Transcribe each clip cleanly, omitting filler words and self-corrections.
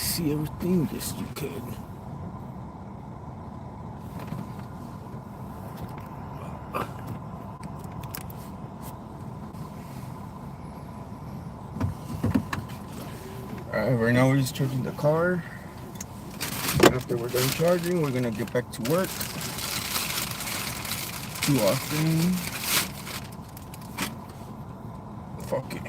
see everything? Yes, you can. Alright, right now we're just charging the car. After we're done charging, we're gonna get back to work. Too often. Fuck it.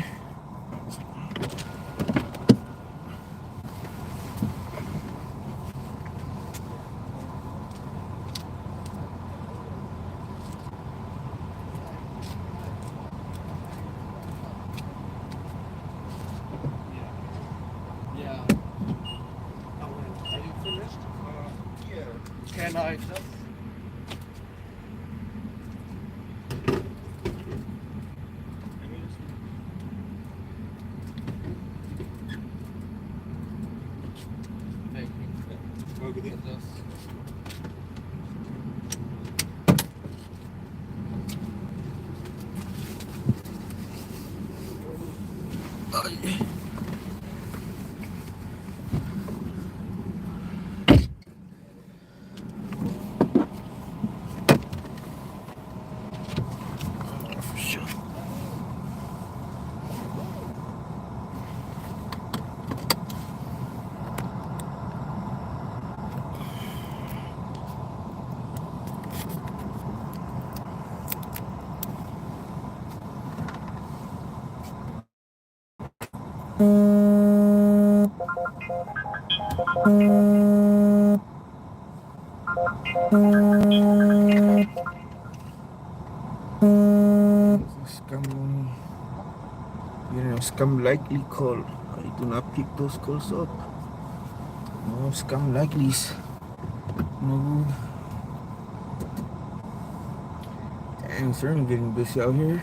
Yeah. Are you finished? Yeah. Can I just? Thank you. Okay. Just. For sure. Scam, scam likely call. I do not pick those calls up. No scam likelies. No. Dang, sir, I'm getting busy out here.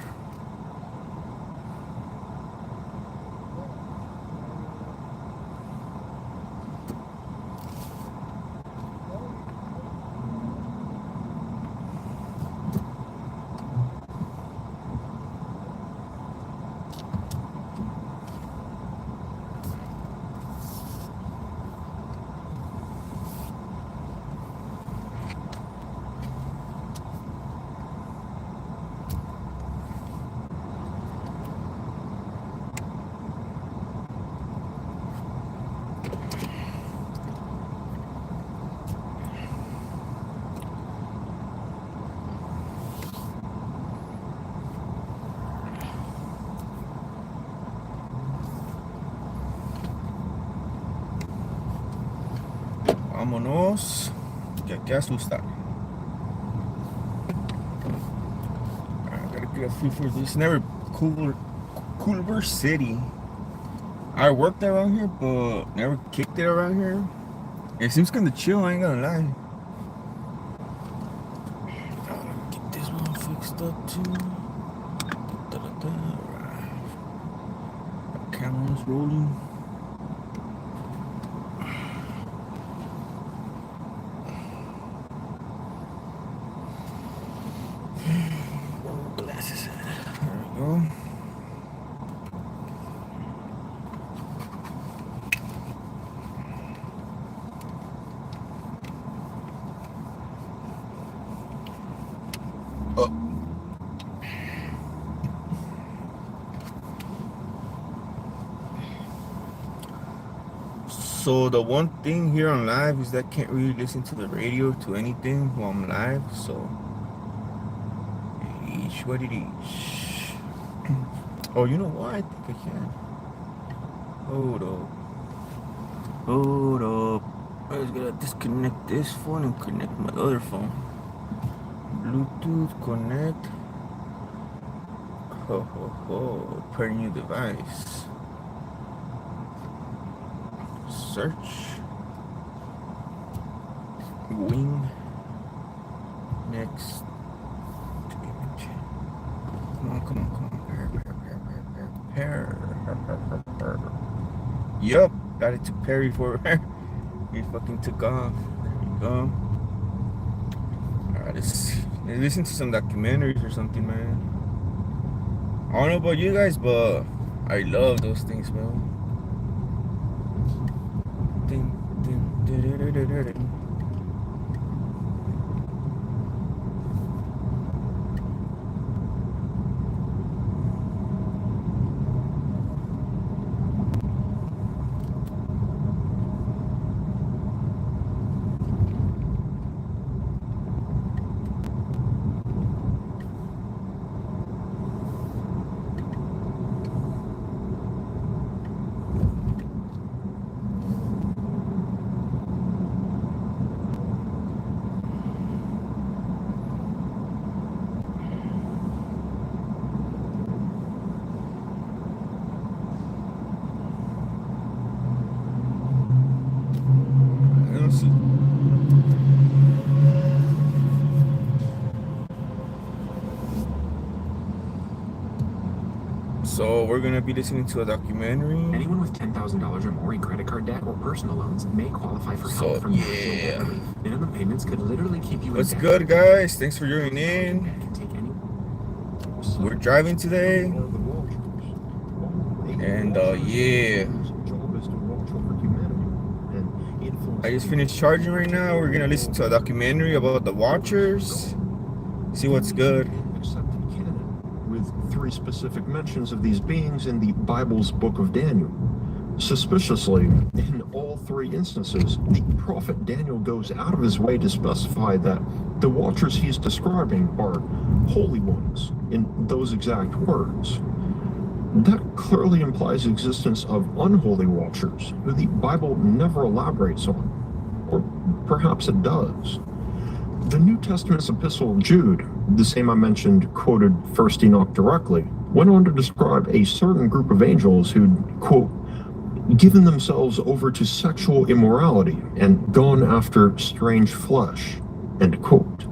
Vámonos. Que asusta. I gotta get a feel for this. Never Culver City. I worked around here, but never kicked it around here. It seems kind of chill, I ain't gonna lie. Gotta get this one fixed up too. Right. Camera's rolling. Glasses. There we go. So the one thing here on live is that I can't really listen to the radio to anything while I'm live, so each what it is. Oh, you know what? I think I can. Hold up. I was gonna disconnect this phone and connect my other phone. Bluetooth connect. Per new device. Search. Wing. Next. Image. Come on. Pair. Yup, got it to Perry for her. He fucking took off. There we go. Alright, let's listen to some documentaries or something, man. I don't know about you guys, but I love those things, man. So we're gonna be listening to a documentary. Anyone with $10,000 or more in credit card debt or personal loans may qualify for help from National Debt Relief. Minimum payments could literally keep you What's in debt. good, guys? Thanks for joining in. Can take any- We're driving today, and yeah, I just finished charging right now. We're gonna listen to a documentary about the Watchers. See what's good. With 3 specific mentions of these beings in the Bible's book of Daniel. Suspiciously, in all 3 instances, the prophet Daniel goes out of his way to specify that the Watchers he's describing are holy ones, in those exact words. That clearly implies the existence of unholy Watchers, who the Bible never elaborates on. Or perhaps it does. The New Testament's epistle of Jude, the same I mentioned quoted 1 Enoch directly, went on to describe a certain group of angels who'd, quote, given themselves over to sexual immorality and gone after strange flesh, end quote.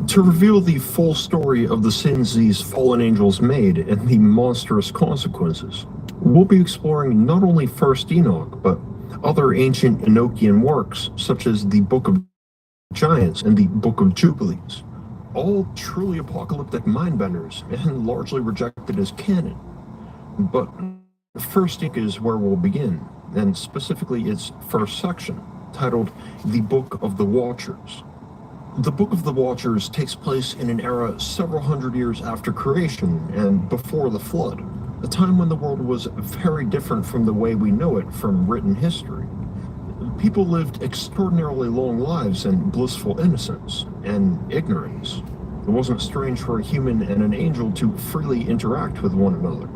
To reveal the full story of the sins these fallen angels made and the monstrous consequences, we'll be exploring not only 1 Enoch, but other ancient Enochian works, such as the Book of Giants and the Book of Jubilees, all truly apocalyptic mindbenders and largely rejected as canon. But first Enoch is where we'll begin, and specifically its first section, titled The Book of the Watchers. The Book of the Watchers takes place in an era several hundred years after creation and before the flood, a time when the world was very different from the way we know it from written history. People lived extraordinarily long lives in blissful innocence and ignorance. It wasn't strange for a human and an angel to freely interact with one another.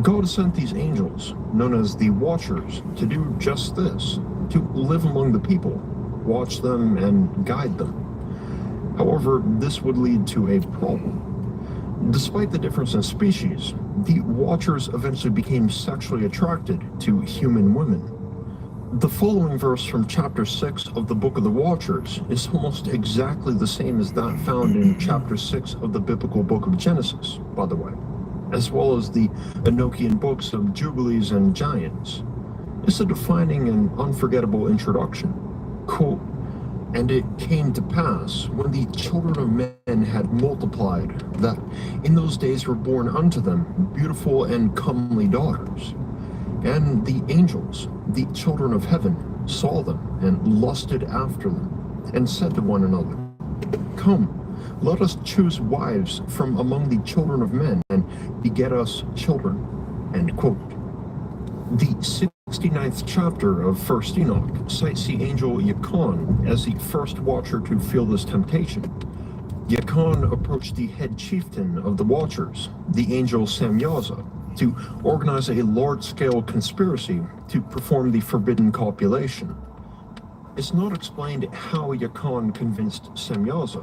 God sent these angels, known as the Watchers, to do just this, to live among the people, watch them, and guide them. However, this would lead to a problem. Despite the difference in species, the Watchers eventually became sexually attracted to human women. The following verse from chapter 6 of the Book of the Watchers is almost exactly the same as that found in chapter 6 of the biblical book of Genesis, by the way, as well as the Enochian books of Jubilees and Giants. It's a defining and unforgettable introduction. Quote, "And it came to pass, when the children of men had multiplied, that in those days were born unto them beautiful and comely daughters. And the angels, the children of heaven, saw them, and lusted after them, and said to one another, Come, let us choose wives from among the children of men, and beget us children." End quote. The 69th chapter of 1 Enoch cites the angel Yacon as the first watcher to feel this temptation. Yacon approached the head chieftain of the Watchers, the angel Semyaza, to organize a large-scale conspiracy to perform the forbidden copulation. It's not explained how Yacon convinced Semyaza,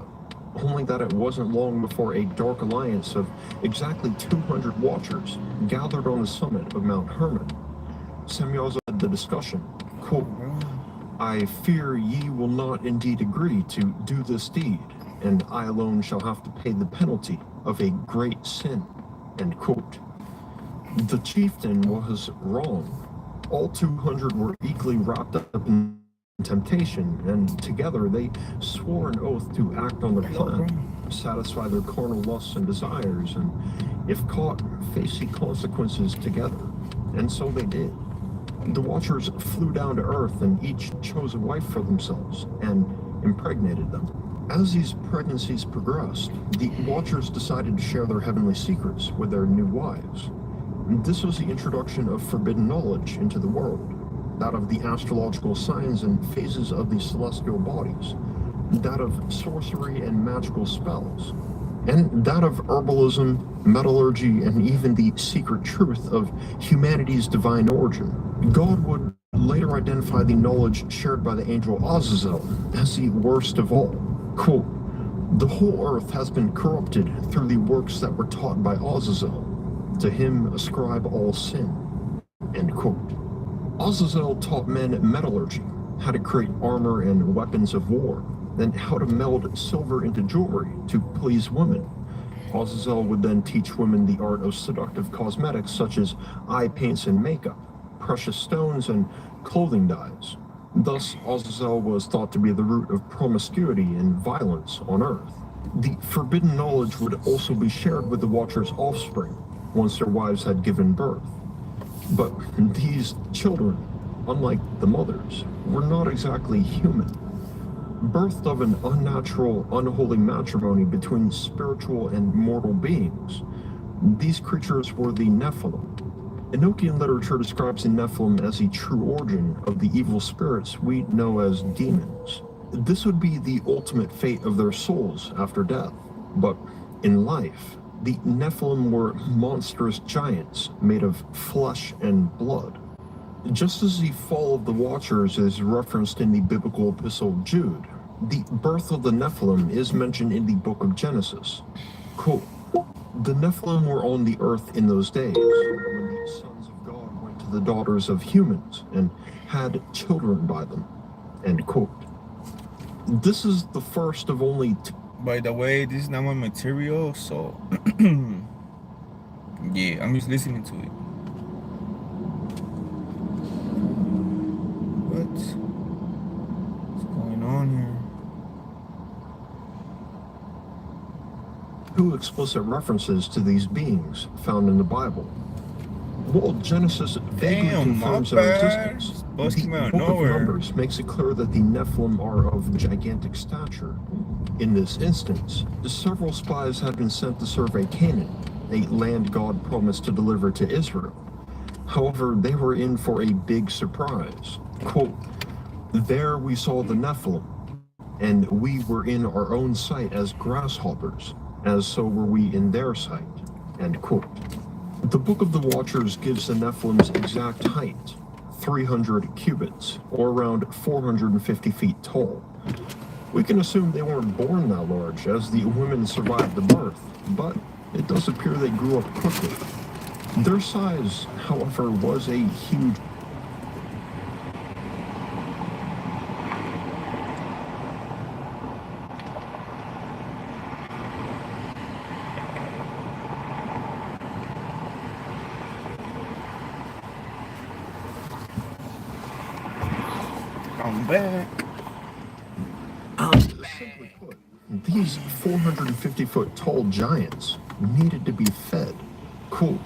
only that it wasn't long before a dark alliance of exactly 200 Watchers gathered on the summit of Mount Hermon. Semyaza led the discussion, quote, "I fear ye will not indeed agree to do this deed, and I alone shall have to pay the penalty of a great sin," end quote. The chieftain was wrong. All 200 were equally wrapped up in temptation, and together they swore an oath to act on their plan, satisfy their carnal lusts and desires, and if caught, face the consequences together. And so they did. The Watchers flew down to Earth and each chose a wife for themselves and impregnated them. As these pregnancies progressed, the Watchers decided to share their heavenly secrets with their new wives. This was the introduction of forbidden knowledge into the world, that of the astrological signs and phases of the celestial bodies, that of sorcery and magical spells, and that of herbalism, metallurgy, and even the secret truth of humanity's divine origin. God would later identify the knowledge shared by the angel Azazel as the worst of all. Quote, "The whole earth has been corrupted through the works that were taught by Azazel. To him ascribe all sin." End quote. Azazel taught men metallurgy, how to create armor and weapons of war, and how to meld silver into jewelry to please women. Azazel would then teach women the art of seductive cosmetics such as eye paints and makeup, precious stones, and clothing dyes. Thus, Azazel was thought to be the root of promiscuity and violence on Earth. The forbidden knowledge would also be shared with the Watchers' offspring once their wives had given birth. But these children, unlike the mothers, were not exactly human. Birthed of an unnatural, unholy matrimony between spiritual and mortal beings, these creatures were the Nephilim. Enochian literature describes the Nephilim as the true origin of the evil spirits we know as demons. This would be the ultimate fate of their souls after death. But in life, the Nephilim were monstrous giants made of flesh and blood. Just as the fall of the Watchers is referenced in the biblical epistle of Jude, the birth of the Nephilim is mentioned in the book of Genesis. Quote, "The Nephilim were on the earth in those days, when the sons of God went to the daughters of humans and had children by them." End quote. This is the first of only two. By the way, this is not my material, so yeah, I'm just listening to it. What's going on here? Two explicit references to these beings found in the Bible. While Genesis vaguely confirms their existence, the Book of Numbers makes it clear that the Nephilim are of gigantic stature. In this instance, several spies had been sent to survey Canaan, a land God promised to deliver to Israel. However, they were in for a big surprise. Quote, "There we saw the Nephilim, and we were in our own sight as grasshoppers, as so were we in their sight." End quote. The Book of the Watchers gives the Nephilim's exact height, 300 cubits, or around 450 feet tall. We can assume they weren't born that large, as the women survived the birth, but it does appear they grew up quickly. Their size, however, was a huge. I'm back. Simply put, these 450-foot tall giants needed to be fed. Cool.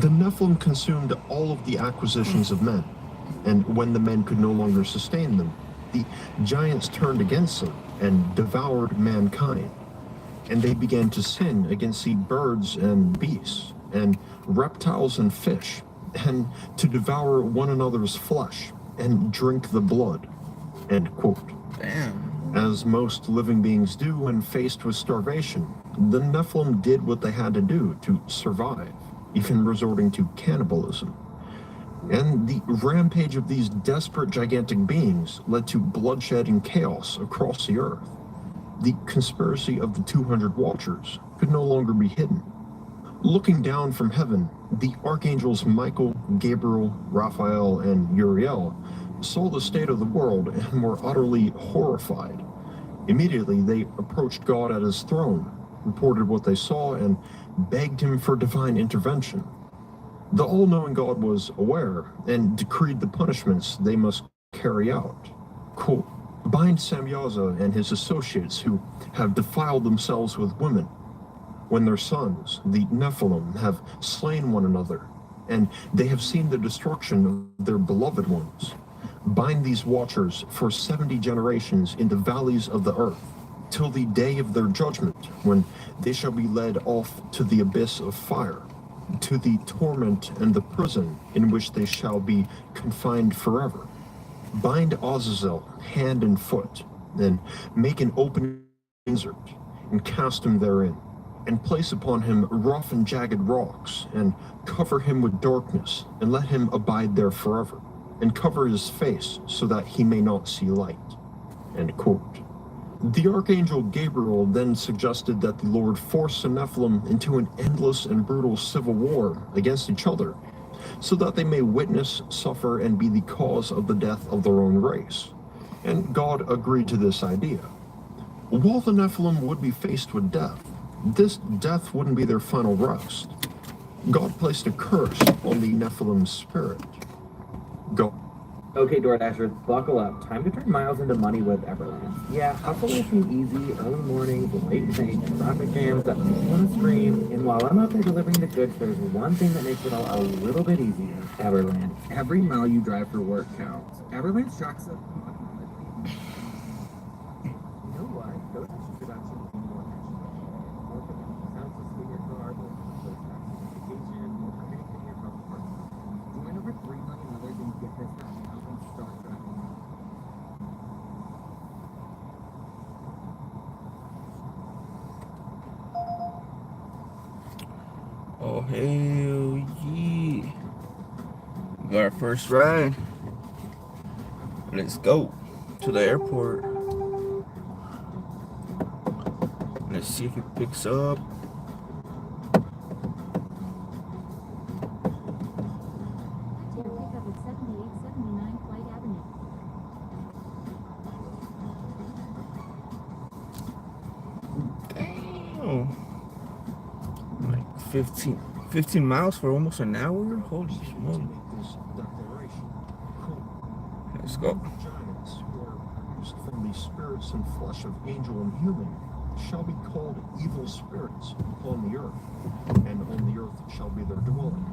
The Nephilim consumed all of the acquisitions of men, and when the men could no longer sustain them, the giants turned against them and devoured mankind. And they began to sin against the birds and beasts, and reptiles and fish, and to devour one another's flesh and drink the blood. End quote. Damn. As most living beings do when faced with starvation, the Nephilim did what they had to do to survive, even resorting to cannibalism. And the rampage of these desperate gigantic beings led to bloodshed and chaos across the earth. The conspiracy of the 200 Watchers could no longer be hidden. Looking down from heaven, the archangels Michael, Gabriel, Raphael, and Uriel saw the state of the world and were utterly horrified. Immediately, they approached God at his throne, reported what they saw, and begged him for divine intervention. The all-knowing God was aware and decreed the punishments they must carry out. Quote, "Bind Samyaza and his associates who have defiled themselves with women, when their sons, the Nephilim, have slain one another, and they have seen the destruction of their beloved ones. Bind these watchers for 70 generations in the valleys of the earth, till the day of their judgment, when they shall be led off to the abyss of fire, to the torment and the prison in which they shall be confined forever. Bind Azazel hand and foot, and make an open desert, and cast him therein, and place upon him rough and jagged rocks, and cover him with darkness, and let him abide there forever, and cover his face, so that he may not see light." End quote. The Archangel Gabriel then suggested that the Lord force the Nephilim into an endless and brutal civil war against each other, so that they may witness, suffer, and be the cause of the death of their own race. And God agreed to this idea. While the Nephilim would be faced with death, this death wouldn't be their final rest. God placed a curse on the Nephilim spirit. God Okay, DoorDashers, buckle up. Time to turn miles into money with Everland. Yeah, hustle makes me easy, early mornings, late nights, traffic jams that make me want to scream. And while I'm out there delivering the goods, there's one thing that makes it all a little bit easier. Everland. Every mile you drive for work counts. Everland's trucks up. You know what? DoorDash production is more sounds to spin your car, notification, everything in your car. Join over 3 million others and get this app now and start driving. Oh, hell yeah. We got our first ride. Let's go to the airport. Let's see if it picks up. Your pickup at 7879 Flight Avenue. Damn. Like 15 miles for almost an hour? Holy smoke. Let's go. Giants who are produced from the spirits and flesh of angel and human shall be called evil spirits upon the earth, and on the earth shall be their dwelling.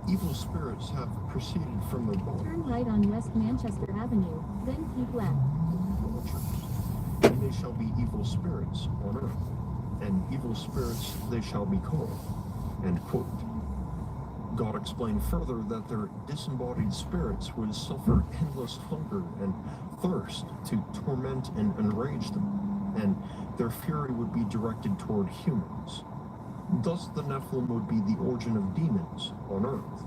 Evil spirits have proceeded from their bodies. Turn right on West Manchester Avenue, then keep left. And they shall be evil spirits on earth, and evil spirits they shall be called. End quote. God explained further that their disembodied spirits would suffer endless hunger and thirst to torment and enrage them, and their fury would be directed toward humans. Thus the Nephilim would be the origin of demons on earth.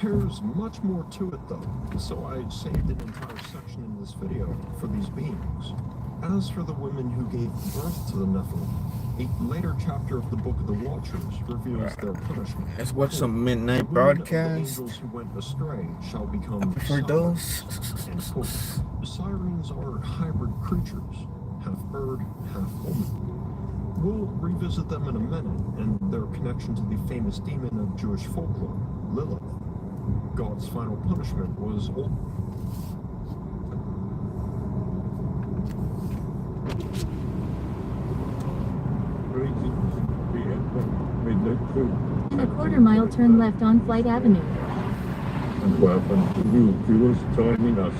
There's much more to it though, so I saved an entire section in this video for these beings. As for the women who gave birth to the Nephilim, a later chapter of the Book of the Watchers reveals their punishment. Let's watch some midnight The women of the broadcast. angels who went astray shall become For those. End quote. Sirens are hybrid creatures, half bird, half woman. We'll revisit them in a minute and their connection to the famous demon of Jewish folklore, Lilith. God's final punishment was In a quarter mile, turn left on Flight Avenue. And welcome to you viewers joining us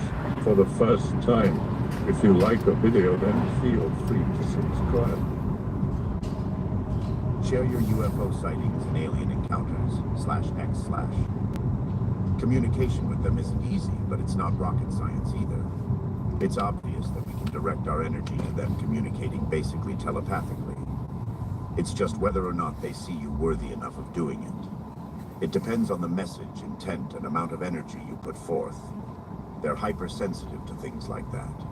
for the first time. If you like the video, then feel free to subscribe. Share your UFO sightings and alien encounters /x/. Communication with them isn't easy, but it's not rocket science either. It's obvious that we can direct our energy to them communicating basically telepathically. It's just whether or not they see you worthy enough of doing it. It depends on the message, intent, and amount of energy you put forth. They're hypersensitive to things like that.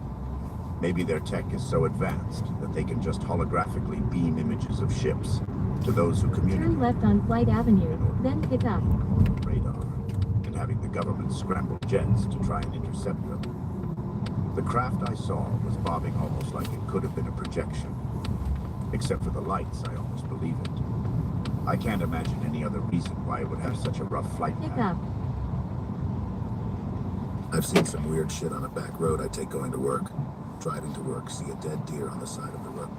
Maybe their tech is so advanced that they can just holographically beam images of ships to those who communicate. Turn left on Flight Avenue, then pick up. Radar, and having the government scramble jets to try and intercept them. The craft I saw was bobbing almost like it could have been a projection. Except for the lights, I almost believe it. I can't imagine any other reason why it would have such a rough flight Pick path. up. I've seen some weird shit on a back road I take going to work. Driving to work, see a dead deer on the side of the road.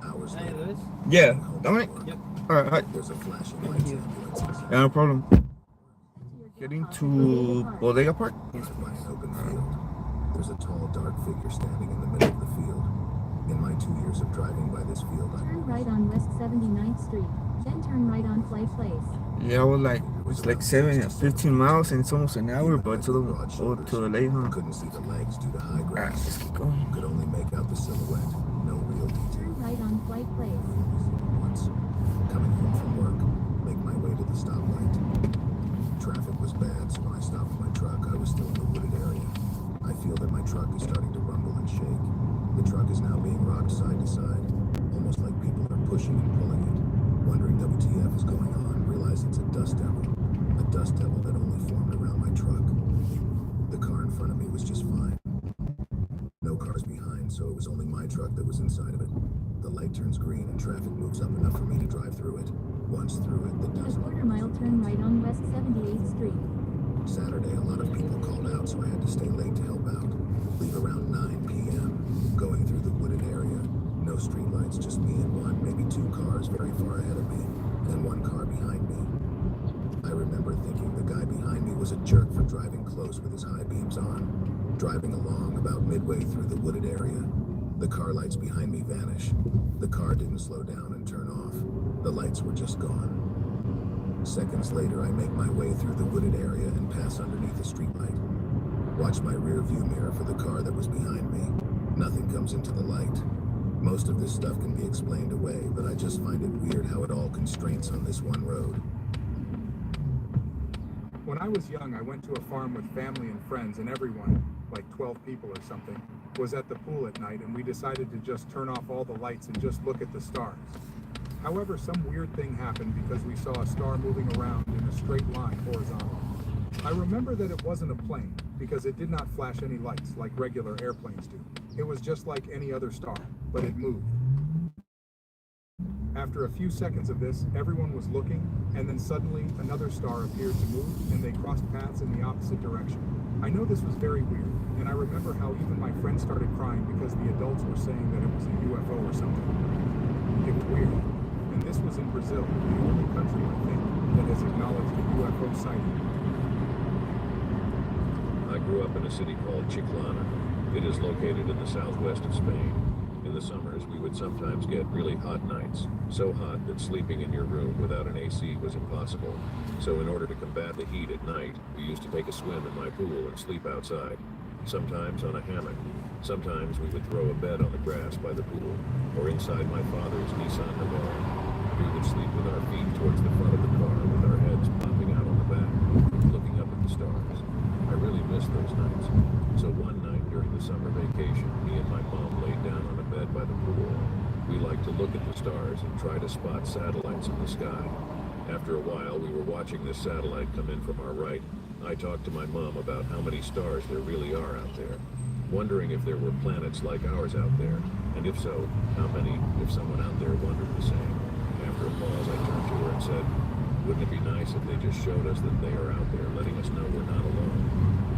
Hours hours Hey, later, Lewis. Yeah. heading home All right. from work, Yep. All right. there's a flashing lights ambulance inside. Yeah, no problem. Getting Get to Bodega Park. Drive by an open field. There's a tall, dark figure standing in the middle of the field. In my 2 years of driving by this field, Turn right on West 79th Street, then turn right on Flight Place. Yeah, I was like, it's like 15 miles and it's almost an hour, but to the lake, huh? couldn't see the legs due to high All right, grass. let's keep going. Could only make out the silhouette. No real detail. Turn right on Flight Place. Once, coming home from work, make my way to the stoplight. Traffic was bad, so when I stopped my truck, I was still in the wooded area. I feel that my truck is starting to rumble and shake. The truck is now being rocked side to side, almost like people are pushing and pulling it. Wondering WTF is going on, realize it's a dust devil that only formed around my truck. The car in front of me was just fine. No cars behind, so it was only my truck that was inside of it. The light turns green and traffic moves up enough for me to drive through it. Once through it, the At a dust. quarter mile, turn right on West 78th Street. Saturday, a lot of people called out, so I had to stay late to help out. Leave around 9 p.m. Going through the wooded area. No streetlights, just me and one, maybe two cars very far ahead of me, and one car behind me. I remember thinking the guy behind me was a jerk for driving close with his high beams on. Driving along about midway through the wooded area. The car lights behind me vanish. The car didn't slow down and turn off. The lights were just gone. Seconds later, I make my way through the wooded area and pass underneath a streetlight. Watch my rear view mirror for the car that was behind me. Nothing comes into the light. Most of this stuff can be explained away, but I just find it weird how it all constraints on this one road. When I was young, I went to a farm with family and friends, and everyone, like 12 people or something, was at the pool at night, and we decided to just turn off all the lights and just look at the stars. However, some weird thing happened because we saw a star moving around in a straight line horizontally. I remember that it wasn't a plane because it did not flash any lights like regular airplanes do. It was just like any other star, but it moved. After a few seconds of this, everyone was looking, and then suddenly another star appeared to move, and they crossed paths in the opposite direction. I know this was very weird, and I remember how even my friends started crying because the adults were saying that it was a UFO or something. It was weird. And this was in Brazil, the only country, I think, that has acknowledged a UFO sighting. I grew up in a city called Chiclana. It is located in the southwest of Spain. In the summers, we would sometimes get really hot nights, so hot that sleeping in your room without an AC was impossible. So in order to combat the heat at night, we used to take a swim in my pool and sleep outside, sometimes on a hammock. Sometimes we would throw a bed on the grass by the pool, or inside my father's Nissan Navara. We would sleep with our feet towards the front of the car, with our heads popping out on the back, looking up at the stars. I really miss those nights. So one night during the summer vacation, me and my mom laid down on a bed by the pool. We liked to look at the stars and try to spot satellites in the sky. After a while, we were watching this satellite come in from our right. I talked to my mom about how many stars there really are out there, wondering if there were planets like ours out there, and if so, how many, if someone out there wondered the same. After a pause, I turned to her and said, wouldn't it be nice if they just showed us that they are out there, letting us know we're not alone?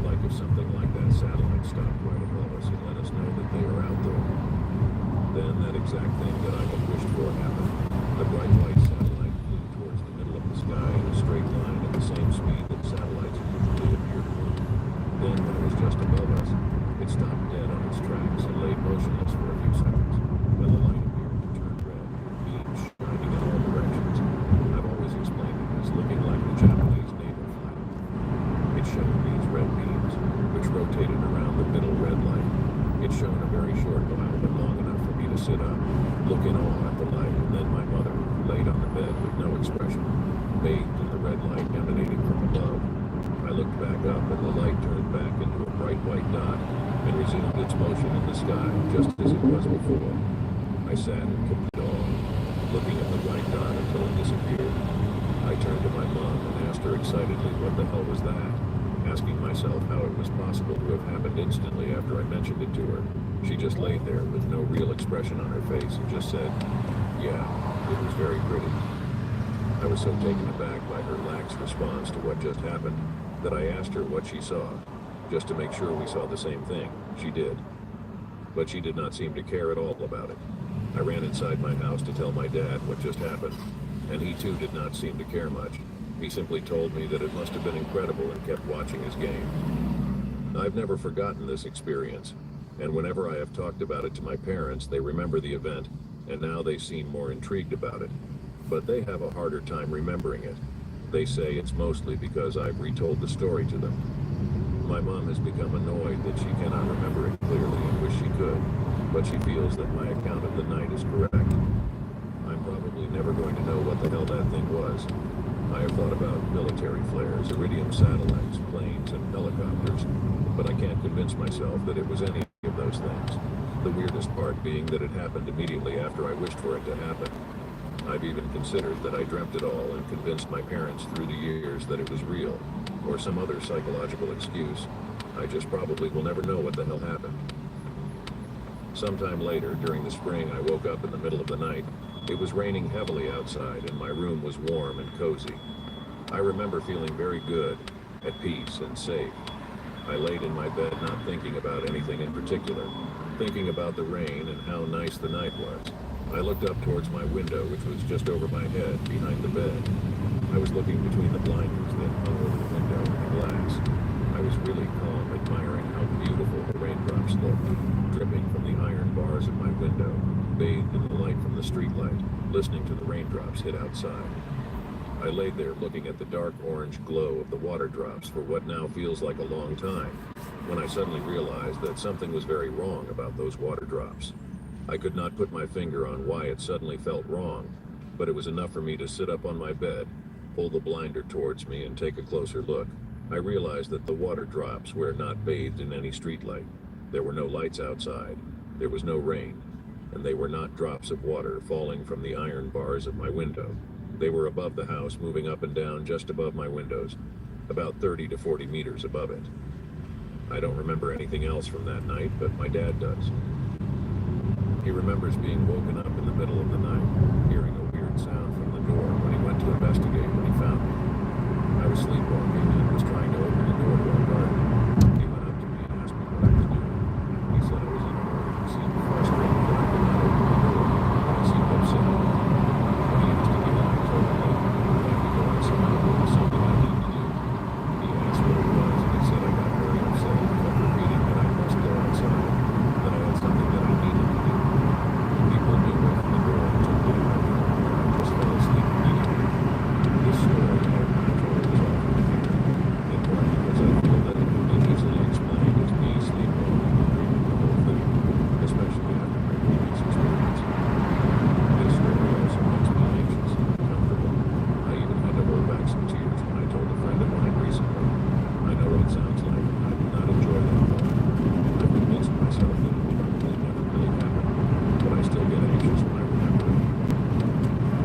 Like if something like that satellite stopped right above us and let us know that they are out there. Then that exact thing that I had wished for happened. The bright white satellite flew towards the middle of the sky in a straight line at the same speed that satellites usually appear to move. Then, when it was just above us, it stopped dead on its tracks and lay motionless for a few seconds. Then the light appeared to turn red, beams shining in all directions. I've always explained it as looking like the Japanese naval flag. It shone these red beams, which rotated around the middle red light. It shone a very short while, but long enough for me to sit up, look in awe at the light, and then my mother, laid on the bed with no expression, bathed in the red light emanating from above. I looked back up, and the light turned back into a bright white dot and resumed its motion in the sky, just as it was before. I sat and kept it all, looking at the white dot until it disappeared. I turned to my mom and asked her excitedly what the hell was that, asking myself how it was possible to have happened instantly after I mentioned it to her. She just laid there with no real expression on her face and just said, yeah, it was very pretty. I was so taken aback by her lax response to what just happened that I asked her what she saw, just to make sure we saw the same thing. She did. But she did not seem to care at all about it. I ran inside my house to tell my dad what just happened, and he too did not seem to care much. He simply told me that it must have been incredible and kept watching his game. I've never forgotten this experience, and whenever I have talked about it to my parents, they remember the event, and now they seem more intrigued about it. But they have a harder time remembering it. They say it's mostly because I've retold the story to them. My mom has become annoyed that she cannot remember it clearly and wish she could, but she feels that my account of the night is correct. I'm probably never going to know what the hell that thing was. I have thought about military flares, iridium satellites, planes, and helicopters, but I can't convince myself that it was any of those things. The weirdest part being that it happened immediately after I wished for it to happen. I've even considered that I dreamt it all and convinced my parents through the years that it was real, or some other psychological excuse. I just probably will never know what the hell happened. Sometime later, during the spring, I woke up in the middle of the night. It was raining heavily outside, and my room was warm and cozy. I remember feeling very good, at peace, and safe. I laid in my bed not thinking about anything in particular, thinking about the rain and how nice the night was. I looked up towards my window, which was just over my head, behind the bed. I was looking between the blinders that hung over the window and the glass. I was really calm, admiring how beautiful the raindrops looked, dripping from the iron bars of my window, bathed in the light from the streetlight, listening to the raindrops hit outside. I lay there looking at the dark orange glow of the water drops for what now feels like a long time, when I suddenly realized that something was very wrong about those water drops. I could not put my finger on why it suddenly felt wrong, but it was enough for me to sit up on my bed, pull the blinder towards me, and take a closer look. I realized that the water drops were not bathed in any streetlight. There were no lights outside. There was no rain, and they were not drops of water falling from the iron bars of my window. They were above the house, moving up and down just above my windows, about 30 to 40 meters above it. I don't remember anything else from that night, but my dad does. He remembers being woken up in the middle of the night, hearing a weird sound from the door when he went to investigate when he found me. I was sleepwalking and was trying to open the door to our garden. He went up to me and asked me what I was doing. He said I was in a hurry and seemed frustrated that I could not open the door. He seemed upset. When he asked again, I told him that I had to go outside. There was something I needed to do. He asked what it was, and I said I got very upset and kept repeating that I must go outside, that I had something that I needed to do. He pulled me away from the door and took me to my room, where I just fell asleep immediately. This story I told was often here, in part because I feel that it could be easily explained as me sleepwalking and dreaming the whole thing, especially after my previous experience. This story also makes me anxious and uncomfortable. I even had to hold back some tears when I told a friend of mine recently. I know what it sounds like, and I do not enjoy that thought. I've convinced myself that it will probably never really happen, but I still get anxious when I remember it.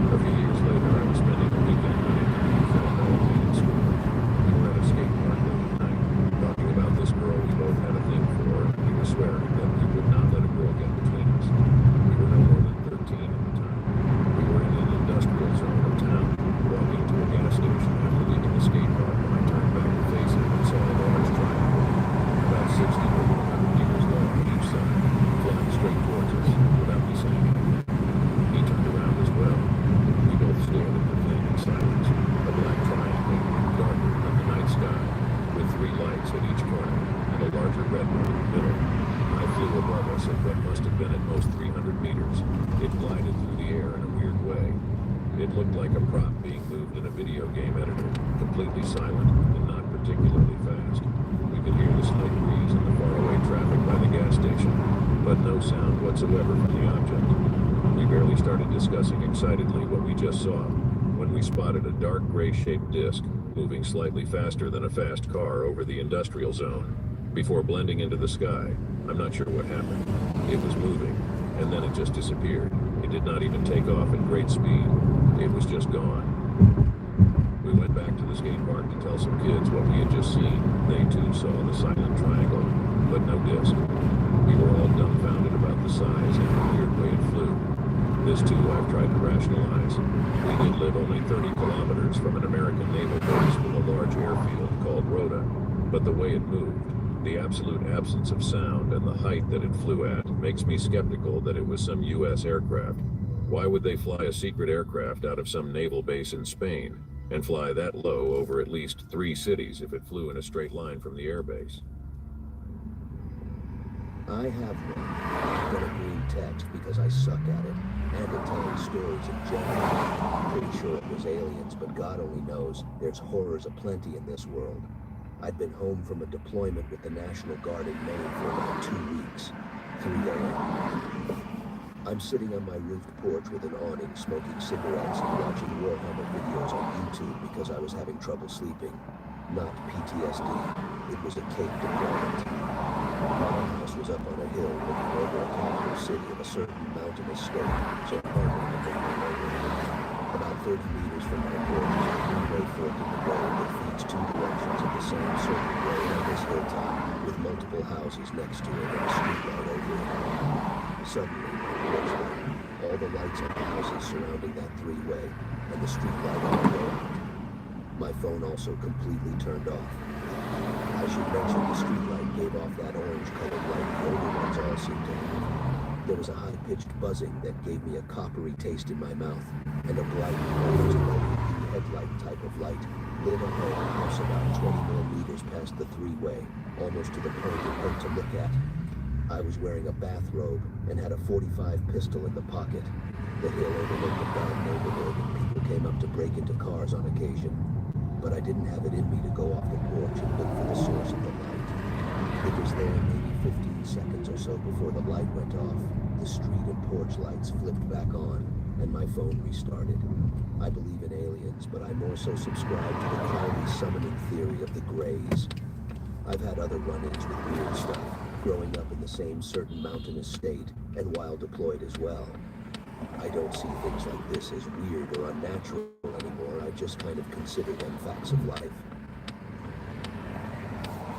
A few years later, I was spending a weekend hunting in Philadelphia in school. We were at a skate park late at night, talking about this girl we both had a thing for, and we were swearing that we would not let a girl get between us. We were no more than 13 at the time. We were in an industrial zone of town, walking to a gas station after leaving the skate park when I turned back to face him and saw a large triangle, about 60 to 100 meters long on each side, flying straight towards us without me saying anything. He turned around as well. We both stared at the thing in silence, a black triangle, darker than the night sky, with 3 lights at each corner and a larger red one in the middle. I flew above us at what must have been at most 300 meters. It glided through the air in a weird way. It looked like a prop being moved in a video game editor, completely silent and not particularly fast. We could hear the slight breeze and the faraway traffic by the gas station, but no sound whatsoever from the object. We barely started discussing excitedly what we just saw when we spotted a dark gray-shaped disc moving slightly faster than a fast car over the industrial zone before blending into the sky. I'm not sure what happened. It was moving, and then it just disappeared. It did not even take off at great speed. It was just gone. We went back to the skate park to tell some kids what we had just seen. They too saw the silent triangle, but no disc. We were all dumbfounded about the size and the weird way it flew. This too I've tried to rationalize. We did live only 30 kilometers from an American naval base with a large airfield called Rota, but the way it moved, The absolute absence of sound and the height that it flew at makes me skeptical that it was some U.S. aircraft. Why would they fly a secret aircraft out of some naval base in Spain and fly that low over at least 3 cities if it flew in a straight line from the airbase? I have one. I've got a green text because I suck at it, and at telling stories in general. Pretty sure it was aliens, but God only knows there's horrors aplenty in this world. I'd been home from a deployment with the National Guard in Maine for about 2 weeks. 3 a.m. I'm sitting on my roofed porch with an awning, smoking cigarettes and watching Warhammer videos on YouTube because I was having trouble sleeping. Not PTSD. It was a cake deployment. My house was up on a hill looking over a capital city of a certain mountainous state, so hardly a big one over. About 30 meters from my porch is a three-way fork in the road that feeds 2 directions of the same certain road on this hilltop, with multiple houses next to it and a streetlight over it. Suddenly, my porch lit. All the lights on the houses surrounding that three-way, and the streetlight on the road. My phone also completely turned off. I should mention the streetlight gave off that orange-colored light the older ones all seemed to have. There was a high-pitched buzzing that gave me a coppery taste in my mouth, and a bright, almost LED headlight type of light lit up our house about 20 more meters past the three-way, almost to the point it hurt to look at. I was wearing a bathrobe and had a .45 pistol in the pocket. The hill overlooked a bad neighborhood, and people came up to break into cars on occasion. But I didn't have it in me to go off the porch and look for the source of the light. It was there maybe 15 seconds or so before the light went off. The street and porch lights flipped back on, and my phone restarted. I believe in aliens, but I more so subscribe to the cloudy summoning theory of the Greys. I've had other run-ins with weird stuff, growing up in the same certain mountainous state, and while deployed as well. I don't see things like this as weird or unnatural anymore. I just kind of consider them facts of life.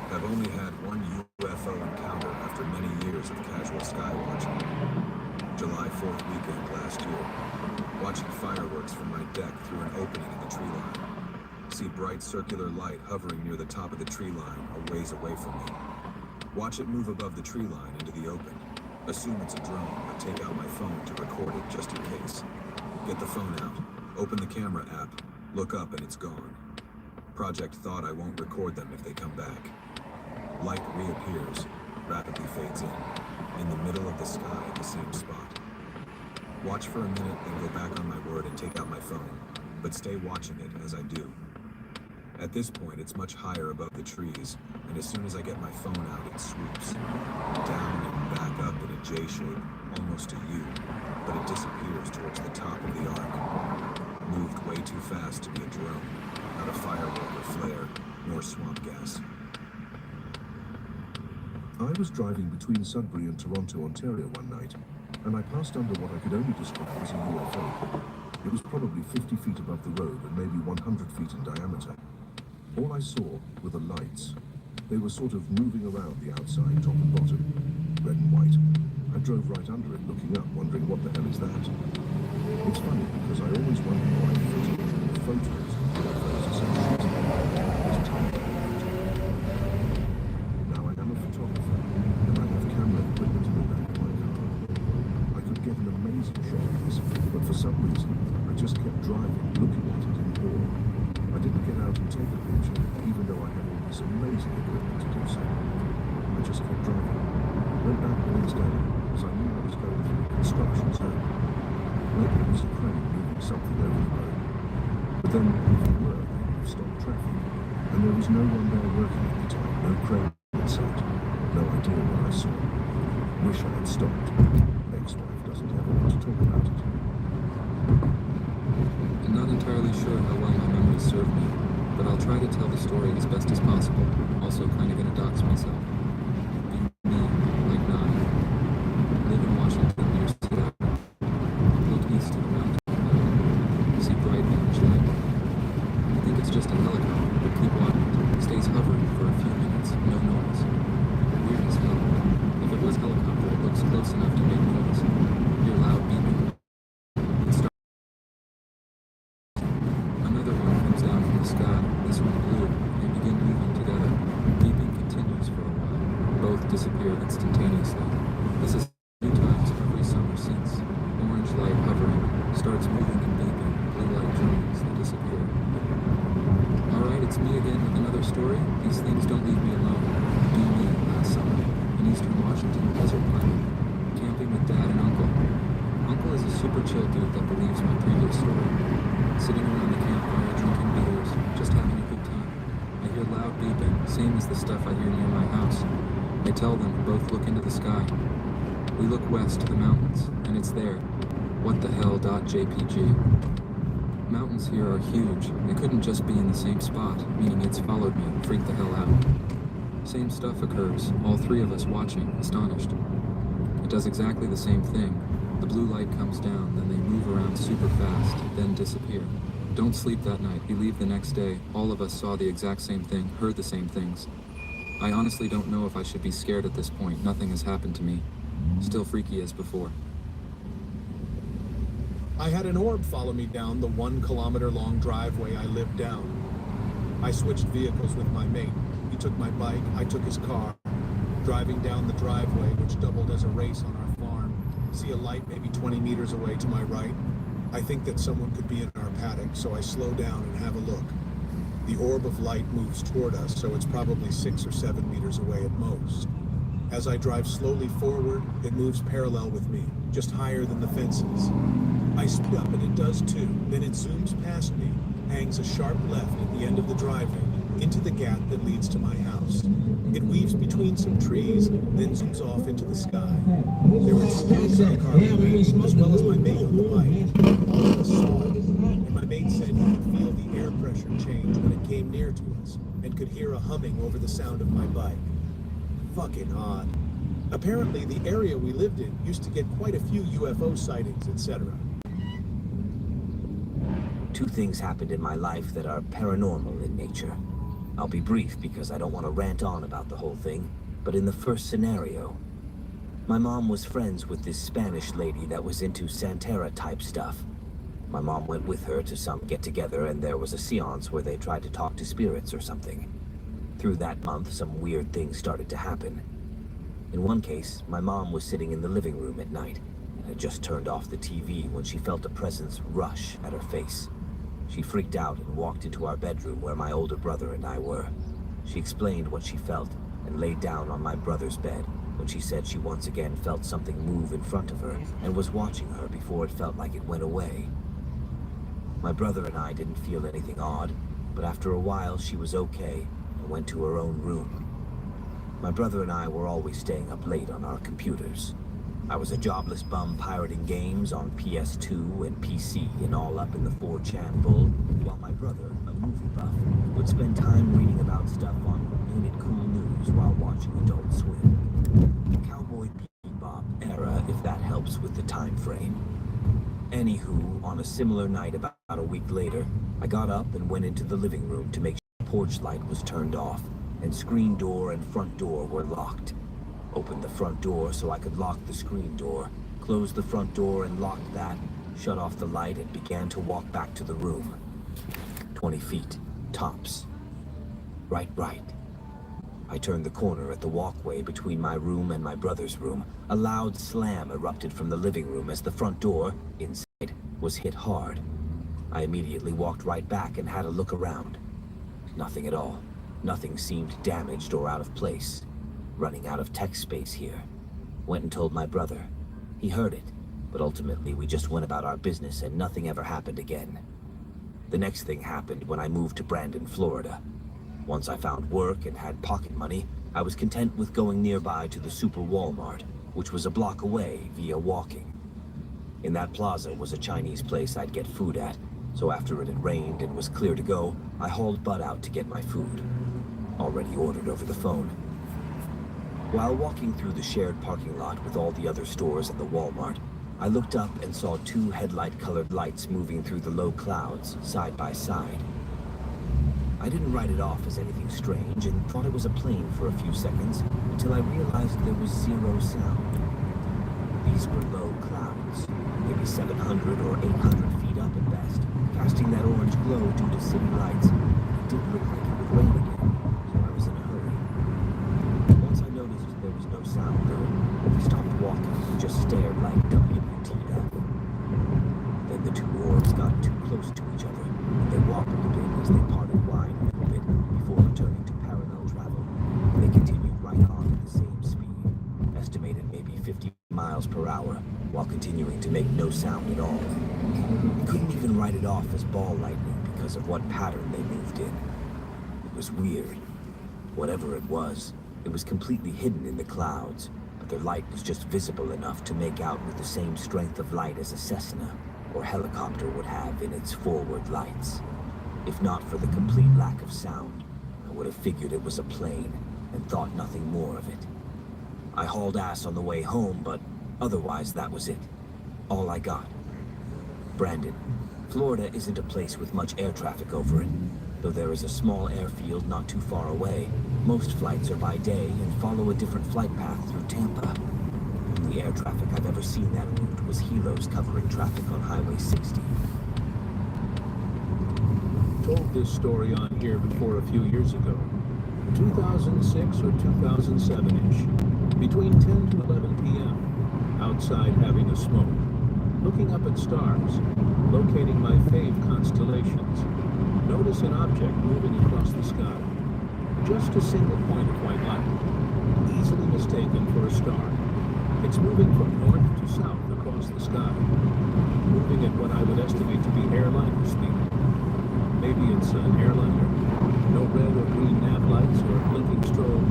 I've only had one UFO encounter after many years of casual sky watching. July 4th weekend last year. Watching fireworks from my deck through an opening in the tree line. See bright circular light hovering near the top of the tree line a ways away from me. Watch it move above the tree line into the open. Assume it's a drone, but take out my phone to record it just in case. Get the phone out, open the camera app, look up and it's gone. Project thought I won't record them if they come back. Light reappears, rapidly fades in the middle of the sky at the same spot. Watch for a minute, then go back on my word and take out my phone, but stay watching it as I do. At this point, it's much higher above the trees, and as soon as I get my phone out, it swoops. Down and back up in a J shape, almost a U, but it disappears towards the top of the arc. Moved way too fast to be a drone, not a firework or flare, nor swamp gas. I was driving between Sudbury and Toronto, Ontario one night, and I passed under what I could only describe as a UFO. It was probably 50 feet above the road and maybe 100 feet in diameter. All I saw were the lights. They were sort of moving around the outside, top and bottom, red and white. I drove right under it, looking up, wondering what the hell is that? It's funny because I always wondered why footage or photos of UFOs are so shitty. There's tons of footage. Now I am a photographer, and I have camera equipment in the back of my car. I could get an amazing shot of this, but for some reason, I just kept driving, looking at it in awe. I didn't get out and take a picture, even though I had all this amazing equipment to do so. I just kept driving. Went back the next day, as I knew I was going through a construction zone. Maybe it was a crane moving something over the road. But then, if it were, they would have stopped traffic. And there was no one there working at the time, no crane in sight. No idea what I saw. Wish I had stopped. Ex-wife doesn't ever want to talk about it. I'm not entirely sure how well my memories serve me, but I'll try to tell the story as best as possible, also kind of gonna dox myself. Be me, like 9. Live in Washington near Seattle. Look east of the mountain. See bright orange light. I think it's just a helicopter, but keep watching. Stays hovering for a few minutes, no noise. Weird as hell. If it was a helicopter, it looks close enough to make noise. Hear loud beeping. Another one comes down from the sky, this one blue, and they begin moving together. Beeping continues for a Both disappear instantaneously. This is 3 times every summer since. Orange light hovering, starts moving and beeping, blue light journeys, they disappear. Alright, it's me again with another story. These things don't leave me alone. Do me last summer in eastern Washington desert climate, camping with Dad and Uncle. Uncle is a super chill dude that believes my previous story. Sitting around the campfire, drinking beers, just having a good time. I hear loud beeping, same as the stuff I hear near my house. I tell them, both look into the sky. We look west to the mountains, and it's there. What the hell .jpg. Mountains here are huge. It couldn't just be in the same spot, meaning it's followed me and freaked the hell out. Same stuff occurs, all 3 of us watching, astonished. It does exactly the same thing. The blue light comes down, then they move around super fast, then disappear. Don't sleep that night. We leave the next day. All of us saw the exact same thing, heard the same things. I honestly don't know if I should be scared at this point. Nothing has happened to me. Still freaky as before. I had an orb follow me down the 1 kilometer long driveway I lived down. I switched vehicles with my mate. He took my bike, I took his car. Driving down the driveway, which doubled as a race on our farm, see a light maybe 20 meters away to my right. I think that someone could be in our paddock, so I slow down and have a look. The orb of light moves toward us, so it's probably 6 or 7 meters away at most. As I drive slowly forward, it moves parallel with me, just higher than the fences. I speed up and it does too. Then it zooms past me, hangs a sharp left at the end of the driveway, into the gap that leads to my house. It weaves between some trees, then zooms off into the sky. There were 2 car as well as my mate on the bike. All of us saw it, and my mate said he could feel the air pressure change when it came near to us, and could hear a humming over the sound of my bike. Fucking odd. Apparently, the area we lived in used to get quite a few UFO sightings, etc. 2 things happened in my life that are paranormal in nature. I'll be brief because I don't want to rant on about the whole thing, but in the first scenario, my mom was friends with this Spanish lady that was into Santeria type stuff. My mom went with her to some get-together, and there was a seance where they tried to talk to spirits or something. Through that month, some weird things started to happen. In one case, my mom was sitting in the living room at night and had just turned off the TV when she felt a presence rush at her face. She freaked out and walked into our bedroom where my older brother and I were. She explained what she felt and laid down on my brother's bed when she said she once again felt something move in front of her and was watching her before it felt like it went away. My brother and I didn't feel anything odd, but after a while she was okay and went to her own room. My brother and I were always staying up late on our computers. I was a jobless bum pirating games on PS2 and PC and all up in the 4chan bull, while my brother, a movie buff, would spend time reading about stuff on Ain't It Cool News while watching Adult Swim. Cowboy Bebop era, if that helps with the time frame. Anywho, on a similar night about a week later, I got up and went into the living room to make sure the porch light was turned off and screen door and front door were locked. Opened the front door so I could lock the screen door, closed the front door and locked that, shut off the light and began to walk back to the room. 20 feet, tops. Right. I turned the corner at the walkway between my room and my brother's room. A loud slam erupted from the living room as the front door, inside, was hit hard. I immediately walked right back and had a look around. Nothing at all. Nothing seemed damaged or out of place. Running out of tech space here. Went and told my brother. He heard it, but ultimately we just went about our business and nothing ever happened again. The next thing happened when I moved to Brandon, Florida. Once I found work and had pocket money, I was content with going nearby to the Super Walmart, which was a block away via walking. In that plaza was a Chinese place I'd get food at, so after it had rained and was clear to go, I hauled butt out to get my food. Already ordered over the phone. While walking through the shared parking lot with all the other stores at the Walmart, I looked up and saw 2 headlight-colored lights moving through the low clouds, side by side. I didn't write it off as anything strange and thought it was a plane for a few seconds until I realized there was 0 sound. These were low clouds, maybe 700 or 800 feet up at best, casting that orange glow due to city lights. It didn't look like it would rain again, so I was in a hurry. Once I noticed sound, though. We stopped walking and just stared like WTF. Then the two orbs got too close to each other, and they wobbled a bit as they parted wide a little bit before returning to parallel travel. They continued right on at the same speed, estimated maybe 50 miles per hour, while continuing to make no sound at all. We couldn't even write it off as ball lightning because of what pattern they moved in. It was weird. Whatever it was completely hidden in the clouds, but their light was just visible enough to make out with the same strength of light as a Cessna or helicopter would have in its forward lights. If not for the complete lack of sound, I would have figured it was a plane and thought nothing more of it. I hauled ass on the way home, but otherwise that was it. All I got. Brandon, Florida isn't a place with much air traffic over it. Though there is a small airfield not too far away, most flights are by day and follow a different flight path through Tampa. The only air traffic I've ever seen that route was helos covering traffic on Highway 60. Told this story on here before a few years ago. 2006 or 2007-ish. Between 10 to 11 p.m. Outside having a smoke. Looking up at stars. Locating my fave constellations. Notice an object moving across the sky. Just a single point of white light. Easily mistaken for a star. It's moving from north to south across the sky. Moving at what I would estimate to be airliner speed. Maybe it's an airliner. No red or green nav lights or blinking strobe.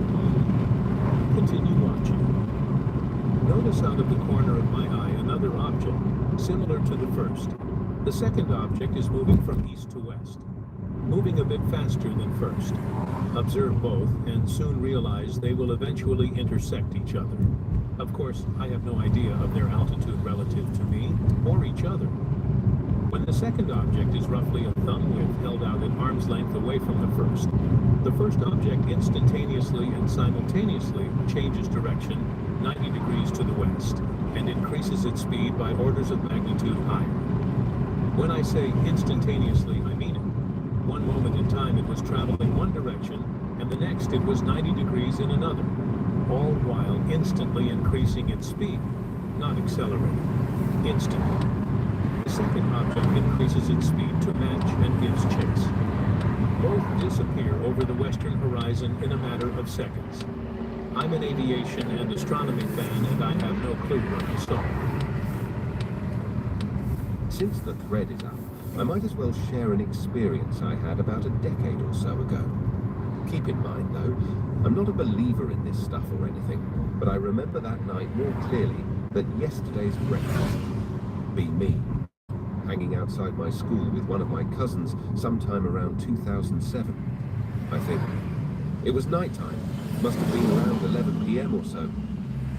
Continue watching. Notice out of the corner of my eye another object, similar to the first. The second object is moving from east to west. Moving a bit faster than first. Observe both and soon realize they will eventually intersect each other. Of course, I have no idea of their altitude relative to me or each other. When the second object is roughly a thumb width held out at arm's length away from the first object instantaneously and simultaneously changes direction 90 degrees to the west and increases its speed by orders of magnitude higher. When I say instantaneously, I mean it. One moment in time it was traveling one direction, and the next it was 90 degrees in another, all while instantly increasing its speed, not accelerating. Instantly. The second object increases its speed to match and gives chase. Both disappear over the western horizon in a matter of seconds. I'm an aviation and astronomy fan, and I have no clue what I saw. Since the thread is up, I might as well share an experience I had about a decade or so ago. Keep in mind, though, I'm not a believer in this stuff or anything, but I remember that night more clearly than yesterday's breakfast. Being me, hanging outside my school with one of my cousins sometime around 2007, I think. It was nighttime, must have been around 11 p.m. or so.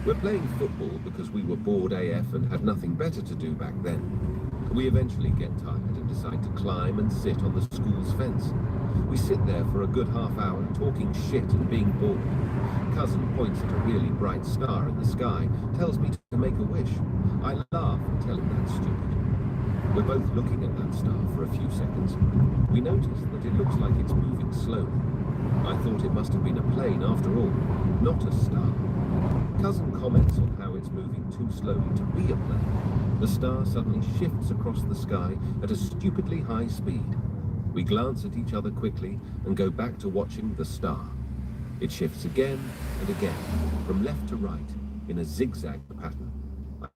We're playing football because we were bored AF and had nothing better to do back then. We eventually get tired and decide to climb and sit on the school's fence. We sit there for a good half hour talking shit and being bored. Cousin points at a really bright star in the sky, tells me to make a wish. I laugh and tell him that's stupid. We're both looking at that star for a few seconds. We notice that it looks like it's moving slowly. I thought it must have been a plane after all, not a star. Cousin comments on how it's moving too slowly to be a plane. The star suddenly shifts across the sky at a stupidly high speed. We glance at each other quickly and go back to watching the star. It shifts again and again, from left to right, in a zigzag pattern.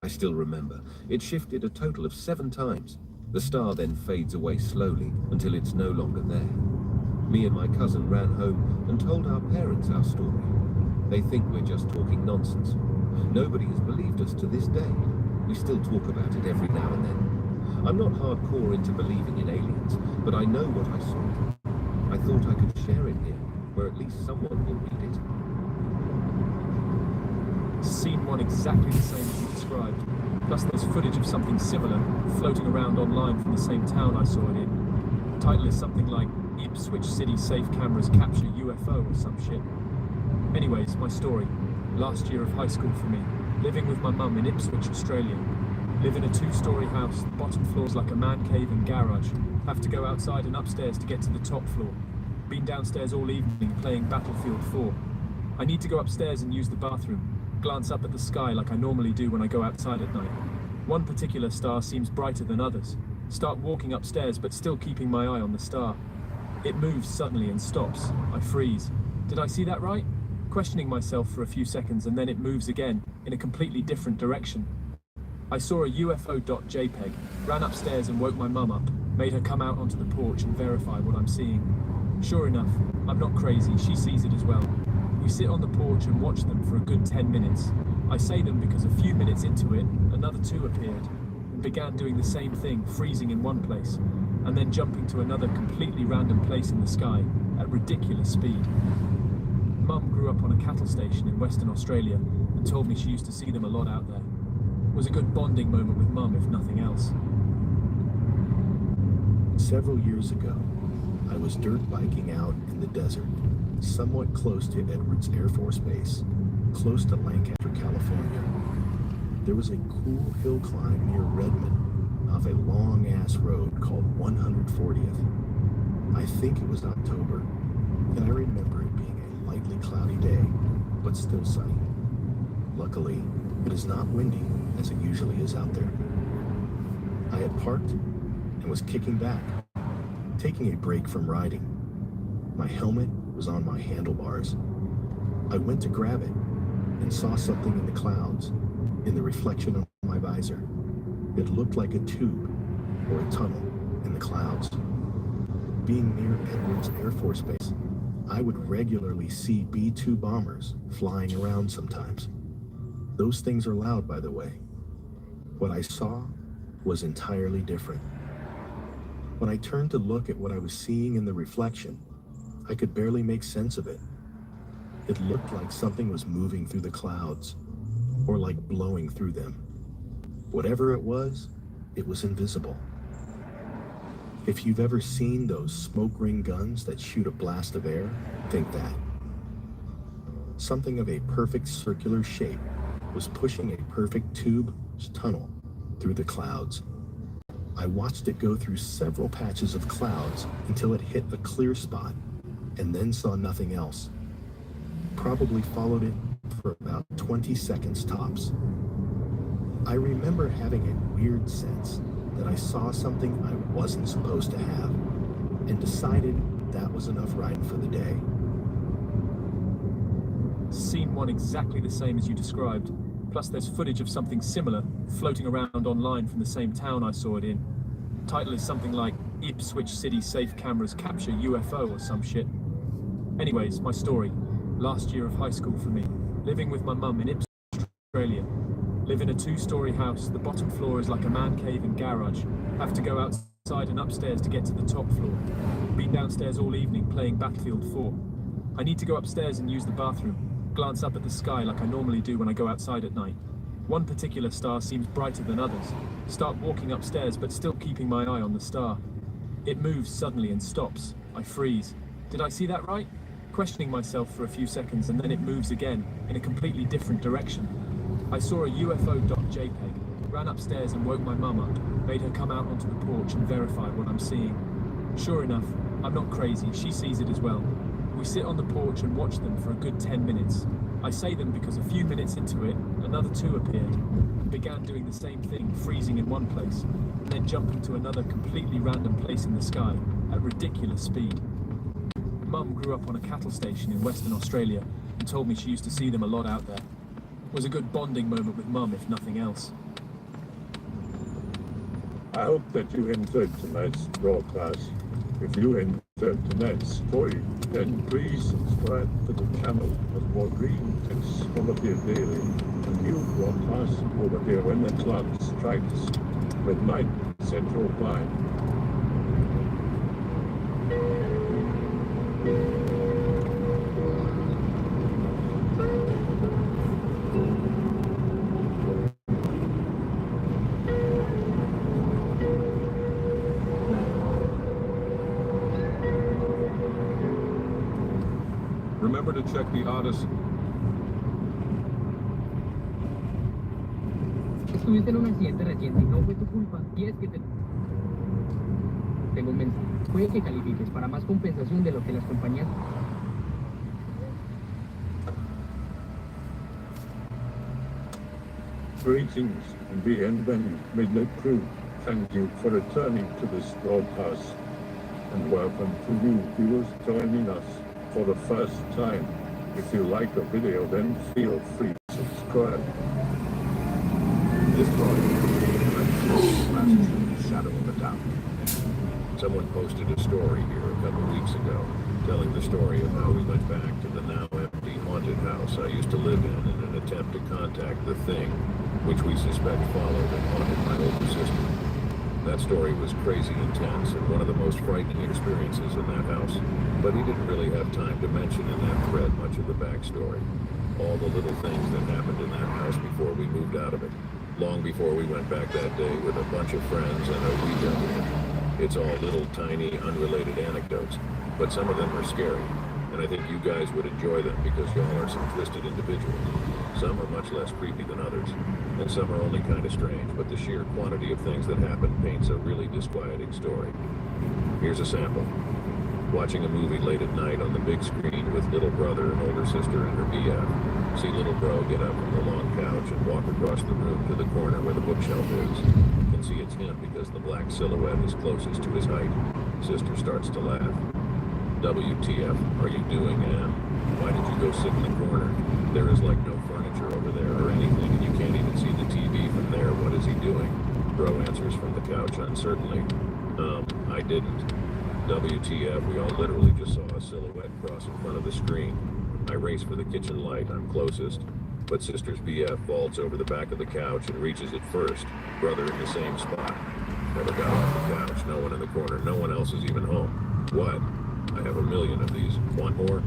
I still remember, it shifted a total of 7 times. The star then fades away slowly until it's no longer there. Me and my cousin ran home and told our parents our story. They think we're just talking nonsense. Nobody has believed us to this day. We still talk about it every now and then. I'm not hardcore into believing in aliens, but I know what I saw. I thought I could share it here, where at least someone will read it. Seen one exactly the same as you described. Plus there's footage of something similar floating around online from the same town I saw it in. The title is something like Ipswich City Safe Cameras Capture UFO or some shit. Anyways, my story. Last year of high school for me. Living with my mum in Ipswich, Australia. Live in a 2-story house, the bottom floor's like a man cave and garage. Have to go outside and upstairs to get to the top floor. Been downstairs all evening playing Battlefield 4. I need to go upstairs and use the bathroom. glance up at the sky like I normally do when I go outside at night. One particular star seems brighter than others. Start walking upstairs, but still keeping my eye on the star. It moves suddenly and stops. I freeze. Did I see that right? Questioning myself for a few seconds, and then it moves again, in a completely different direction. I saw a UFO.jpg, ran upstairs and woke my mum up, made her come out onto the porch and verify what I'm seeing. Sure enough, I'm not crazy, she sees it as well. We sit on the porch and watch them for a good 10 minutes. I say them because a few minutes into it, another two appeared, and began doing the same thing, freezing in one place, and then jumping to another completely random place in the sky, at ridiculous speed. Mum grew up on a cattle station in Western Australia, and told me she used to see them a lot out there. It was a good bonding moment with Mum, if nothing else. Several years ago, I was dirt biking out in the desert, somewhat close to Edwards Air Force Base, close to Lancaster, California. There was a cool hill climb near Redmond off a long-ass road called 140th. I think it was October, and I remember it being a lightly cloudy day, but still sunny. Luckily, it is not windy, as it usually is out there. I had parked and was kicking back, taking a break from riding. My helmet was on my handlebars. I went to grab it and saw something in the clouds, in the reflection of my visor. It looked like a tube or a tunnel in the clouds. Being near Edwards Air Force Base, I would regularly see B-2 bombers flying around sometimes. Those things are loud, by the way. What I saw was entirely different. When I turned to look at what I was seeing in the reflection, I could barely make sense of it. It looked like something was moving through the clouds, or like blowing through them. Whatever it was invisible. If you've ever seen those smoke ring guns that shoot a blast of air, think that. Something of a perfect circular shape was pushing a perfect tunnel through the clouds. I watched it go through several patches of clouds until it hit a clear spot, and then saw nothing else. Probably followed it for about 20 seconds tops. I remember having a weird sense that I saw something I wasn't supposed to have, and decided that was enough riding for the day. Seen one exactly the same as you described. Plus there's footage of something similar floating around online from the same town I saw it in. Title is something like Ipswich City Safe Cameras Capture UFO or some shit. Anyways, my story. Last year of high school for me. Living with my mum in Ipswich, Australia. Live in a 2-story house. The bottom floor is like a man cave and garage. Have to go outside and upstairs to get to the top floor. Been downstairs all evening playing Battlefield 4. I need to go upstairs and use the bathroom. Glance up at the sky like I normally do when I go outside at night. One particular star seems brighter than others. Start walking upstairs, but still keeping my eye on the star. It moves suddenly and stops. I freeze. Did I see that right? Questioning myself for a few seconds, and then it moves again, in a completely different direction. I saw a UFO.jpg, ran upstairs and woke my mum up, made her come out onto the porch and verify what I'm seeing. Sure enough, I'm not crazy, she sees it as well. We sit on the porch and watch them for a good 10 minutes. I say them because a few minutes into it, another two appeared, and began doing the same thing, freezing in one place, and then jumping to another completely random place in the sky, at ridiculous speed. Mum grew up on a cattle station in Western Australia, and told me she used to see them a lot out there. It was a good bonding moment with Mum, if nothing else. I hope that you enjoyed tonight's broadcast. If you enjoyed tonight's story, then please subscribe to the channel for more dream tips over here daily. A new broadcast over here when the clock strikes midnight Central Time. Remember to check the Odyssey. Estuviste en un accidente reciente y no fue tu culpa. ¿Quieres que te...? Tengo un mensaje. Puede que califiques para más compensación de lo que las compañías... Greetings, and the Endman Midnight Crew. Thank you for returning to this broadcast. And welcome to new viewers joining us for the first time. If you like the video, then feel free to subscribe. This broadcast Shadow of the Doubt. Someone posted a story here a couple weeks ago, telling the story of how we went back to the now empty haunted house I used to live in an attempt to contact the thing, which we suspect followed and haunted my older sister. That story was crazy intense and one of the most frightening experiences in that house, but he didn't really have time to mention in that thread much of the backstory. All the little things that happened in that house before we moved out of it, long before we went back that day with a bunch of friends and a Ouija board. It's all little, tiny, unrelated anecdotes, but some of them are scary, and I think you guys would enjoy them because y'all are some twisted individuals. Some are much less creepy than others, and some are only kind of strange, but the sheer quantity of things that happen paints a really disquieting story. Here's a sample. Watching a movie late at night on the big screen with little brother and older sister and her BF. See little bro get up from the long couch and walk across the room to the corner where the bookshelf is. Can see it's him because the black silhouette is closest to his height. Sister starts to laugh. WTF are you doing, Anne? Why did you go sit in the corner? There is like no furniture over there or anything, and you can't even see the TV from there. What is he doing? Bro answers from the couch uncertainly. I didn't. WTF, we all literally just saw a silhouette cross in front of the screen. I race for the kitchen light, I'm closest. But sister's BF vaults over the back of the couch and reaches it first. Brother in the same spot. Never got off the couch, no one in the corner, no one else is even home. What? I have a million of these. Want more?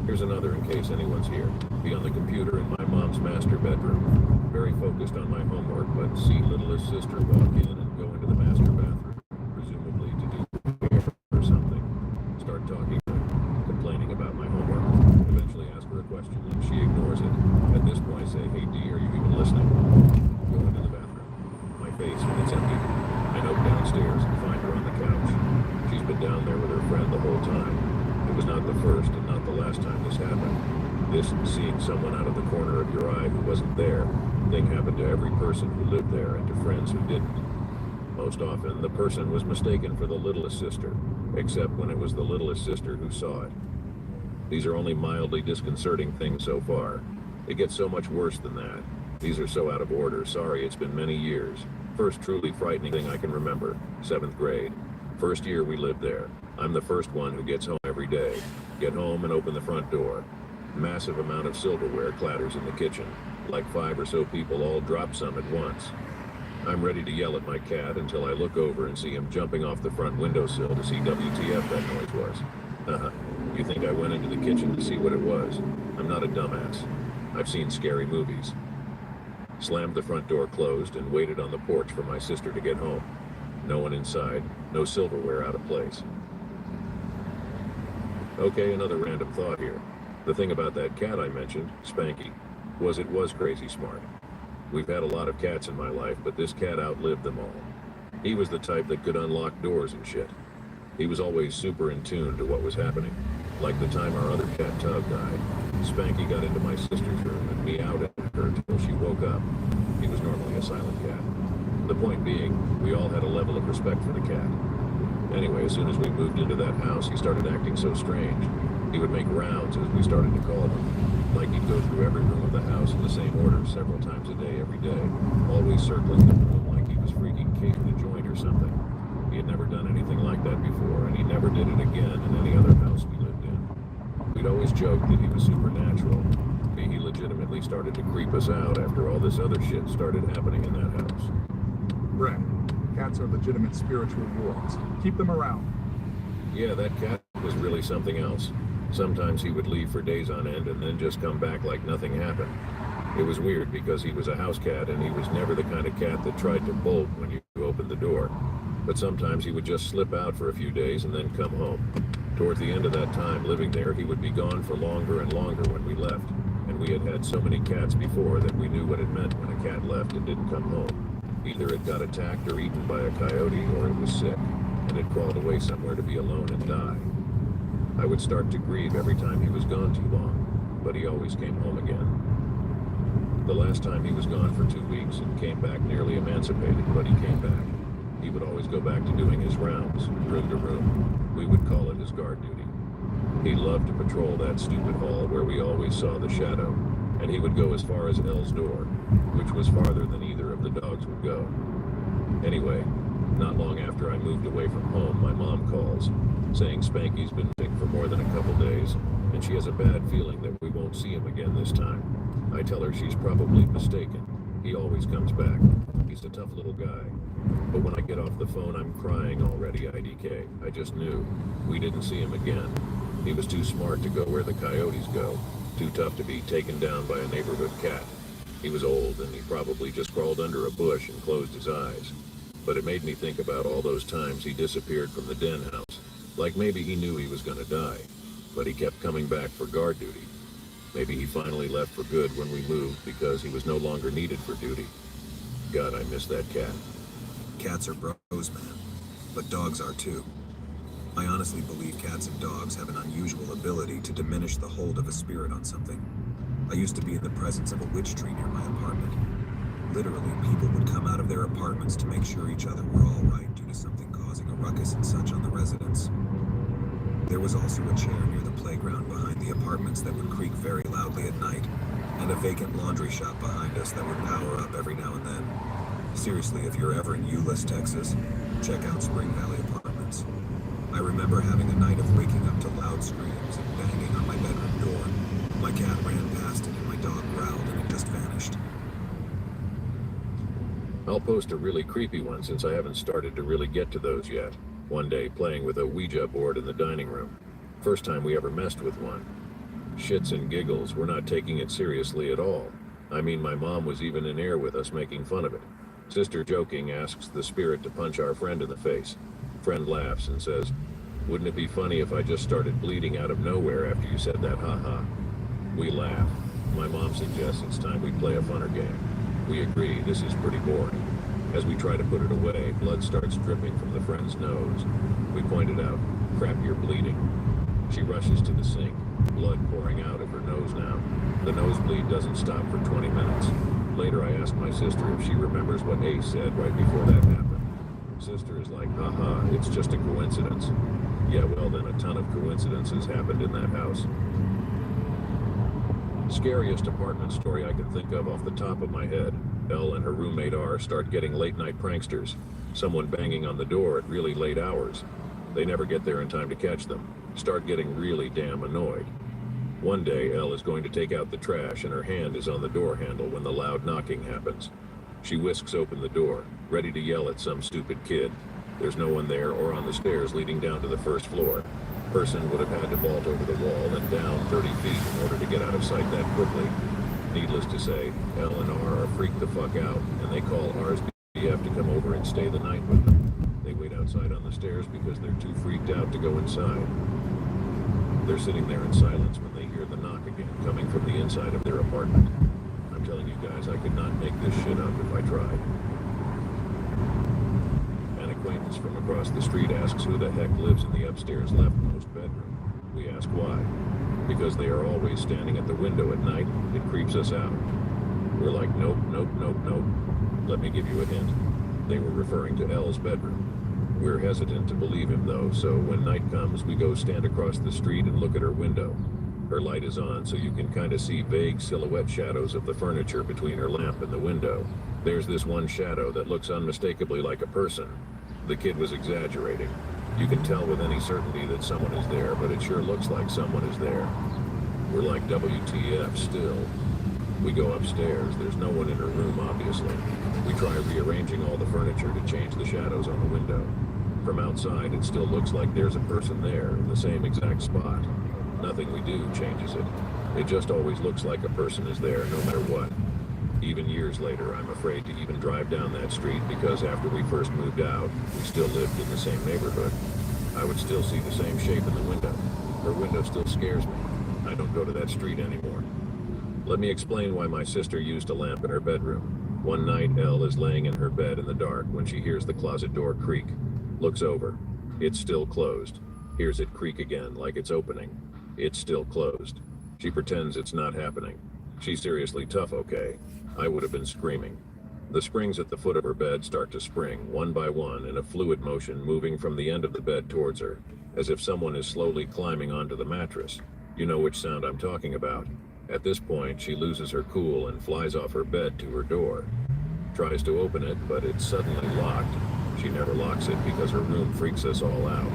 Here's another in case anyone's here. Be on the computer in my mom's master bedroom. Very focused on my homework, but see littlest sister walk in and go into the master bathroom, presumably to do hair or something. Start talking, complaining about my homework. Eventually ask her a question and she ignores it. At this point say, hey D, are you even listening? Go into the bathroom. My face when it's empty. I note downstairs and find her on the couch. She's been down there with her friend the whole time. It was not the first and not the last time this happened. This seeing someone out of the corner of your eye who wasn't there thing happened to every person who lived there and to friends who didn't. Most often, the person was mistaken for the littlest sister, except when it was the littlest sister who saw it. These are only mildly disconcerting things so far. It gets so much worse than that. These are so out of order. Sorry, it's been many years. First truly frightening thing I can remember, 7th grade. First year we lived there. I'm the first one who gets home every day. Get home and open the front door. Massive amount of silverware clatters in the kitchen. Like 5 or so people all drop some at once. I'm ready to yell at my cat until I look over and see him jumping off the front windowsill to see WTF that noise was. You think I went into the kitchen to see what it was? I'm not a dumbass. I've seen scary movies. Slammed the front door closed and waited on the porch for my sister to get home. No one inside, no silverware out of place. Okay, another random thought here. The thing about that cat I mentioned, Spanky, was it was crazy smart. We've had a lot of cats in my life, but this cat outlived them all. He was the type that could unlock doors and shit. He was always super in tune to what was happening. Like the time our other cat, Tug, died. Spanky got into my sister's room and meowed at her until she woke up. He was normally a silent cat. The point being, we all had a level of respect for the cat. Anyway, as soon as we moved into that house, he started acting so strange. He would make rounds as we started to call him. Like he'd go through every room of the house in the same order several times a day, every day. Always circling the room like he was freaking casing a joint or something. He had never done anything like that before, and he never did it again in any other house we lived in. We'd always joked that he was supernatural. He legitimately started to creep us out after all this other shit started happening in that house. Brett, cats are legitimate spiritual wards. Keep them around. Yeah, that cat was really something else. Sometimes he would leave for days on end and then just come back like nothing happened. It was weird because he was a house cat and he was never the kind of cat that tried to bolt when you opened the door. But sometimes he would just slip out for a few days and then come home. Towards the end of that time living there, he would be gone for longer and longer when we left. And we had had so many cats before that we knew what it meant when a cat left and didn't come home. Either it got attacked or eaten by a coyote, or it was sick, and it crawled away somewhere to be alone and die. I would start to grieve every time he was gone too long, but he always came home again. The last time he was gone for 2 weeks and came back nearly emancipated, but he came back. He would always go back to doing his rounds, room to room. We would call it his guard duty. He loved to patrol that stupid hall where we always saw the shadow, and he would go as far as Elle's door, which was farther than either of the dogs would go. Anyway, not long after I moved away from home, my mom calls, saying Spanky's been sick for more than a couple days, and she has a bad feeling that we won't see him again this time. I tell her she's probably mistaken. He always comes back. He's a tough little guy. But when I get off the phone, I'm crying already, IDK. I just knew. We didn't see him again. He was too smart to go where the coyotes go. Too tough to be taken down by a neighborhood cat. He was old, and he probably just crawled under a bush and closed his eyes. But it made me think about all those times he disappeared from the den house. Like maybe he knew he was gonna die. But he kept coming back for guard duty. Maybe he finally left for good when we moved because he was no longer needed for duty. God, I miss that cat. Cats are bros, man. But dogs are too. I honestly believe cats and dogs have an unusual ability to diminish the hold of a spirit on something. I used to be in the presence of a witch tree near my apartment. Literally, people would come out of their apartments to make sure each other were all right due to something causing a ruckus and such on the residence. There was also a chair near the playground behind the apartments that would creak very loudly at night, and a vacant laundry shop behind us that would power up every now and then. Seriously, if you're ever in Euless, Texas, check out Spring Valley Apartments. I remember having a night of waking up to loud screams and banging on my bedroom door. My cat ran past it and my dog growled and it just vanished. I'll post a really creepy one since I haven't started to really get to those yet. One day playing with a Ouija board in the dining room. First time we ever messed with one. Shits and giggles, we're not taking it seriously at all. I mean, my mom was even in air with us making fun of it. Sister, joking, asks the spirit to punch our friend in the face. Friend laughs and says, "Wouldn't it be funny if I just started bleeding out of nowhere after you said that, haha?" We laugh. My mom suggests it's time we play a funner game. We agree, this is pretty boring. As we try to put it away, blood starts dripping from the friend's nose. We point it out. "Crap, you're bleeding." She rushes to the sink, blood pouring out of her nose now. The nosebleed doesn't stop for 20 minutes. Later, I ask my sister if she remembers what Ace said right before that happened. Sister is like, haha, it's just a coincidence. Yeah, well then, a ton of coincidences happened in that house. Scariest apartment story I can think of off the top of my head. Elle and her roommate R start getting late-night pranksters. Someone banging on the door at really late hours. They never get there in time to catch them. Start getting really damn annoyed. One day, Elle is going to take out the trash and her hand is on the door handle when the loud knocking happens. She whisks open the door, ready to yell at some stupid kid. There's no one there or on the stairs leading down to the first floor. Person would have had to vault over the wall and down 30 feet in order to get out of sight that quickly. Needless to say, Elle and R are freaked the fuck out, and they call R's BF to come over and stay the night with them. They wait outside on the stairs because they're too freaked out to go inside. They're sitting there in silence when they hear the knock again, coming from the inside of their apartment. I'm telling you guys, I could not make this shit up if I tried. An acquaintance from across the street asks who the heck lives in the upstairs leftmost bedroom. We ask why. Because they are always standing at the window at night, it creeps us out. We're like, nope, nope, nope, nope. Let me give you a hint. They were referring to Elle's bedroom. We're hesitant to believe him though, so when night comes, we go stand across the street and look at her window. Her light is on, so you can kind of see vague silhouette shadows of the furniture between her lamp and the window. There's this one shadow that looks unmistakably like a person. The kid was exaggerating. You can tell with any certainty that someone is there, but it sure looks like someone is there. We're like WTF still. We go upstairs. There's no one in her room, obviously. We try rearranging all the furniture to change the shadows on the window. From outside, it still looks like there's a person there in the same exact spot. Nothing we do changes it. It just always looks like a person is there, no matter what. Even years later, I'm afraid to even drive down that street because after we first moved out, we still lived in the same neighborhood. I would still see the same shape in the window. Her window still scares me. I don't go to that street anymore. Let me explain why my sister used a lamp in her bedroom. One night, Elle is laying in her bed in the dark when she hears the closet door creak. Looks over. It's still closed. Hears it creak again, like it's opening. It's still closed. She pretends it's not happening. She's seriously tough, okay? I would have been screaming. The springs at the foot of her bed start to spring, one by one, in a fluid motion moving from the end of the bed towards her, as if someone is slowly climbing onto the mattress. You know which sound I'm talking about. At this point, she loses her cool and flies off her bed to her door. Tries to open it, but it's suddenly locked. She never locks it because her room freaks us all out.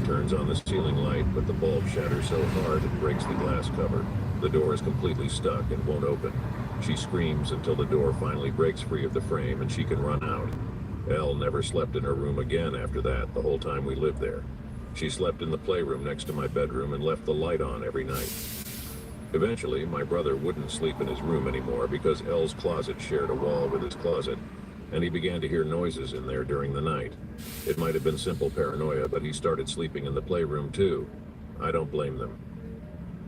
Turns on the ceiling light, but the bulb shatters so hard it breaks the glass cover. The door is completely stuck and won't open. She screams until the door finally breaks free of the frame and she can run out. Elle never slept in her room again after that, the whole time we lived there. She slept in the playroom next to my bedroom and left the light on every night. Eventually, my brother wouldn't sleep in his room anymore because Elle's closet shared a wall with his closet, and he began to hear noises in there during the night. It might have been simple paranoia, but he started sleeping in the playroom too. I don't blame them.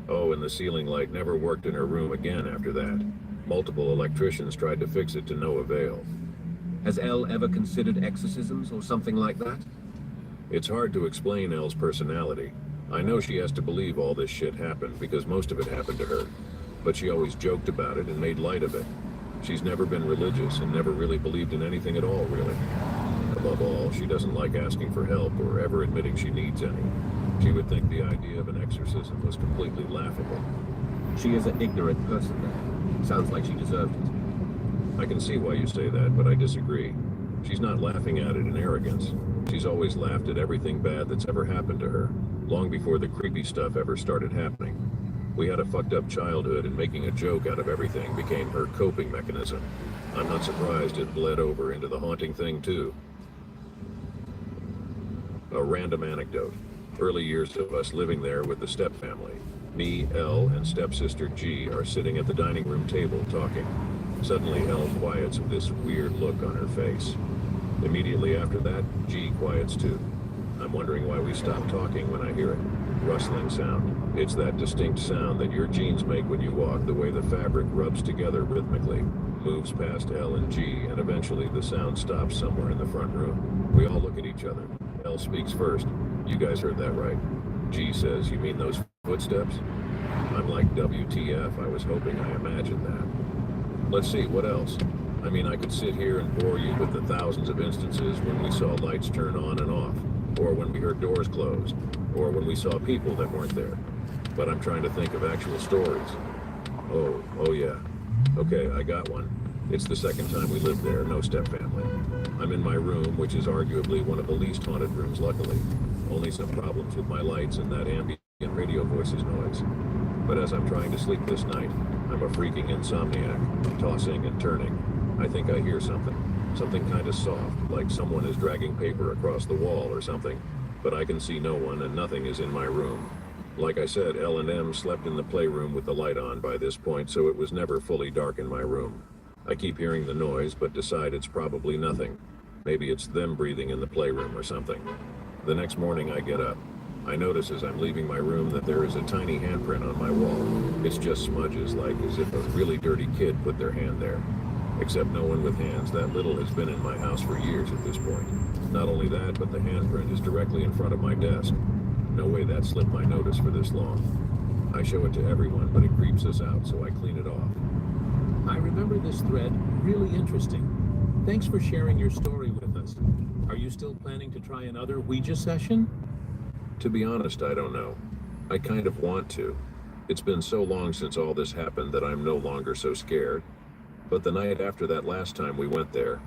Oh, and the ceiling light never worked in her room again after that. Multiple electricians tried to fix it to no avail. Has Elle ever considered exorcisms or something like that? It's hard to explain Elle's personality. I know she has to believe all this shit happened because most of it happened to her, but she always joked about it and made light of it. She's never been religious and never really believed in anything at all, really. Above all, she doesn't like asking for help or ever admitting she needs any. She would think the idea of an exorcism was completely laughable. She is an ignorant person then. Sounds like she deserved it. I can see why you say that, but I disagree. She's not laughing at it in arrogance. She's always laughed at everything bad that's ever happened to her, long before the creepy stuff ever started happening. We had a fucked up childhood, and making a joke out of everything became her coping mechanism. I'm not surprised it bled over into the haunting thing too. A random anecdote. Early years of us living there with the Step family. Me, Elle, and stepsister G are sitting at the dining room table talking. Suddenly, Elle quiets with this weird look on her face. Immediately after that, G quiets too. I'm wondering why we stop talking when I hear it. Rustling sound. It's that distinct sound that your jeans make when you walk, the way the fabric rubs together rhythmically. Moves past L and G, and eventually the sound stops somewhere in the front room. We all look at each other. L speaks first. You guys heard that right. G says, you mean those footsteps? I'm like, WTF, I was hoping I imagined that. Let's see, what else? I mean, I could sit here and bore you with the thousands of instances when we saw lights turn on and off, or when we heard doors closed, or when we saw people that weren't there. But I'm trying to think of actual stories. Oh yeah. Okay, I got one. It's the second time we lived there, no step family. I'm in my room, which is arguably one of the least haunted rooms, luckily. Only some problems with my lights and that ambient radio voices noise. But as I'm trying to sleep this night, I'm a freaking insomniac, tossing and turning. I think I hear something. Something kind of soft, like someone is dragging paper across the wall or something. But I can see no one and nothing is in my room. Like I said, L and M slept in the playroom with the light on by this point, so it was never fully dark in my room. I keep hearing the noise, but decide it's probably nothing. Maybe it's them breathing in the playroom or something. The next morning I get up. I notice as I'm leaving my room that there is a tiny handprint on my wall. It's just smudges, like as if a really dirty kid put their hand there. Except no one with hands that little has been in my house for years at this point. Not only that, but the handprint is directly in front of my desk. No way that slipped my notice for this long. I show it to everyone, but it creeps us out, so I clean it off. I remember this thread. Really interesting. Thanks for sharing your story with us. Are you still planning to try another Ouija session? To be honest, I don't know. I kind of want to. It's been so long since all this happened that I'm no longer so scared. But the night after that last time we went there,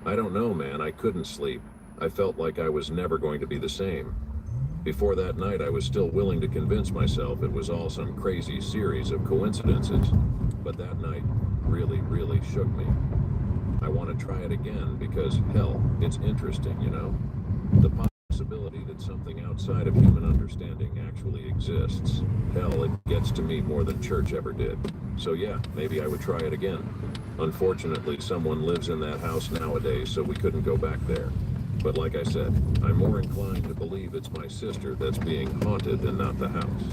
I don't know, man, I couldn't sleep. I felt like I was never going to be the same. Before that night, I was still willing to convince myself it was all some crazy series of coincidences. But that night really, really shook me. I want to try it again because, hell, it's interesting, you know? The possibility that something outside of human understanding actually exists. Hell, it gets to me more than church ever did. So yeah, maybe I would try it again. Unfortunately, someone lives in that house nowadays, so we couldn't go back there. But like I said, I'm more inclined to believe it's my sister that's being haunted than not the house.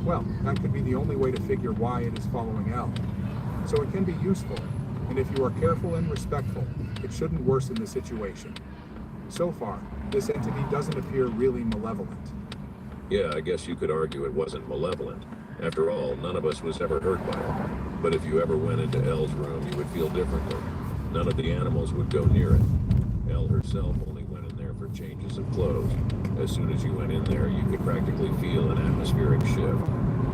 Well, that could be the only way to figure why it is following Elle. So it can be useful, and if you are careful and respectful, it shouldn't worsen the situation. So far, this entity doesn't appear really malevolent. Yeah, I guess you could argue it wasn't malevolent. After all, none of us was ever hurt by it. But if you ever went into Elle's room, you would feel differently. None of the animals would go near it. Elle herself only went in there for changes of clothes. As soon as you went in there, you could practically feel an atmospheric shift,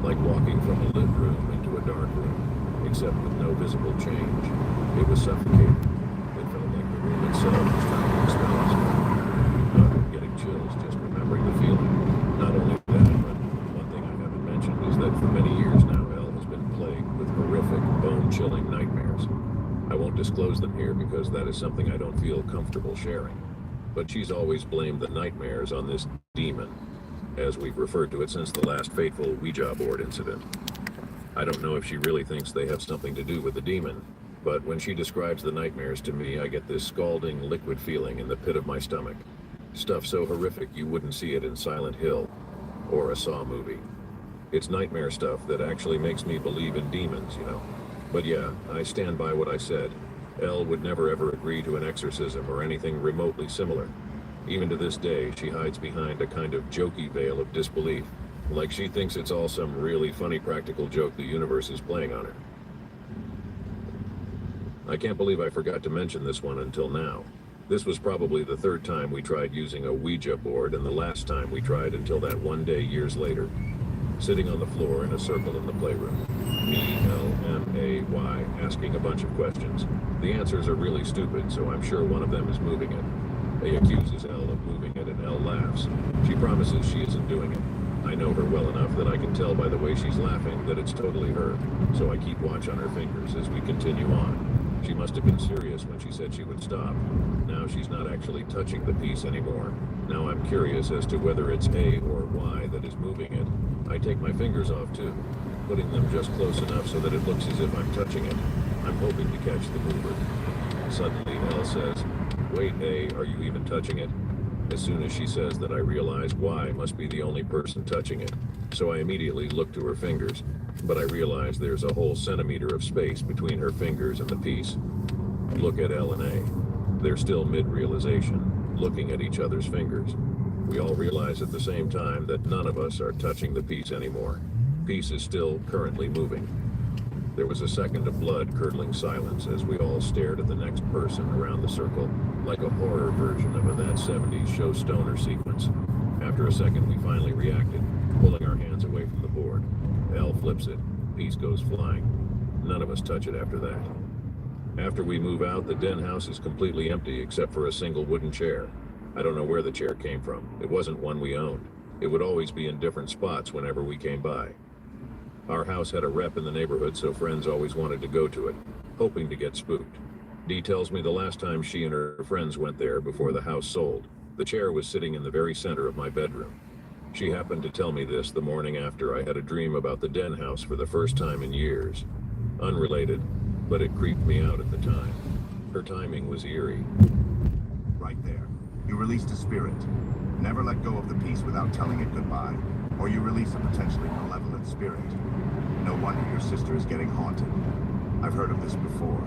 like walking from a lit room into a dark room, except with no visible change. It was suffocating. It felt like the room itself was trying to expel us. I'm getting chills just remembering the feeling. Not only that, but one thing I haven't mentioned is that for many years now, Elle has been plagued with horrific, bone-chilling nightmares. I won't disclose them here because that is something I don't feel comfortable sharing. But she's always blamed the nightmares on this demon, as we've referred to it since the last fateful Ouija board incident. I don't know if she really thinks they have something to do with the demon, but when she describes the nightmares to me, I get this scalding liquid feeling in the pit of my stomach. Stuff so horrific you wouldn't see it in Silent Hill or a Saw movie. It's nightmare stuff that actually makes me believe in demons, you know. But yeah, I stand by what I said. Elle would never ever agree to an exorcism or anything remotely similar. Even to this day, she hides behind a kind of jokey veil of disbelief, like she thinks it's all some really funny practical joke the universe is playing on her. I can't believe I forgot to mention this one until now. This was probably the third time we tried using a Ouija board and the last time we tried until that one day years later. Sitting on the floor in a circle in the playroom. Me, Elle, M-A-Y, asking a bunch of questions. The answers are really stupid, so I'm sure one of them is moving it. A accuses Elle of moving it and Elle laughs. She promises she isn't doing it. I know her well enough that I can tell by the way she's laughing that it's totally her, so I keep watch on her fingers as we continue on. She must have been serious when she said she would stop. Now she's not actually touching the piece anymore. Now I'm curious as to whether it's A or Y that is moving it. I take my fingers off too, putting them just close enough so that it looks as if I'm touching it. I'm hoping to catch the mover. Suddenly Elle says, "Wait, A, are you even touching it?" As soon as she says that, I realize Y must be the only person touching it. So I immediately look to her fingers, but I realize there's a whole centimeter of space between her fingers and the piece. Look at Elle and A. They're still mid-realization, looking at each other's fingers. We all realize at the same time that none of us are touching the piece anymore. Piece is still currently moving. There was a second of blood-curdling silence as we all stared at the next person around the circle, like a horror version of a That 70s Show Stoner sequence. After a second, we finally reacted, pulling our hands away from the board. Elle flips it. Piece goes flying. None of us touch it after that. After we move out, the den house is completely empty except for a single wooden chair. I don't know where the chair came from. It wasn't one we owned. It would always be in different spots whenever we came by. Our house had a rep in the neighborhood, so friends always wanted to go to it, hoping to get spooked. Dee tells me the last time she and her friends went there before the house sold, the chair was sitting in the very center of my bedroom. She happened to tell me this the morning after I had a dream about the den house for the first time in years. Unrelated, but it creeped me out at the time. Her timing was eerie. Right there. You released a spirit. Never let go of the piece without telling it goodbye, or you release a potentially malevolent spirit. No wonder your sister is getting haunted. I've heard of this before.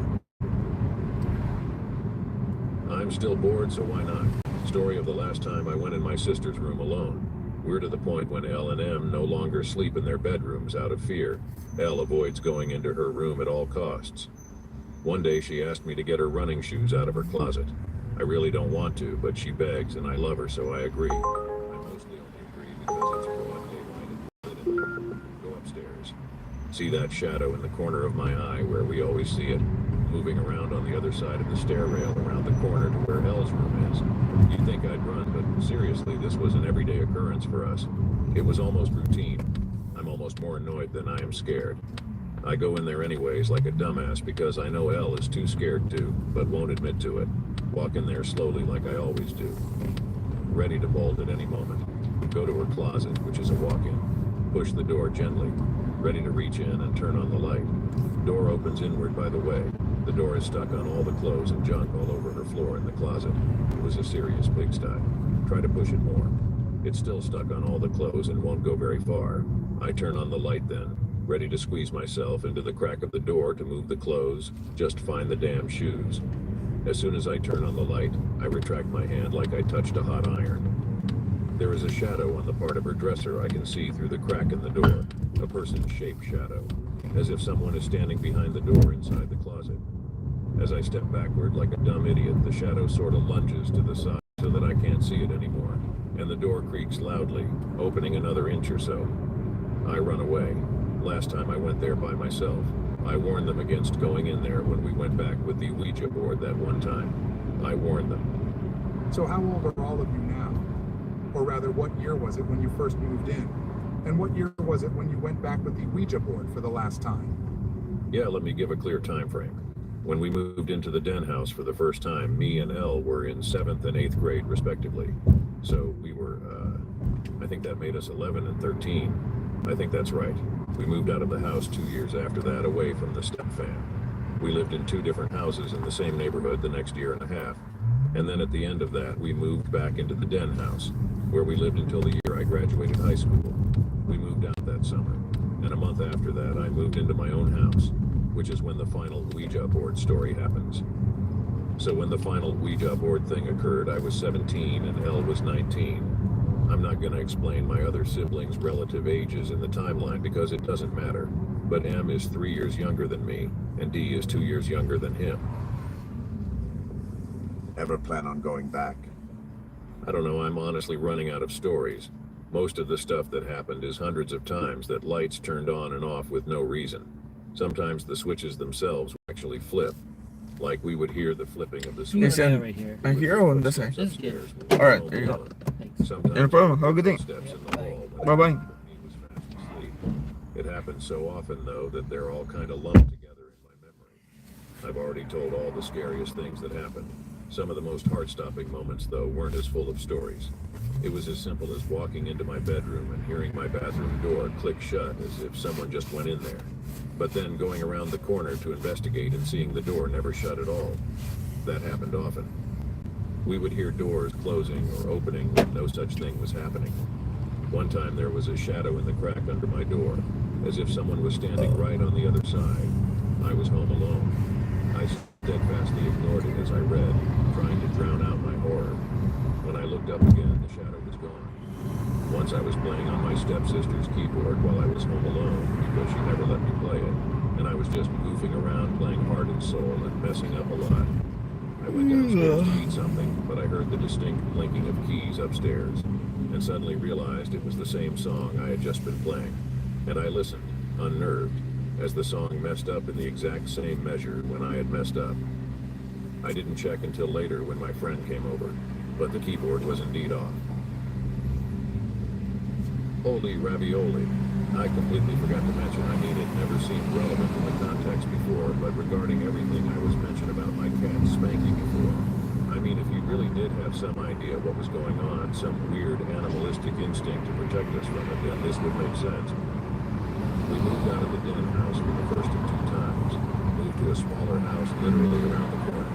I'm still bored, so why not? Story of the last time I went in my sister's room alone. We're to the point when Elle and M no longer sleep in their bedrooms out of fear. Elle avoids going into her room at all costs. One day she asked me to get her running shoes out of her closet. I really don't want to, but she begs and I love her, so I agree. I mostly only agree because it's broad daylight and go upstairs. See that shadow in the corner of my eye where we always see it? Moving around on the other side of the stair rail around the corner to where Elle's room is. You'd think I'd run, but seriously, this was an everyday occurrence for us. It was almost routine. I'm almost more annoyed than I am scared. I go in there anyways like a dumbass because I know Elle is too scared to, but won't admit to it. Walk in there slowly like I always do. Ready to bolt at any moment. Go to her closet, which is a walk-in. Push the door gently. Ready to reach in and turn on the light. Door opens inward by the way. The door is stuck on all the clothes and junk all over her floor in the closet. It was a serious pigsty. Try to push it more. It's still stuck on all the clothes and won't go very far. I turn on the light then, ready to squeeze myself into the crack of the door to move the clothes, just find the damn shoes. As soon as I turn on the light, I retract my hand like I touched a hot iron. There is a shadow on the part of her dresser I can see through the crack in the door, a person-shaped shadow. as if someone is standing behind the door inside the closet. As I step backward like a dumb idiot, the shadow sort of lunges to the side so that I can't see it anymore, and the door creaks loudly, opening another inch or so. I run away. Last time I went there by myself. I warned them against going in there when we went back with the Ouija board that one time. I warned them. So how old are all of you now? Or rather, what year was it when you first moved in? And what year was it when you went back with the Ouija board for the last time? Yeah, let me give a clear time frame. When we moved into the den house for the first time, me and Elle were in 7th and 8th grade, respectively. So we were, I think that made us 11 and 13. I think that's right. We moved out of the house 2 years after that, away from the step fam. We lived in 2 different houses in the same neighborhood the next year and a half. And then at the end of that, we moved back into the den house, where we lived until the year I graduated high school. We moved out that summer. And a month after that, I moved into my own house, which is when the final Ouija board story happens. So when the final Ouija board thing occurred, I was 17 and Elle was 19. I'm not going to explain my other siblings' relative ages in the timeline because it doesn't matter. But M is 3 years younger than me, and D is 2 years younger than him. Ever plan on going back? I don't know, I'm honestly running out of stories. Most of the stuff that happened is hundreds of times that lights turned on and off with no reason. Sometimes the switches themselves would actually flip. Like we would hear the flipping of the switch. Listen, I hear on this side. Alright, there you go. No problem. Have a good day. Bye-bye. It happens so often, though, that they're all kind of lumped together in my memory. I've already told all the scariest things that happened. Some of the most heart-stopping moments, though, weren't as full of stories. It was as simple as walking into my bedroom and hearing my bathroom door click shut as if someone just went in there. But then going around the corner to investigate and seeing the door never shut at all. That happened often. We would hear doors closing or opening when no such thing was happening. One time there was a shadow in the crack under my door, as if someone was standing right on the other side. I was home alone. I steadfastly ignored it as I read, trying to drown out my horror. When I looked up again, the shadow was gone. Once I was playing on my stepsister's keyboard while I was home alone because she never let me play it, and I was just goofing around playing Heart and Soul and messing up a lot. I went downstairs to eat something, but I heard the distinct blinking of keys upstairs, and suddenly realized it was the same song I had just been playing. And I listened, unnerved, as the song messed up in the exact same measure when I had messed up. I didn't check until later when my friend came over, but the keyboard was indeed off. Holy ravioli. I completely forgot to mention, it never seemed relevant in the context before, but regarding everything I was mentioned about my cat Spanky before. If you really did have some idea what was going on, some weird animalistic instinct to protect us from it, then this would make sense. We moved out of the den house for the first of 2 times, moved to a smaller house literally around the corner.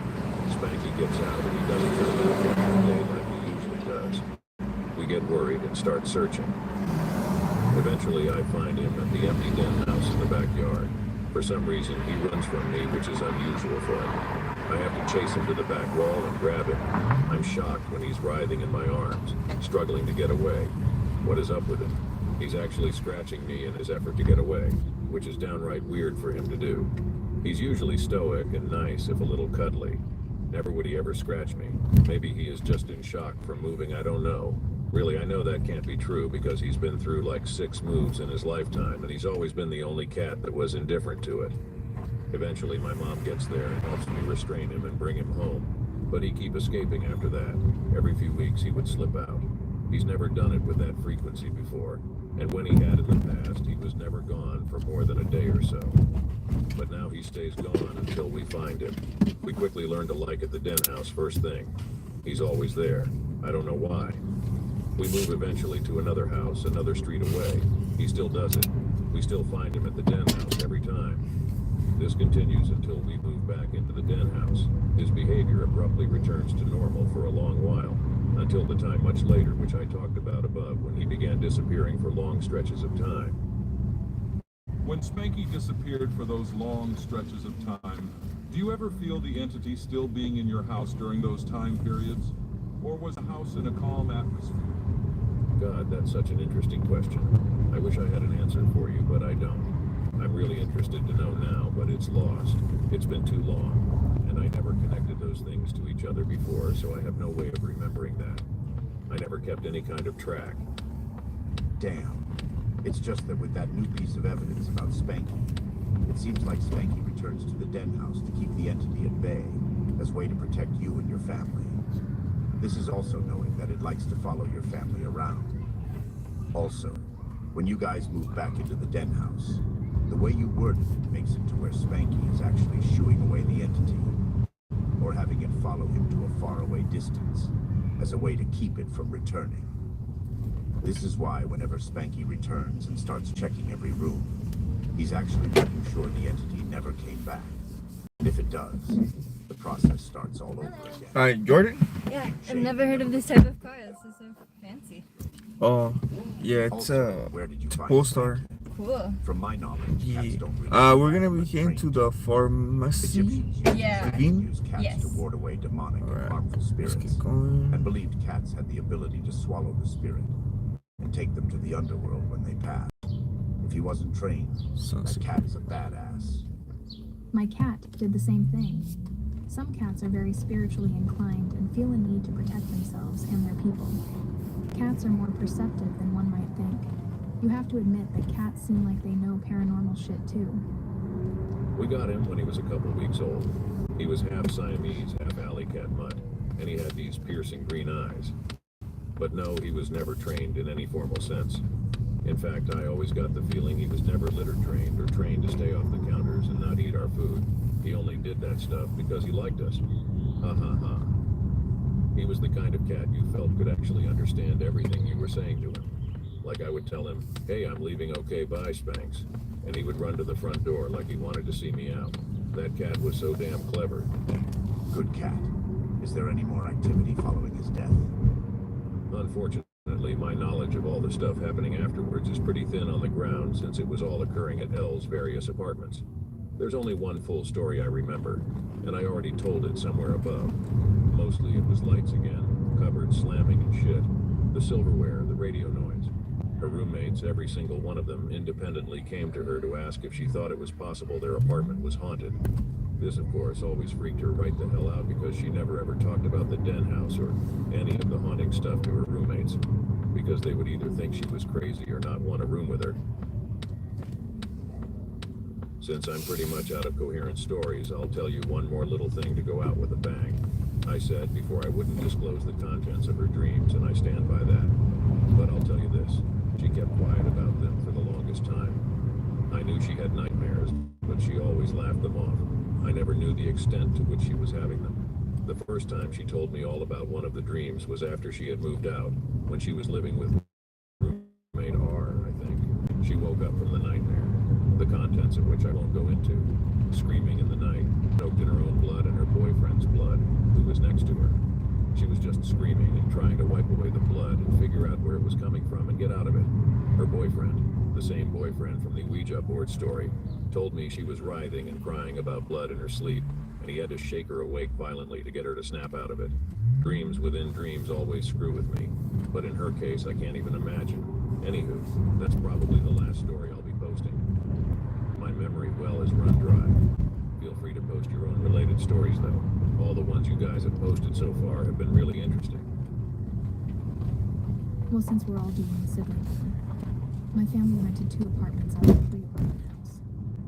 Spanky gets out and he doesn't turn up during the day like he usually does. We get worried and start searching. Eventually I find him at the empty den house in the backyard. For some reason he runs from me, which is unusual for him. I have to chase him to the back wall and grab him. I'm shocked when he's writhing in my arms, struggling to get away. What is up with him? He's actually scratching me in his effort to get away, which is downright weird for him to do. He's usually stoic and nice, if a little cuddly. Never would he ever scratch me. Maybe he is just in shock from moving, I don't know. Really, I know that can't be true because he's been through like 6 moves in his lifetime, and he's always been the only cat that was indifferent to it. Eventually, my mom gets there and helps me restrain him and bring him home. But he'd keep escaping after that. Every few weeks, he would slip out. He's never done it with that frequency before. And when he had in the past, he was never gone for more than a day or so. But now he stays gone until we find him. We quickly learn to like it the den house first thing. He's always there. I don't know why. We move eventually to another house, another street away. He still does it. We still find him at the den house every time. This continues until we move back into the den house. His behavior abruptly returns to normal for a long while, until the time much later, which I talked about above, when he began disappearing for long stretches of time. When Spanky disappeared for those long stretches of time, do you ever feel the entity still being in your house during those time periods? Or was the house in a calm atmosphere? God, that's such an interesting question. I wish I had an answer for you, but I don't. I'm really interested to know now, but it's lost. It's been too long, and I never connected those things to each other before, so I have no way of remembering that. I never kept any kind of track. Damn. It's just that with that new piece of evidence about Spanky, it seems like Spanky returns to the den house to keep the entity at bay, as a way to protect you and your family. This is also knowing that it likes to follow your family around. Also, when you guys move back into the den house, the way you worded it makes it to where Spanky is actually shooing away the entity, or having it follow him to a faraway distance, as a way to keep it from returning. This is why whenever Spanky returns and starts checking every room, he's actually making sure the entity never came back. And if it does, the process starts all over again. Hi, Jordan? Yeah, I've never heard of this type of car. This is so fancy. Oh, yeah, it's a Polestar. Cool. From my knowledge, Yeah. We're gonna be heading to the pharmacy. Yeah. Use cats Yes. to ward away demonic and harmful spirits, and believed cats had the ability to swallow the spirit and take them to the underworld when they passed. If he wasn't trained, that cat is a badass. My cat did the same thing. Some cats are very spiritually inclined and feel a need to protect themselves and their people. Cats are more perceptive than one might think. You have to admit that cats seem like they know paranormal shit too. We got him when he was a couple weeks old. He was half Siamese, half alley cat mutt, and he had these piercing green eyes. But no, he was never trained in any formal sense. In fact, I always got the feeling he was never litter trained or trained to stay off the counters and not eat our food. He only did that stuff because he liked us. Ha ha ha. He was the kind of cat you felt could actually understand everything you were saying to him. Like I would tell him, "Hey, I'm leaving, okay, bye, Spanx." And he would run to the front door like he wanted to see me out. That cat was so damn clever. Good cat. Is there any more activity following his death? Unfortunately, my knowledge of all the stuff happening afterwards is pretty thin on the ground since it was all occurring at L's various apartments. There's only one full story I remember, and I already told it somewhere above. Mostly it was lights again, cupboards slamming and shit, the silverware, the radio noise. Her roommates, every single one of them, independently came to her to ask if she thought it was possible their apartment was haunted. This, of course, always freaked her right the hell out because she never ever talked about the den house or any of the haunting stuff to her roommates, because they would either think she was crazy or not want a room with her. Since I'm pretty much out of coherent stories, I'll tell you one more little thing to go out with a bang. I said before I wouldn't disclose the contents of her dreams, and I stand by that. But I'll tell you this, she kept quiet about them for the longest time. I knew she had nightmares, but she always laughed them off. I never knew the extent to which she was having them. The first time she told me all about one of the dreams was after she had moved out, when she was living with roommate R, I think. She woke up from the nightmare, the contents of which I won't go into, screaming in the night, soaked in her own blood and her boyfriend's blood, who was next to her. She was just screaming and trying to wipe away the blood and figure out where it was coming from and get out of it. Her boyfriend, the same boyfriend from the Ouija board story, told me she was writhing and crying about blood in her sleep, and he had to shake her awake violently to get her to snap out of it. Dreams within dreams always screw with me, but in her case I can't even imagine. Anywho, that's probably the last story I'll be posting. My memory well has run dry. Feel free to post your own related stories though. All the ones you guys have posted so far have been really interesting. Well, since we're all doing the sibling thing, my family rented 2 apartments out of a 3-apartment house.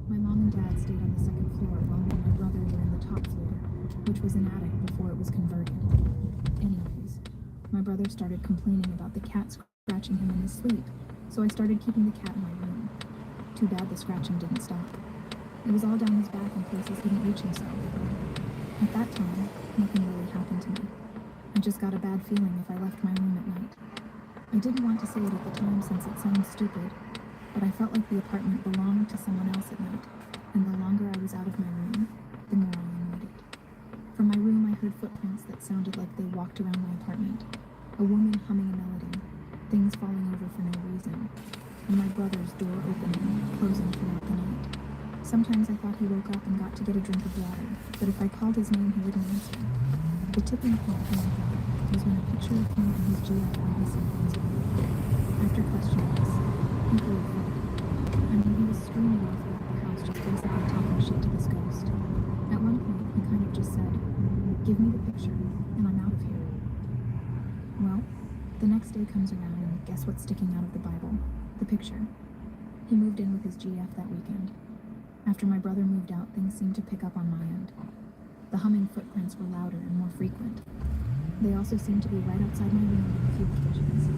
My mom and dad stayed on the 2nd floor while me and my brother were in the top floor, which was an attic before it was converted. Anyways, my brother started complaining about the cat scratching him in his sleep, so I started keeping the cat in my room. Too bad the scratching didn't stop. It was all down his back in places he didn't reach himself. At that time, nothing really happened to me. I just got a bad feeling if I left my room at night. I didn't want to say it at the time since it sounds stupid, but I felt like the apartment belonged to someone else at night, and the longer I was out of my room, the more I annoyed it. From my room, I heard footprints that sounded like they walked around my apartment, a woman humming a melody, things falling over for no reason, and my brother's door opening and closing throughout the night. Sometimes I thought he woke up and got to get a drink of water, but if I called his name, he wouldn't answer. The tipping point for my brother was when a picture of him and his GF on his cell phone was over. After questioning this, he grew fed. I mean, he was screaming off the first. At one point, he kind of just said, "Give me the picture, and I'm out of here." Well, the next day comes around, and guess what's sticking out of the Bible? The picture. He moved in with his GF that weekend. After my brother moved out, things seemed to pick up on my end. The humming footprints were louder and more frequent. They also seemed to be right outside my room on a few occasions.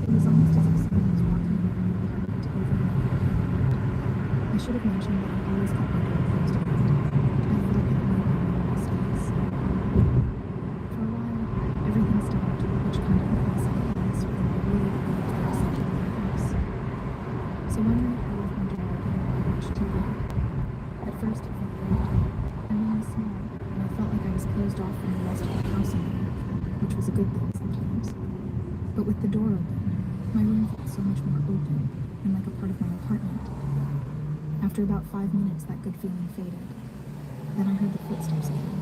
It was almost as if someone was walking around my apartment over and over. I should have mentioned that I always kept my door closed at night. I felt that it made me make mistakes. For a while, everything stopped, which kind of put my second guess whether I really believed there was something in the house. So one night I left my door open and I watched TV. At first it felt great. My room was small, and I felt like I was closed off from the rest of the house in there, which was a good thing sometimes. But with the door open, my room felt so much more open and like a part of my apartment. After about 5 minutes, that good feeling faded. Then I heard the footsteps again.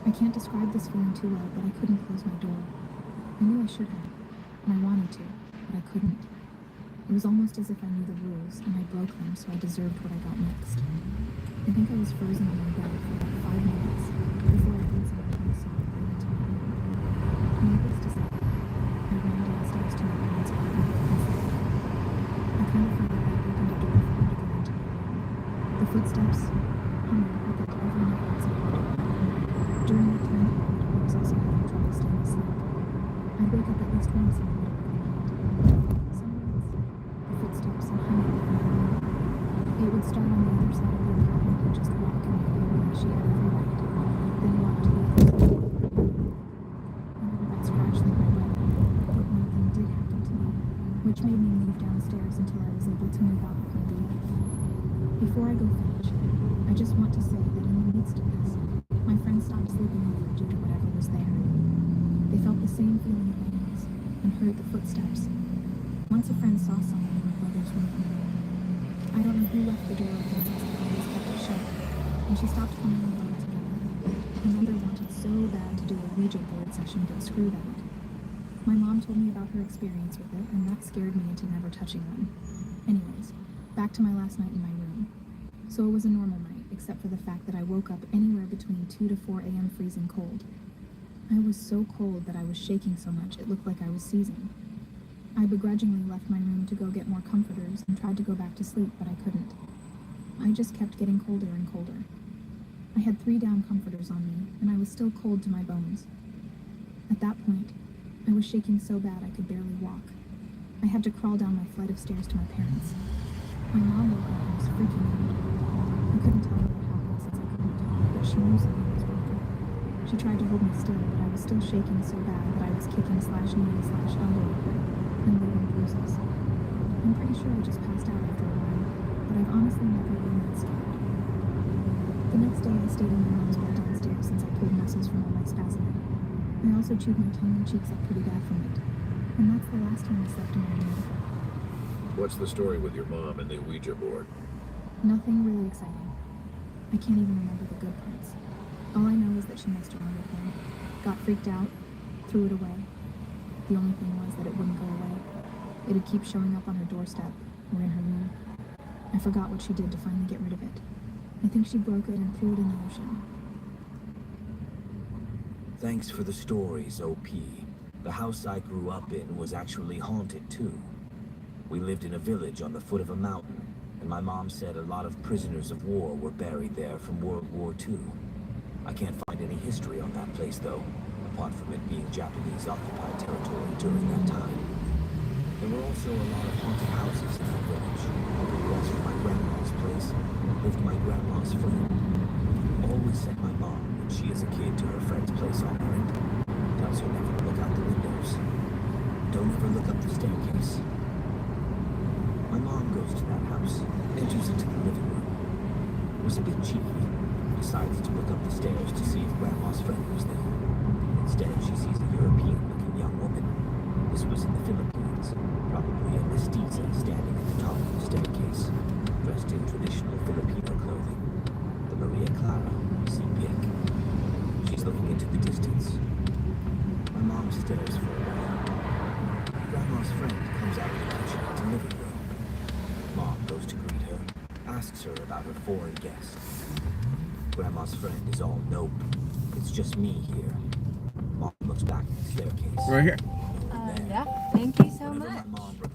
I can't describe this feeling too well, but I couldn't close my door. I knew I should have, and I wanted to, but I couldn't. It was almost as if I knew the rules, and I broke them, so I deserved what I got next. I think I was frozen on my bed for about 5 minutes before I heard someone come softly into my room. Needless to say, I ran downstairs to my parents' apartment and slept. I kind of felt like I opened a door for me to go into my room. The footsteps hummed repeated every night outside. During that time period, I was also having trouble staying asleep. I'd wake up at least once in the middle of the night. Some nights, the footsteps and humming would come in. It would start on the other side of the apartment and just walk in my ear like she had every right, then walk to the other side. I never got scratched like my brother, but one thing did happen to me, which made me move downstairs until I was able to move out with my BF. Before I go finish, I just want to say that in the midst of this, my friends stopped sleeping over due to whatever was there. They felt the same feeling in my knees and heard the footsteps. Once a friend saw someone in my brother's room. I don't know who left the door open since I always kept it shut, and she stopped coming in altogether. Another wanted so bad to do a Ouija board session, but screw that. My mom told me about her experience with it, and that scared me into never touching one. Anyways, back to my last night in my room. So it was a normal night, except for the fact that I woke up anywhere between 2 to 4 a.m. freezing cold. I was so cold that I was shaking so much it looked like I was seizing. I begrudgingly left my room to go get more comforters and tried to go back to sleep, but I couldn't. I just kept getting colder and colder. I had 3 down comforters on me, and I was still cold to my bones. At that point, I was shaking so bad I could barely walk. I had to crawl down my flight of stairs to my parents. My mom woke up and was freaking out. I couldn't tell her what happened since I couldn't talk, but she knew something was wrong. She tried to hold me still, but I was still shaking so bad that I was kicking /knee/elbow at her and leaving bruises. I'm pretty sure I just passed out after a while, but I've honestly never been that scared. The next day I stayed in my mom's bed downstairs since I pulled muscles from all my spasming. I also chewed my tongue and cheeks up pretty bad from it. And that's the last time I slept in my room with her. What's the story with your mom and the Ouija board? Nothing really exciting. I can't even remember the good parts. All I know is that she messed around with me, got freaked out, threw it away. The only thing was that it wouldn't go away. It'd keep showing up on her doorstep or in her room. I forgot what she did to finally get rid of it. I think she broke it and threw it in the ocean. Thanks for the stories, OP. The house I grew up in was actually haunted too. We lived in a village on the foot of a mountain, and my mom said a lot of prisoners of war were buried there from World War II. I can't find any history on that place though, apart from it being Japanese-occupied territory during that time. There were also a lot of haunted houses in that village. Across from my grandma's place lived my grandma's friend. Always sent my mom, when she is a kid, to her friend's place on her end. Tells her never to look out the windows. Don't ever look up the staircase. My mom goes to that house, enters into the living room. It was a bit cheeky. Decides to look up the stairs to see if Grandma's friend was there. Instead, she sees a European-looking young woman. This was in the Philippines, probably a mestiza standing at the top of the staircase, dressed in traditional Filipino clothing. The Maria Clara, see pic. She's looking into the distance. My mom stares for a while. Grandma's friend comes out of the kitchen into the living room. Mom goes to greet her, asks her about her foreign guest. Grandma's friend is all nope. It's just me here. Mom looks back at the staircase. Right here. Yeah, thank you so much.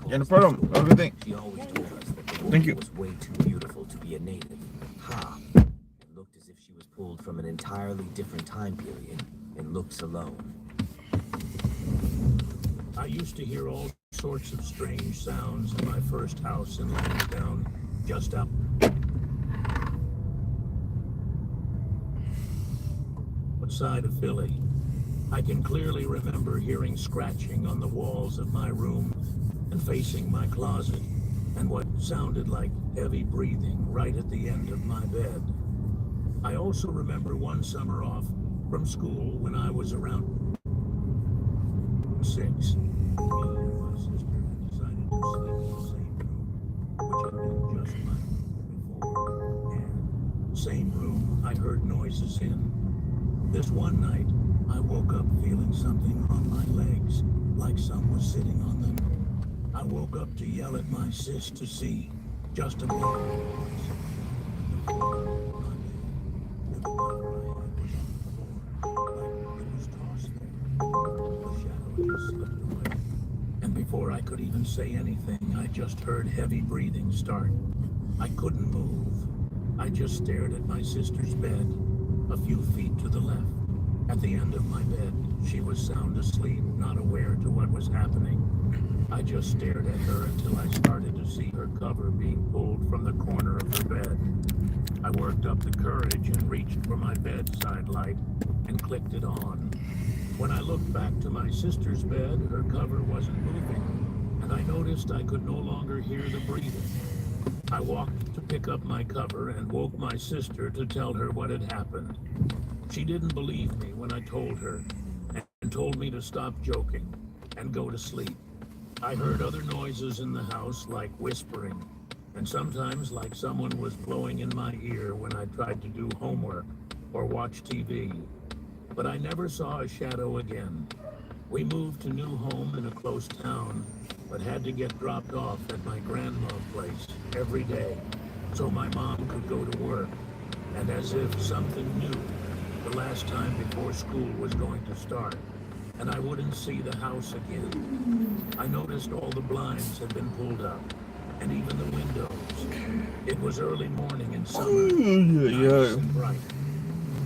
Yeah, no problem. Have a good thing. She always told us that the Thank woman you. was way too beautiful to be a native. Ha! It looked as if she was pulled from an entirely different time period and looks alone. I used to hear all sorts of strange sounds in my first house in Lansdowne, just out. Outside of Philly. I can clearly remember hearing scratching on the walls of my room and facing my closet, and what sounded like heavy breathing right at the end of my bed. I also remember one summer off from school when I was around 6. Me and my sister had decided to sleep in the same room, which had been just my room before. And same room I heard noises in. This one night, I woke up feeling something on my legs, like some was sitting on them. I woke up to yell at my sis to see just a moment. And before I could even say anything, I just heard heavy breathing start. I couldn't move. I just stared at my sister's bed, a few feet to the left. At the end of my bed, she was sound asleep, not aware to what was happening. I just stared at her until I started to see her cover being pulled from the corner of her bed. I worked up the courage and reached for my bedside light and clicked it on. When I looked back to my sister's bed, her cover wasn't moving, and I noticed I could no longer hear the breathing. I walked to pick up my cover and woke my sister to tell her what had happened. She didn't believe me when I told her, and told me to stop joking and go to sleep. I heard other noises in the house, like whispering, and sometimes like someone was blowing in my ear when I tried to do homework or watch TV. But I never saw a shadow again. We moved to new home in a close town, but had to get dropped off at my grandma's place every day, so my mom could go to work. And as if something new, the last time before school was going to start, and I wouldn't see the house again. I noticed all the blinds had been pulled up, and even the windows. It was early morning in summer, nice and bright.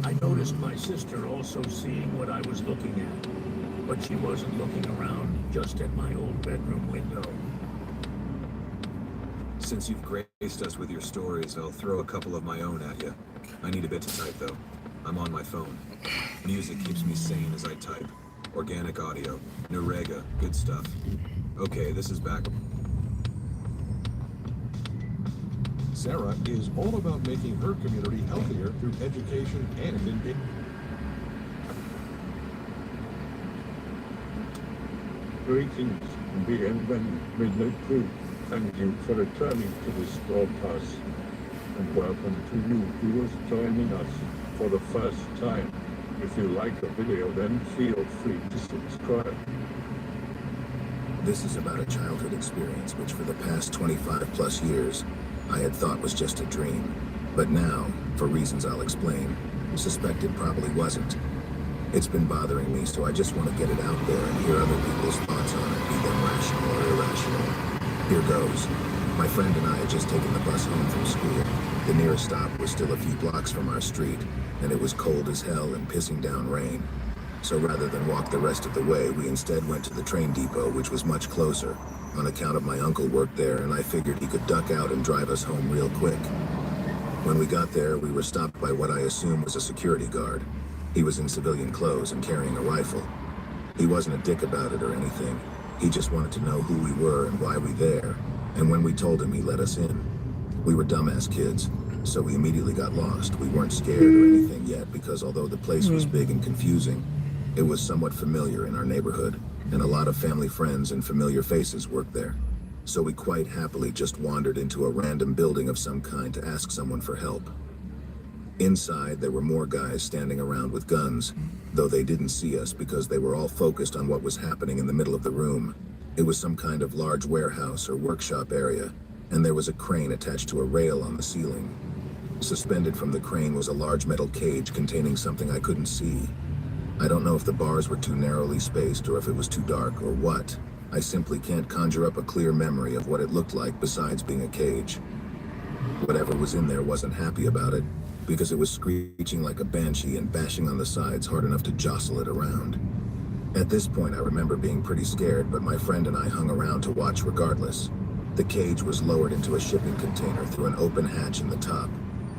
I noticed my sister also seeing what I was looking at, but she wasn't looking around, just at my old bedroom window. Since you've graced us with your stories, I'll throw a couple of my own at you. I need a bit to type, though. I'm on my phone. Music keeps me sane as I type. Organic audio. Nurega. Good stuff. Okay, this is back. Sarah is all about making her community healthier through education and engagement. Greetings, BN Midnight Crew. Thank you for returning to this broadcast. And welcome to new viewers joining us for the first time. If you like the video, then feel free to subscribe. This is about a childhood experience which for the past 25 plus years, I had thought was just a dream. But now, for reasons I'll explain, suspect it probably wasn't. It's been bothering me, so I just want to get it out there and hear other people's thoughts on it, be them rational or irrational. Here goes. My friend and I had just taken the bus home from school. The nearest stop was still a few blocks from our street, and it was cold as hell and pissing down rain. So rather than walk the rest of the way, we instead went to the train depot, which was much closer. On account of my uncle worked there, and I figured he could duck out and drive us home real quick. When we got there, we were stopped by what I assume was a security guard. He was in civilian clothes and carrying a rifle. He wasn't a dick about it or anything. He just wanted to know who we were and why we there. And when we told him, he let us in. We were dumbass kids, so we immediately got lost. We weren't scared or anything yet because although the place was big and confusing, it was somewhat familiar in our neighborhood, and a lot of family friends and familiar faces worked there. So we quite happily just wandered into a random building of some kind to ask someone for help. Inside, there were more guys standing around with guns, though they didn't see us because they were all focused on what was happening in the middle of the room. It was some kind of large warehouse or workshop area, and there was a crane attached to a rail on the ceiling. Suspended from the crane was a large metal cage containing something I couldn't see. I don't know if the bars were too narrowly spaced or if it was too dark or what. I simply can't conjure up a clear memory of what it looked like besides being a cage. Whatever was in there wasn't happy about it, because it was screeching like a banshee and bashing on the sides hard enough to jostle it around. At this point, I remember being pretty scared, but my friend and I hung around to watch regardless. The cage was lowered into a shipping container through an open hatch in the top,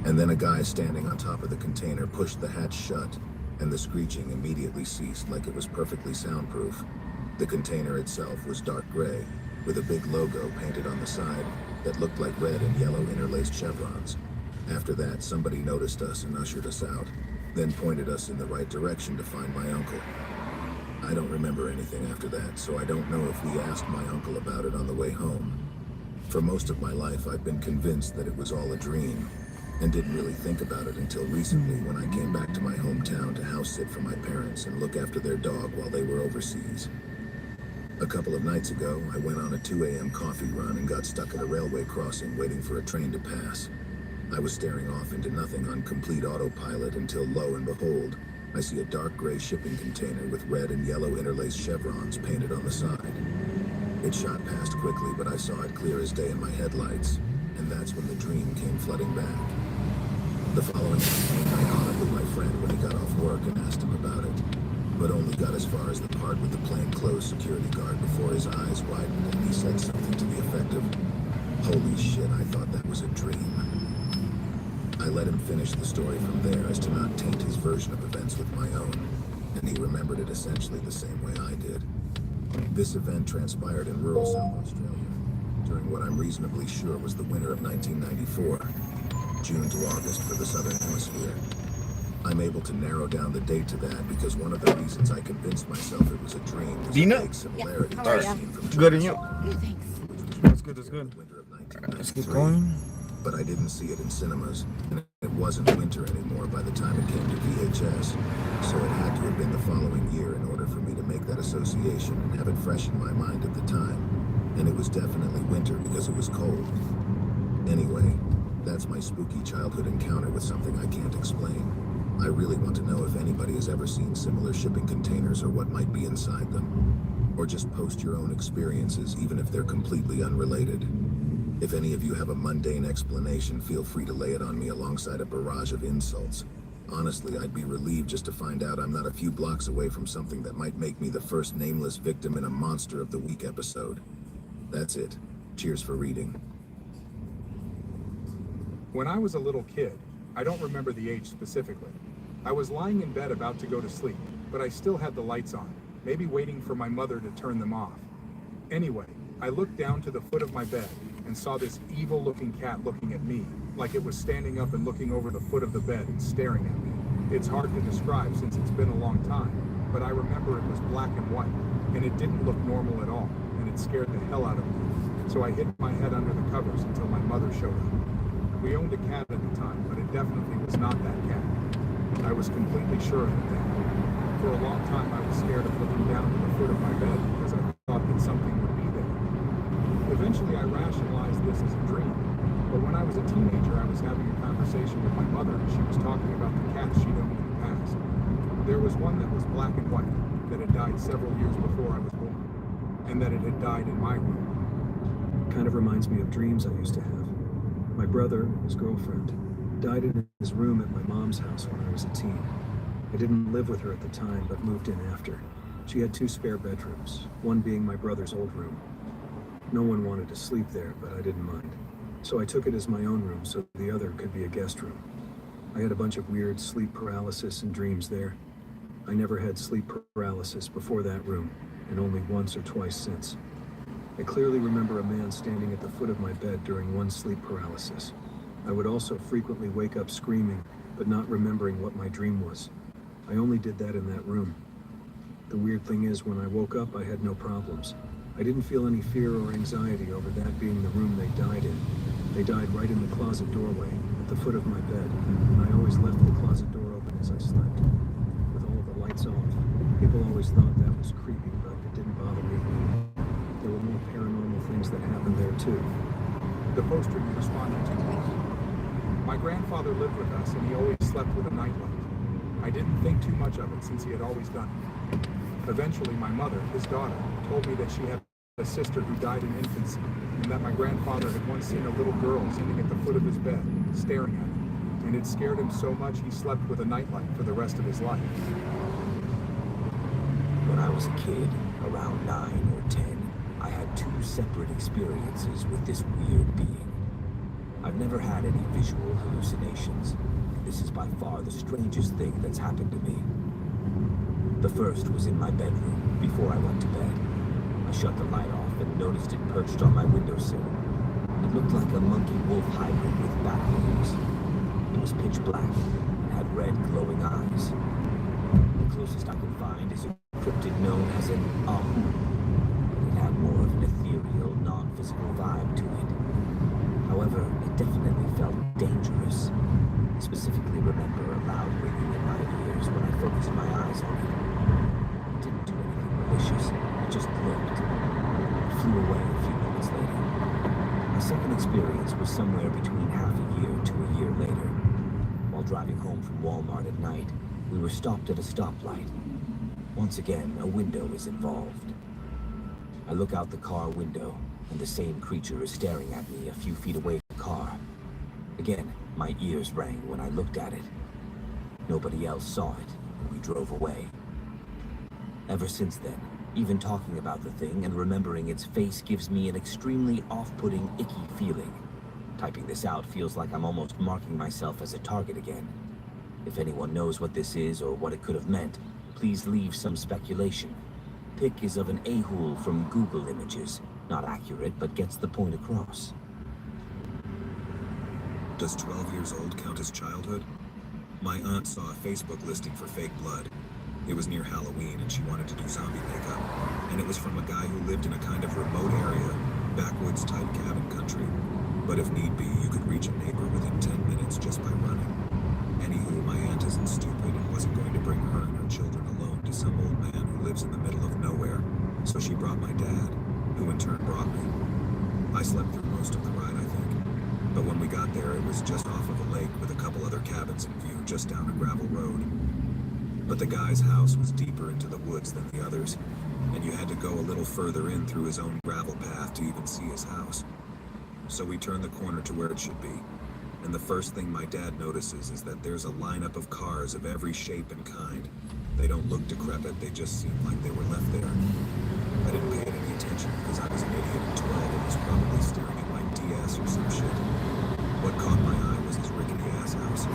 and then a guy standing on top of the container pushed the hatch shut, and the screeching immediately ceased like it was perfectly soundproof. The container itself was dark gray, with a big logo painted on the side that looked like red and yellow interlaced chevrons. After that, somebody noticed us and ushered us out, then pointed us in the right direction to find my uncle. I don't remember anything after that, so I don't know if we asked my uncle about it on the way home. For most of my life, I've been convinced that it was all a dream, and didn't really think about it until recently when I came back to my hometown to house sit for my parents and look after their dog while they were overseas. A couple of nights ago, I went on a 2 a.m. coffee run and got stuck at a railway crossing waiting for a train to pass. I was staring off into nothing on complete autopilot until, lo and behold, I see a dark gray shipping container with red and yellow interlaced chevrons painted on the side. It shot past quickly, but I saw it clear as day in my headlights, and that's when the dream came flooding back. The following evening, I caught up with my friend when he got off work and asked him about it, but only got as far as the part with the plainclothes security guard before his eyes widened and he said something to the effect of, "Holy shit, I thought that was a dream." I let him finish the story from there as to not taint his version of events with my own, and he remembered it essentially the same way I did. This event transpired in rural South Australia during what I'm reasonably sure was the winter of 1994, June to August for the Southern Hemisphere. I'm able to narrow down the date to that because one of the reasons I convinced myself it was a dream was a big similarity to the scene from Good and you? Good, thanks. That's good, that's good. Let's keep going. But I didn't see it in cinemas, and it wasn't winter anymore by the time it came to VHS, so it had to have been the following year in order for me to make that association and have it fresh in my mind at the time. And it was definitely winter because it was cold. Anyway, that's my spooky childhood encounter with something I can't explain. I really want to know if anybody has ever seen similar shipping containers or what might be inside them. Or just post your own experiences, even if they're completely unrelated. If any of you have a mundane explanation, feel free to lay it on me alongside a barrage of insults. Honestly, I'd be relieved just to find out I'm not a few blocks away from something that might make me the first nameless victim in a Monster of the Week episode. That's it. Cheers for reading. When I was a little kid, I don't remember the age specifically. I was lying in bed about to go to sleep, but I still had the lights on, maybe waiting for my mother to turn them off. Anyway, I looked down to the foot of my bed and saw this evil-looking cat looking at me, like it was standing up and looking over the foot of the bed and staring at me. It's hard to describe since it's been a long time, but I remember it was black and white, and it didn't look normal at all, and it scared the hell out of me. So I hid my head under the covers until my mother showed up. We owned a cat at the time, but it definitely was not that cat. I was completely sure of it then. For a long time, I was scared of looking down to the foot of my bed because I thought that something would be there. Eventually, I rationalized this as a dream, but when I was a teenager, I was having a conversation with my mother, and she was talking about the cats she'd owned in the past. There was one that was black and white, that had died several years before I was born, and that it had died in my room. Kind of reminds me of dreams I used to have. My brother, his girlfriend, died in his room at my mom's house when I was a teen. I didn't live with her at the time, but moved in after. She had 2 spare bedrooms, one being my brother's old room. No one wanted to sleep there, but I didn't mind. So I took it as my own room so the other could be a guest room. I had a bunch of weird sleep paralysis and dreams there. I never had sleep paralysis before that room, and only once or twice since. I clearly remember a man standing at the foot of my bed during one sleep paralysis. I would also frequently wake up screaming, but not remembering what my dream was. I only did that in that room. The weird thing is, when I woke up, I had no problems. I didn't feel any fear or anxiety over that being the room they died in. They died right in the closet doorway, at the foot of my bed, and I always left the closet door open as I slept. With all the lights off, people always thought that was creepy, but it didn't bother me. There were more paranormal things that happened there too. The poster you responded to. My grandfather lived with us, and he always slept with a nightlight. I didn't think too much of it since he had always done it. Eventually, my mother, his daughter, told me that she had a sister who died in infancy, and that my grandfather had once seen a little girl sitting at the foot of his bed, staring at him, and it scared him so much he slept with a nightlight for the rest of his life. When I was a kid, around 9 or 10, I had 2 separate experiences with this weird being. I've never had any visual hallucinations, and this is by far the strangest thing that's happened to me. The first was in my bedroom, before I went to bed. I shut the light off and noticed it perched on my windowsill. It looked like a monkey-wolf hybrid with bat wings. It was pitch black and had red glowing eyes. The closest I could find is a cryptid known as an Ahu. It had more of an ethereal, non-physical vibe to it. However, it definitely felt dangerous. I specifically remember a loud ringing in my ears when I focused my eyes on it. It didn't do anything malicious, it just looked. It flew away a few minutes later. My second experience was somewhere between half a year to a year later. While driving home from Walmart at night, we were stopped at a stoplight. Once again, a window is involved. I look out the car window, and the same creature is staring at me a few feet away from the car. Again, my ears rang when I looked at it. Nobody else saw it, and we drove away. Ever since then, even talking about the thing and remembering its face gives me an extremely off-putting, icky feeling. Typing this out feels like I'm almost marking myself as a target again. If anyone knows what this is or what it could have meant, please leave some speculation. Pic is of an Ahul from Google Images. Not accurate, but gets the point across. Does 12 years old count as childhood? My aunt saw a Facebook listing for fake blood. It was near Halloween and she wanted to do zombie makeup. And it was from a guy who lived in a kind of remote area, backwoods type cabin country. But if need be, you could reach a neighbor within 10 minutes just by running. Anywho, my aunt isn't stupid and wasn't going to bring her and her children alone to some old man who lives in the middle of nowhere. So she brought my dad, who in turn brought me. I slept through most of the ride, I think. But when we got there, it was just off of a lake with a couple other cabins in view just down a gravel road. But the guy's house was deeper into the woods than the others, and you had to go a little further in through his own gravel path to even see his house. So we turned the corner to where it should be, and the first thing my dad notices is that there's a lineup of cars of every shape and kind. They don't look decrepit, they just seem like they were left there. I didn't pay it any attention because I was an idiot at 12 and was probably staring at my DS or some shit. What caught my eye was his rickety ass house.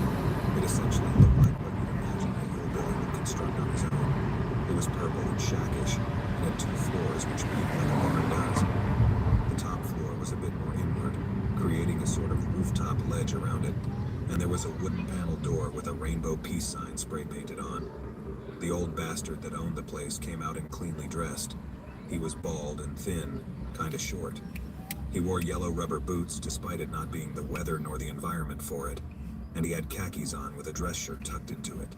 It essentially looked like what you'd imagine a hillbilly would construct on his own. It was purple and shackish, and had 2 floors which peaked like a barn does. The top floor was a bit more inward, creating a sort of rooftop ledge around it, and there was a wooden panel door with a rainbow peace sign spray painted on. The old bastard that owned the place came out in cleanly dressed. He was bald and thin, kinda short. He wore yellow rubber boots despite it not being the weather nor the environment for it, and he had khakis on with a dress shirt tucked into it.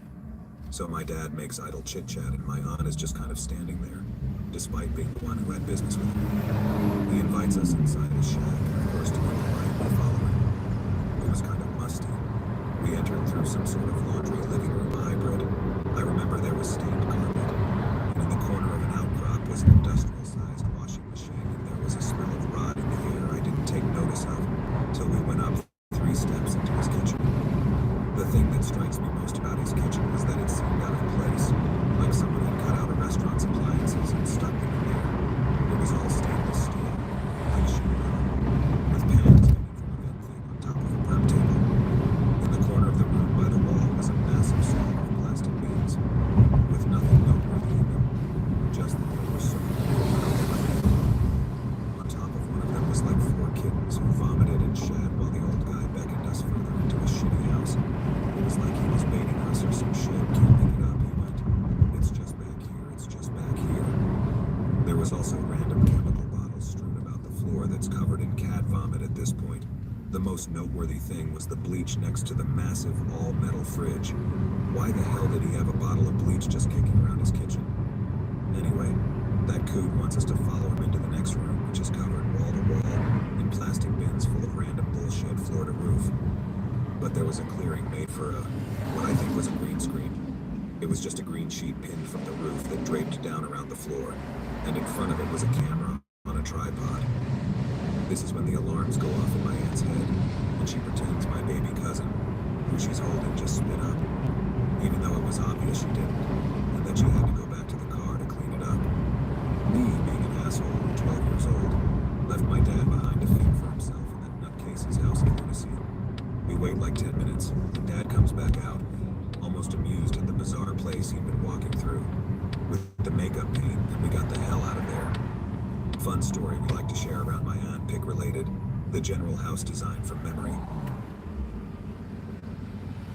So my dad makes idle chit-chat and my aunt is just kind of standing there, despite being the one who had business with him. He invites us inside his shack, and of course to be polite, we follow him. It was kind of musty. We entered through some sort of laundry living room hybrid. I remember there was stained carpet, and in the corner of an outcrop was an industrial-sized washing machine, and there was a smell of rot in the air I didn't take notice of till we went up 3 steps into his kitchen. The thing that strikes me most about his kitchen was that it seemed out of place, like someone had cut out a restaurant's appliances and stuck them in there. It was all stainless steel, like sheet metal, with pans hanging from a vent thing on top of a prep table. In the corner of the room by the wall was a massive stack of plastic beans, with nothing noteworthy in them, just that they were circled. On top of one of them was like 4 kittens who vomited and shat while the old guy beckoned us further into his shitty house. It was like he was baiting us or some shit, keeping it up. He went, "It's just back here, it's just back here." There was also random chemical bottles strewn about the floor that's covered in cat vomit at this point. The most noteworthy thing was the bleach next to the massive all-metal fridge. Why the hell did he have a bottle of bleach just kicking around his kitchen? Anyway, that coot wants us to follow him into the next room, which is covered wall to wall in plastic bins full of random bullshit floor to roof. But was a clearing made for what I think was a green screen. It was just a green sheet pinned from the roof that draped down around the floor, and in front of it was a camera on a tripod. This is when the alarms go off in my aunt's head, and she pretends my baby cousin, who she's holding, just spit up, even though it was obvious she didn't, and that she had to go back to the car to clean it up. Me, being an asshole, 12 years old, left my dad behind to fend for himself in that nutcase's house in Lunacy. We wait like 10 minutes, and Dad comes back out, almost amused at the bizarre place he'd been walking through. With the makeup paint, and we got the hell out of there. Fun story we like to share around my aunt, pig related, the general house design from memory.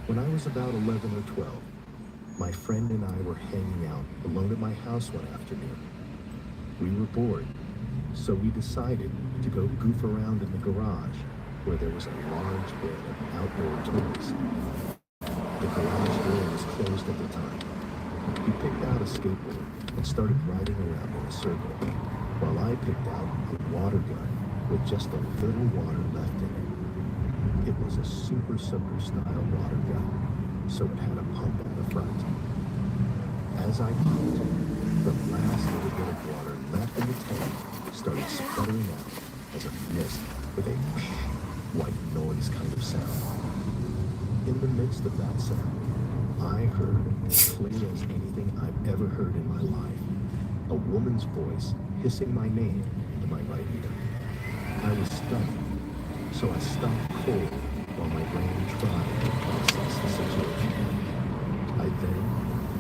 When I was about 11 or 12, my friend and I were hanging out alone at my house one afternoon. We were bored, so we decided to go goof around in the garage, where there was a large bed of outdoor toys. The garage door was closed at the time. He picked out a skateboard and started riding around in a circle, while I picked out a water gun with just a little water left in it. It was a Super Soaker style water gun, so it had a pump on the front. As I pumped, the last little bit of water left in the tank started sputtering out as a mist with a white noise kind of sound. In the midst of that sound, I heard, as clear as anything I've ever heard in my life, a woman's voice hissing my name into my right ear. I was stunned, so I stopped cold while my brain tried to process the situation. I then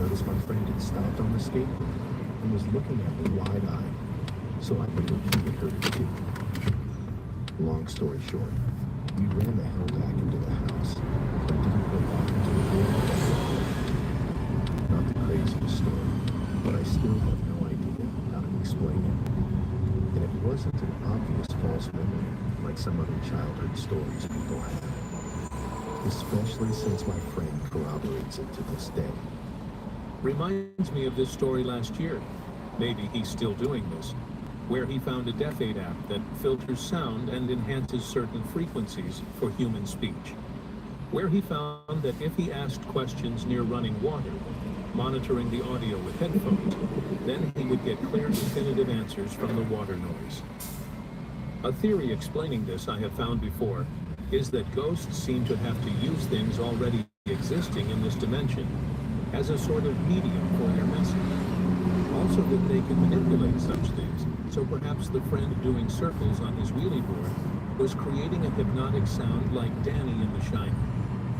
noticed my friend had stopped on the skateboard and was looking at me wide-eyed, so I knew he had heard it too. Long story short, we ran the hell back into the house, but didn't go back into the door. Not the craziest story, but I still have no idea how to explain it. And it wasn't an obvious false memory like some other childhood stories people have. Especially since my friend corroborates it to this day. Reminds me of this story last year. Maybe he's still doing this, where he found a Deaf Aid app that filters sound and enhances certain frequencies for human speech. Where he found that if he asked questions near running water, monitoring the audio with headphones, then he would get clear, definitive answers from the water noise. A theory explaining this I have found before is that ghosts seem to have to use things already existing in this dimension as a sort of medium for their message. Also that they can manipulate such things, so perhaps the friend doing circles on his wheelie board was creating a hypnotic sound like Danny in The Shining.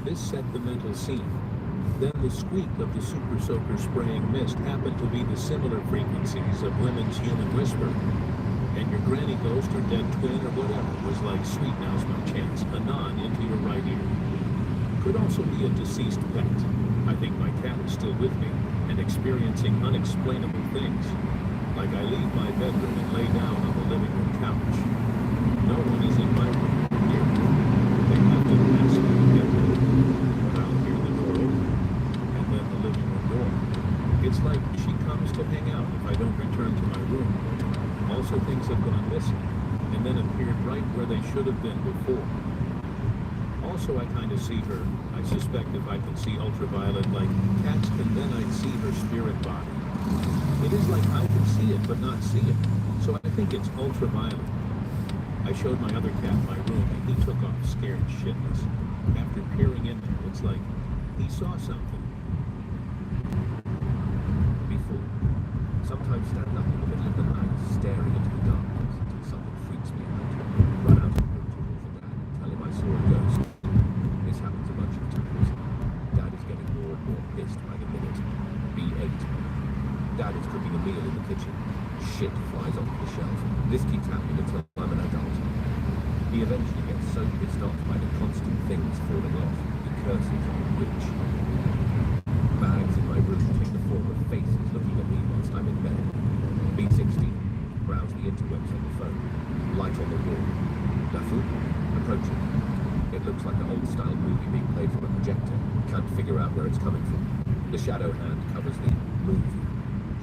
This set the mental scene. Then the squeak of the Super Soaker spraying mist happened to be the similar frequencies of women's human whisper. And your granny ghost or dead twin or whatever was like, sweet, now's my chance, a nod into your right ear. Could also be a deceased pet. I think my cat is still with me and experiencing unexplainable things. Like I leave my bedroom and lay down on the living room couch. No one is in my room here. They have to ask me to get there. But I'll hear the door open, and then the living room door. It's like she comes to hang out if I don't return to my room. Also things have gone missing, and then appeared right where they should have been before. Also I kind of see her. I suspect if I can see ultraviolet like cats can, then I'd see her spirit body. It is like I can see it but not see it, so I think it's ultraviolet. I showed my other cat my room and he took off scared shitless. After peering in there, it's like he saw something. Before. Sometimes stand up in the middle of the night, staring into the darkness until something freaks me out. Run out of the room to call for Dad, tell him I saw a ghost. This happens a bunch of times. Dad is getting more and more pissed by the minute. B8. Dad is cooking a meal in the kitchen. Shit flies off the shelf. This keeps happening until I'm an adult. He eventually gets so pissed off by the constant things falling off, he curses on the witch. Bags in my room take the form of faces looking at me whilst I'm in bed. B16. Browse the interwebs on the phone. Light on the wall. Duffel. Approaching. It looks like an old-style movie being played from a projector. Can't figure out where it's coming from. The shadow hand covers the movie.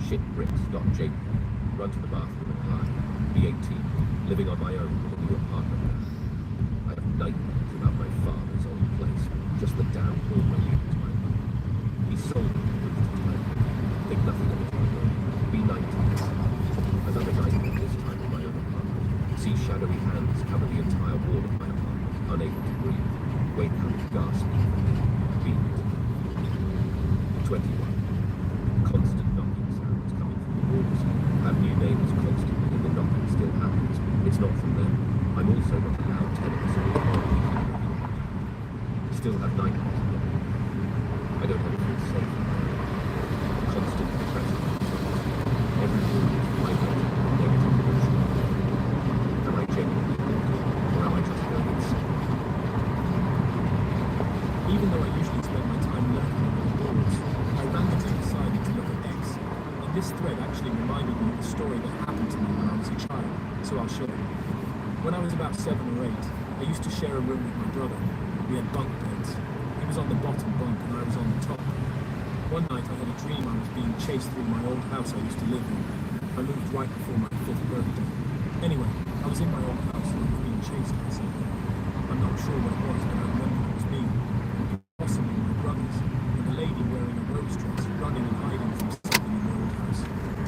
Shitbricks.jpg. Run to the bathroom and hide. B18. Living on my own in a new apartment now. I have nightmares about my father's old place. just the damn poor money into my life. He sold me to time. Think nothing of it. Be 19. Another night at this time in my own apartment. See shadowy hands cover the entire wall of my apartment, unable to breathe. Wake up, gasping. Beat. 21. Constant knocking sounds coming from the walls. Have new neighbors constantly, and the knocking still happens. It's not from them. I'm also not allowed tenants in the apartment. Still have nightmares. I don't ever feel safe. Constant depression. Every room is vibrating with negative emotion. Am I genuinely ill, or am I just going insane? Even though I usually spend my time lurking on the boards, I randomly decided to look at X. And this thread actually reminded me of the story that happened to me when I was a child, so I'll share it. When I was about 7 or 8, I used to share a room with my brother. We had bunk beds. He was on the bottom bunk and I was on the top. One night I had a dream I was being chased through my old house I used to live in. I moved right before my 5th birthday. Anyway, I was in my old house and I was being chased by something. I'm not sure what it was, but I remember it was me. Possibly my brothers, and a lady wearing a rose dress running and hiding from something in the old house.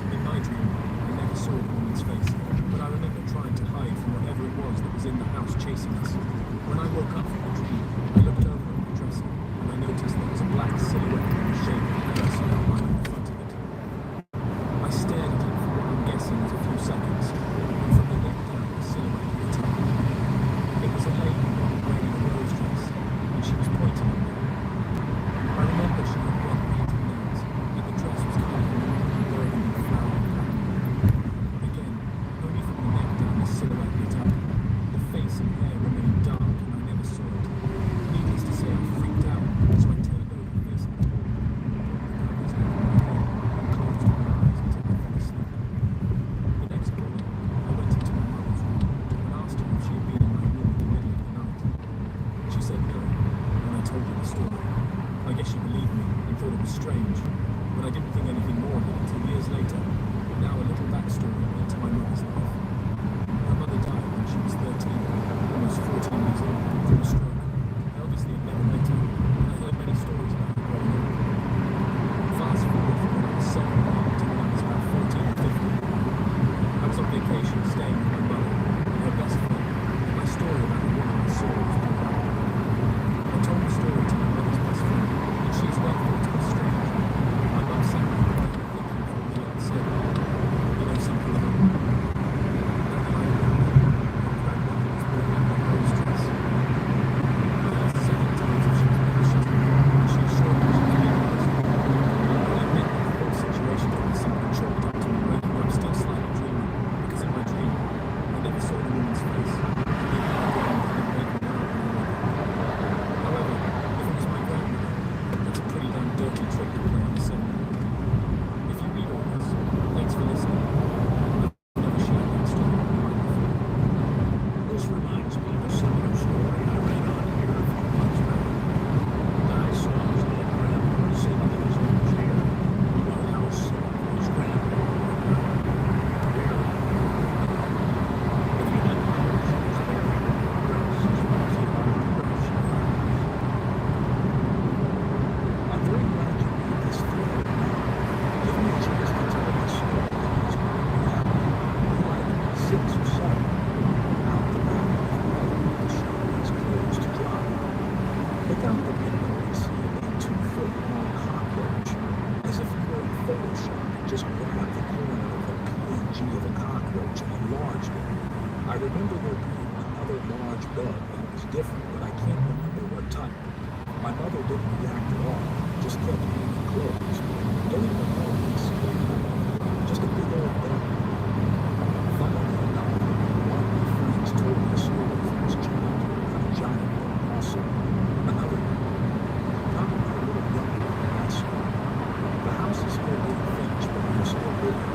In my dream, I never saw the woman's face, but I remember trying to hide from whatever it was that was in the house chasing us. When I woke up from the dream, I looked over at the dresser, and I noticed there was a black silhouette in the shape of a person lying in front of it. I stared at it for what I'm guessing was a few seconds, and from the neck down, the silhouette lit up. It was a lady wearing a rose dress, and she was pointing at me. I remember she had red painted nails, and the dress was covered in a burgundy flower pattern. Again, only from the neck down, the silhouette lit up. The face and hair remained dark, and I never saw it. Needless to say, I freaked out, so I turned over facing her. I was over my head and closed my eyes until I fell asleep. The next morning, I went into my mother's room and asked her if she had been in my room in the middle of the night. She said no, and I told her the story. I guess she believed me and thought it was strange, but I didn't think anything more of it until years later. Now a little backstory into my mother's life. My mother died when she was 13, almost 14 years old, from a stroke. I obviously had never met her, and I heard many stories about her growing up. Fast forward from when I was 7 to when I was about 14 or 15. I was on vacation staying with my mother and her best friend, and my story about the woman I saw was brought up. I told the story to my mother's best friend, and she as well thought it was strange. My mum sat there thinking from the outset, you know something about me. And then I remember my grandmother was wearing a rose dress. I asked several times if she was mentioned, and she assured me she was being honest. I admit that the whole situation was something chalked up to me waking up still slightly dreaming, because in my dream, I never saw the woman's face. However, if it was my grandmother, that's a pretty damn dirty trick to play on the cinema. If you read all this, thanks for listening. I've never shared that story with anyone before. This reminds me of a similar story I read on here a few months back. The guy saw his dead grandpa sitting in his own chair while the house his grandpa if you had knowledge he was buried in the grass as well as he honored the grass she died. I'm very glad you read this thread. Give me a chance to tell this story that was going to happen. Like 6 or 7 out the back of the shop is closed to dry. Look out the window and see a big 2-foot long cockroach. As if you were in Photoshop and just grabbed the corner of a PNG of a cockroach and enlarged it. I remember there being another large bug that was different, but I can't remember what type. My mother didn't react at all, just kept being closed. Don't even know if it's just a big old bug. Funnily enough, one of my friends told me a story from his childhood about a giant bug also. Another one, probably a little younger than that story. The house is still being finished, but we're still living.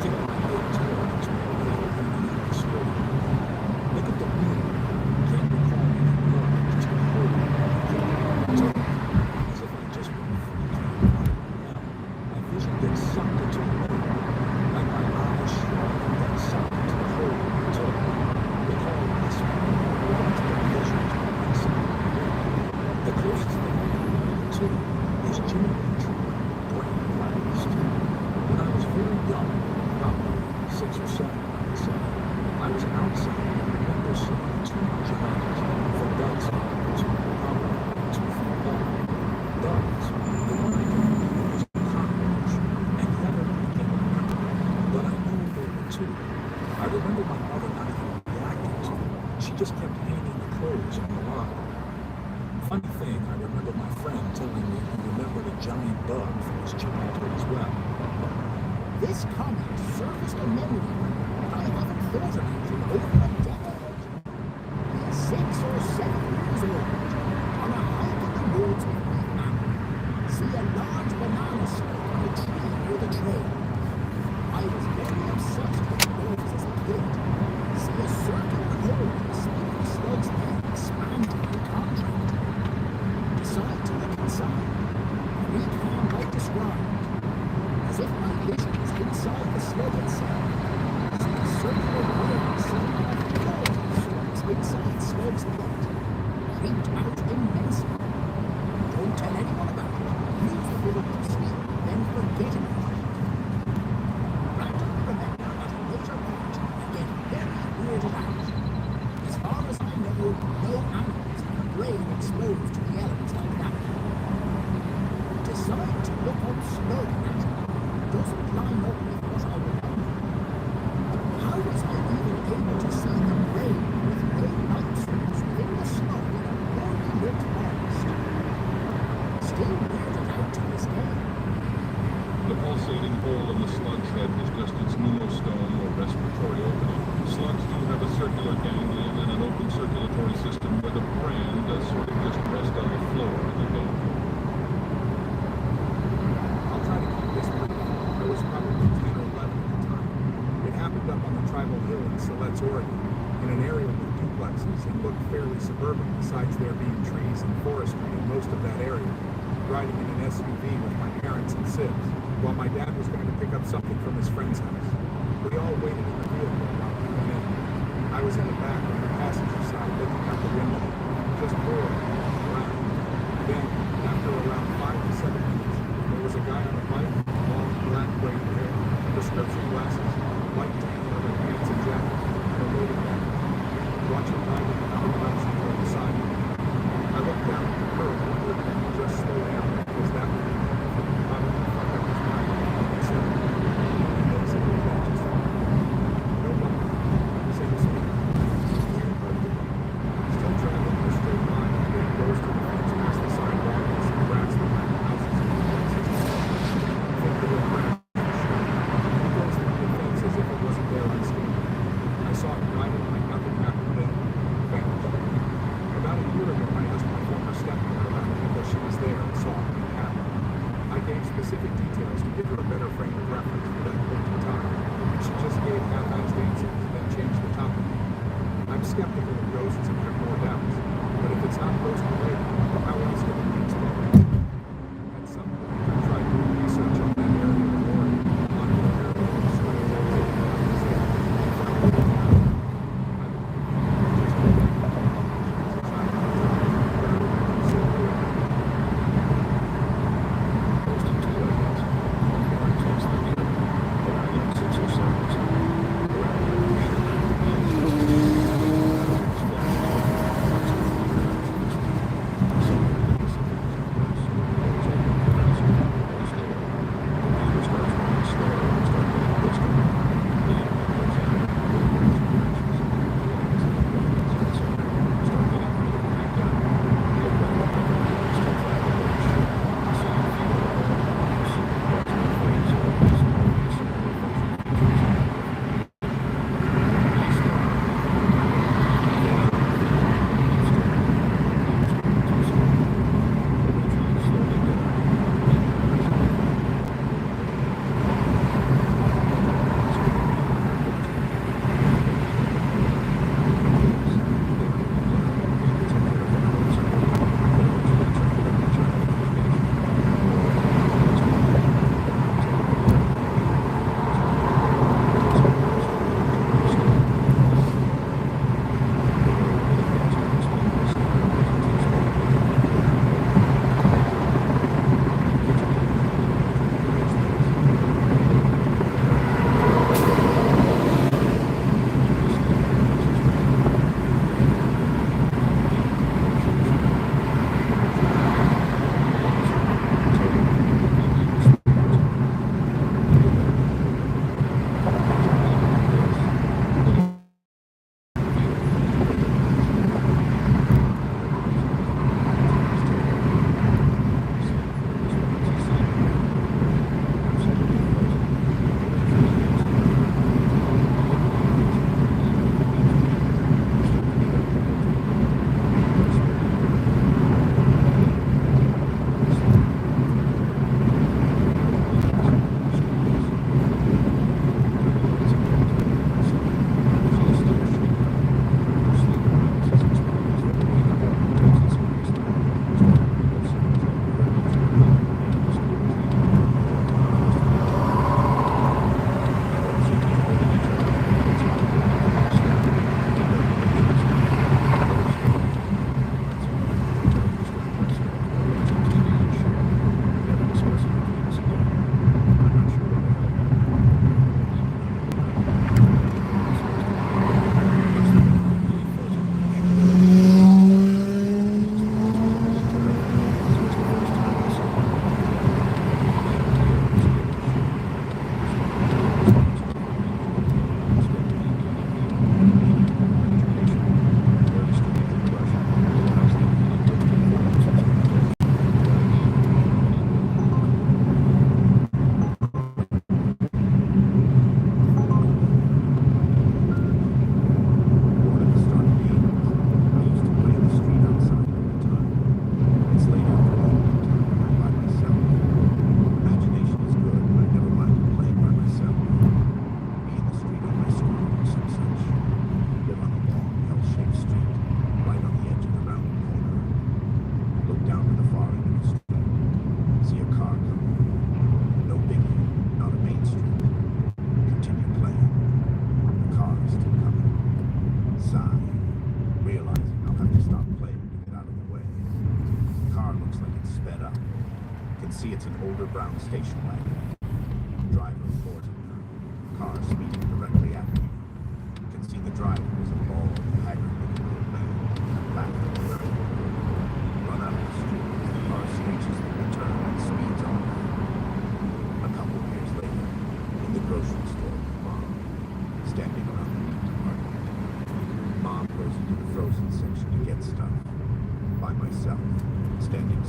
Think of my big toys, my little baby in the story. Look at the room. Can't recall anymore, just a hole. As if I just been freaking out. information altered as well. This comment surfaced a memory that I haven't thought about in over a decade. 6 or 7 years old, on a hike in the woods with my family, see a large banana snake on a tree near the trail. I was very obsessed with birds as a kid. See a circular hole in the side of the slug's head expanding in contract. Decide to look inside. Recon I described. As if my vision was inside the slug itself. See a circular hole setting off slugs inside slug's head. Creeped out immensely. Don't tell anyone about it. Use the bullet to sleep, then forget about it. Randomly remember at a later point and get very weirded out. As far as I know, no animals have a brain exposed to the elements like that. Decide to look up slug anatomy. Doesn't line up with what I remember. How was I even able to see the brain with no light source within the slug in a poorly lit forest? Still weirded out to this day. The pulsating hole in the slug's head was just its pneumostome or respiratory opening. Slugs do have a circular ganglion and an open circulatory system where the brain does sort of just rest on the floor in the vein. I'll try to keep this brief. I was probably 10 or 11 at the time. It happened up on the tribal hill in Siletz, Oregon, in an area with duplexes and looked fairly suburban besides there being trees and forestry in most of that area. Riding in an SUV with my parents and Sibs, while my dad was going to pick up something from his friend's house. We all waited in the vehicle while he went in. I was in the back on the passenger side looking out the window, just bored and around. Then, after around 5 to 7 minutes, there was a guy on a bike, long black braided hair, prescription glasses, white tan leather pants and jacket, and a loaded bag. Watch him ride in another direction toward the sidewalk. I looked down at the curb and wondered if he just slow down, because that would be probably fuck up his mind. He said, and then said, that just no one single speed. Still traveling in a straight line, and then goes to the fence past the sidewalk and some grass behind the houses and the fences. I think the little grass. He goes through the fence as if it wasn't there unscathed. I saw him riding like nothing happened, then vanished. About a year ago, I asked my former stepmother about it because she was there and saw it happen. I gave specific details to give her a better frame of reference for that point in time, and she just gave half-assed answers and then changed the topic. I'm skeptical of ghosts and have more doubts, but if it's not ghost-related, how else can it be explained? At some point, I tried doing research on that area of Oregon, on the paranormal strange activity that was there, and found it out.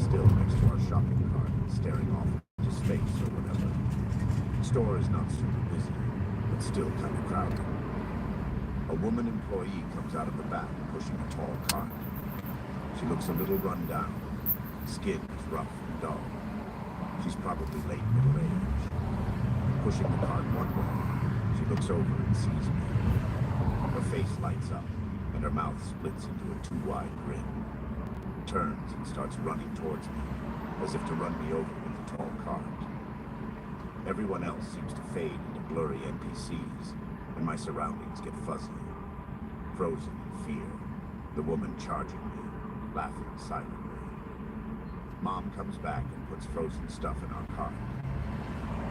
still next to our shopping cart, staring off into space or whatever. The store is not super busy, but still kind of crowded. A woman employee comes out of the back pushing a tall cart. She looks a little run down. Skin is rough and dull. She's probably late middle age. Pushing the cart one way, she looks over and sees me. Her face lights up, and her mouth splits into a too wide grin. Turns and starts running towards me, as if to run me over with the tall cart. Everyone else seems to fade into blurry NPCs, and my surroundings get fuzzy. Frozen in fear, the woman charging me, laughing silently. Mom comes back and puts frozen stuff in our cart.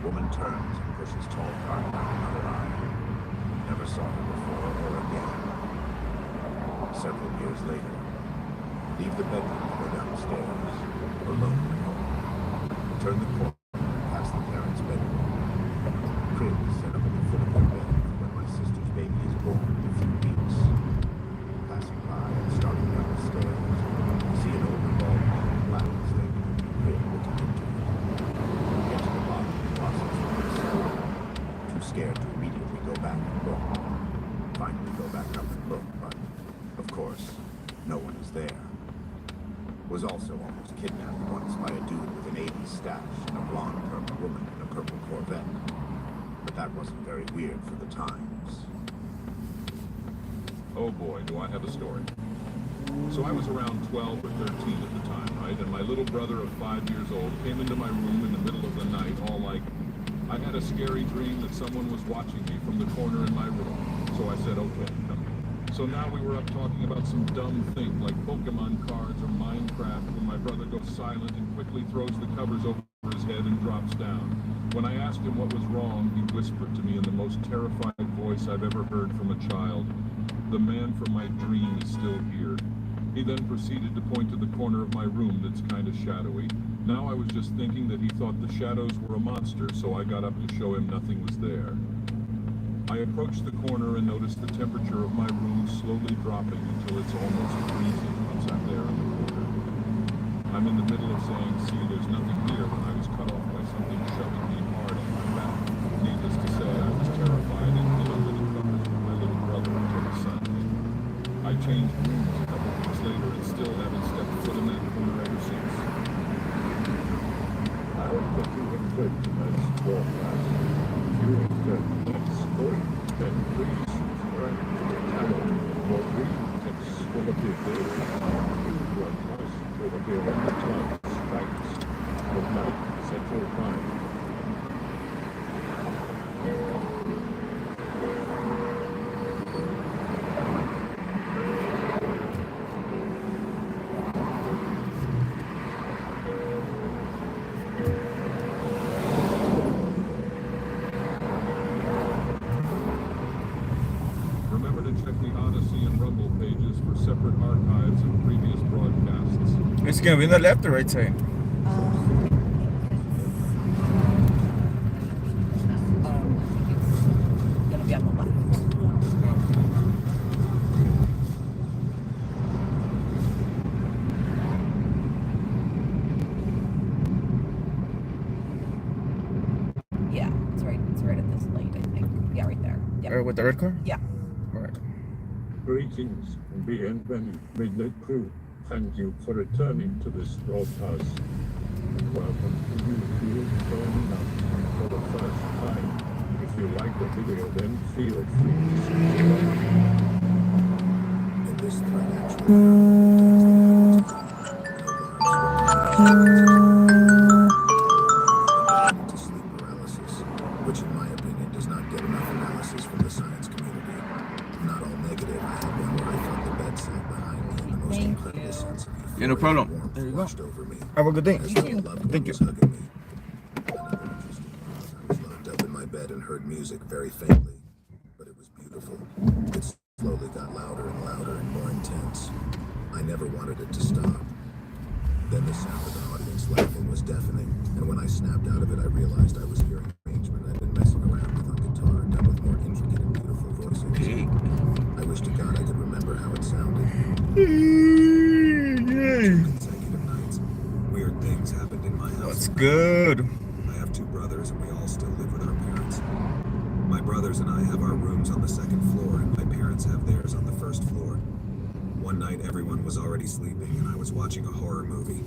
Woman turns and pushes tall cart down another aisle. Never saw her before or again. Several years later, leave the bedroom to go downstairs, alone at home. Turn the corner past the parents' bedroom. Crib is set up at the foot of their bed for when my sister's baby is born in a few weeks. Passing by and starting down the stairs, see an older bald man in black standing in the crib looking into it. Get to the bottom of the process for myself. Too scared to immediately go back and look. Finally go back up and look, but, of course, no one is there. Was also almost kidnapped once by a dude with an 80s stash and a blonde purple woman in a purple Corvette. But that wasn't very weird for the times. Oh boy, do I have a story. So I was around 12 or 13 at the time, right? And my little brother of 5 years old came into my room in the middle of the night, all like, I had a scary dream that someone was watching me from the corner in my room. So I said, okay, come here. So now we were up talking about some dumb thing like Pokemon cards or Minecraft when my brother goes silent and quickly throws the covers over his head and drops down. When I asked him what was wrong, he whispered to me in the most terrifying voice I've ever heard from a child, "The man from my dream is still here." He then proceeded to point to the corner of my room that's kind of shadowy. Now I was just thinking that he thought the shadows were a monster, so I got up to show him nothing was there. I approached the corner and noticed the temperature of my room slowly dropping until it's almost freezing once I'm there in the corner. I'm in the middle of saying, see, there's nothing here when I was cut off by something shoving me hard on my back. Needless to say, I was terrified and hid under the covers with my little brother until the sun hit. I changed rooms a couple weeks later and still haven't stepped foot in that corner ever since. I hope that you enjoyed tonight's broadcast. If you enjoyed tonight's story, then please subscribe to the channel for free tips for the people. New broadcasts will appear on the Times, Thanks. Good night, Central Time. Remember to check the Odyssey and Rumble pages for separate archives of previous broadcasts. It's gonna be on the left or right side? Yeah, it's right at this light, I think. Yeah, right there. Yeah. With the red car? Yeah. Right. Greetings and bienvenue, Midnight Crew. Thank you for returning to this broadcast. Welcome to you if you're joining us for the first time. If you like the video, then feel free to subscribe. And this threat actually to sleep paralysis, which in my opinion does not get enough analysis from the science community. Not all negative, I had one where I felt the bed sat behind me and the most incredible sense of euphoria Yeah, no problem. There you go. Have a good day. Thank you. Another interesting was I was locked up in my bed and heard music very faintly, but it was beautiful. It slowly got louder and louder and more intense. I never wanted it to stop. Then the sound of the audience laughing was deafening, and when I snapped out of it, I realized I was hearing an arrangement I'd been messing around with on guitar, done with more intricate and beautiful voices. I wish to God I could remember how it sounded. 2 consecutive nights, we are brothers and I have our rooms on the second floor, and my parents have theirs on the first floor. One night, everyone was already sleeping, and I was watching a horror movie,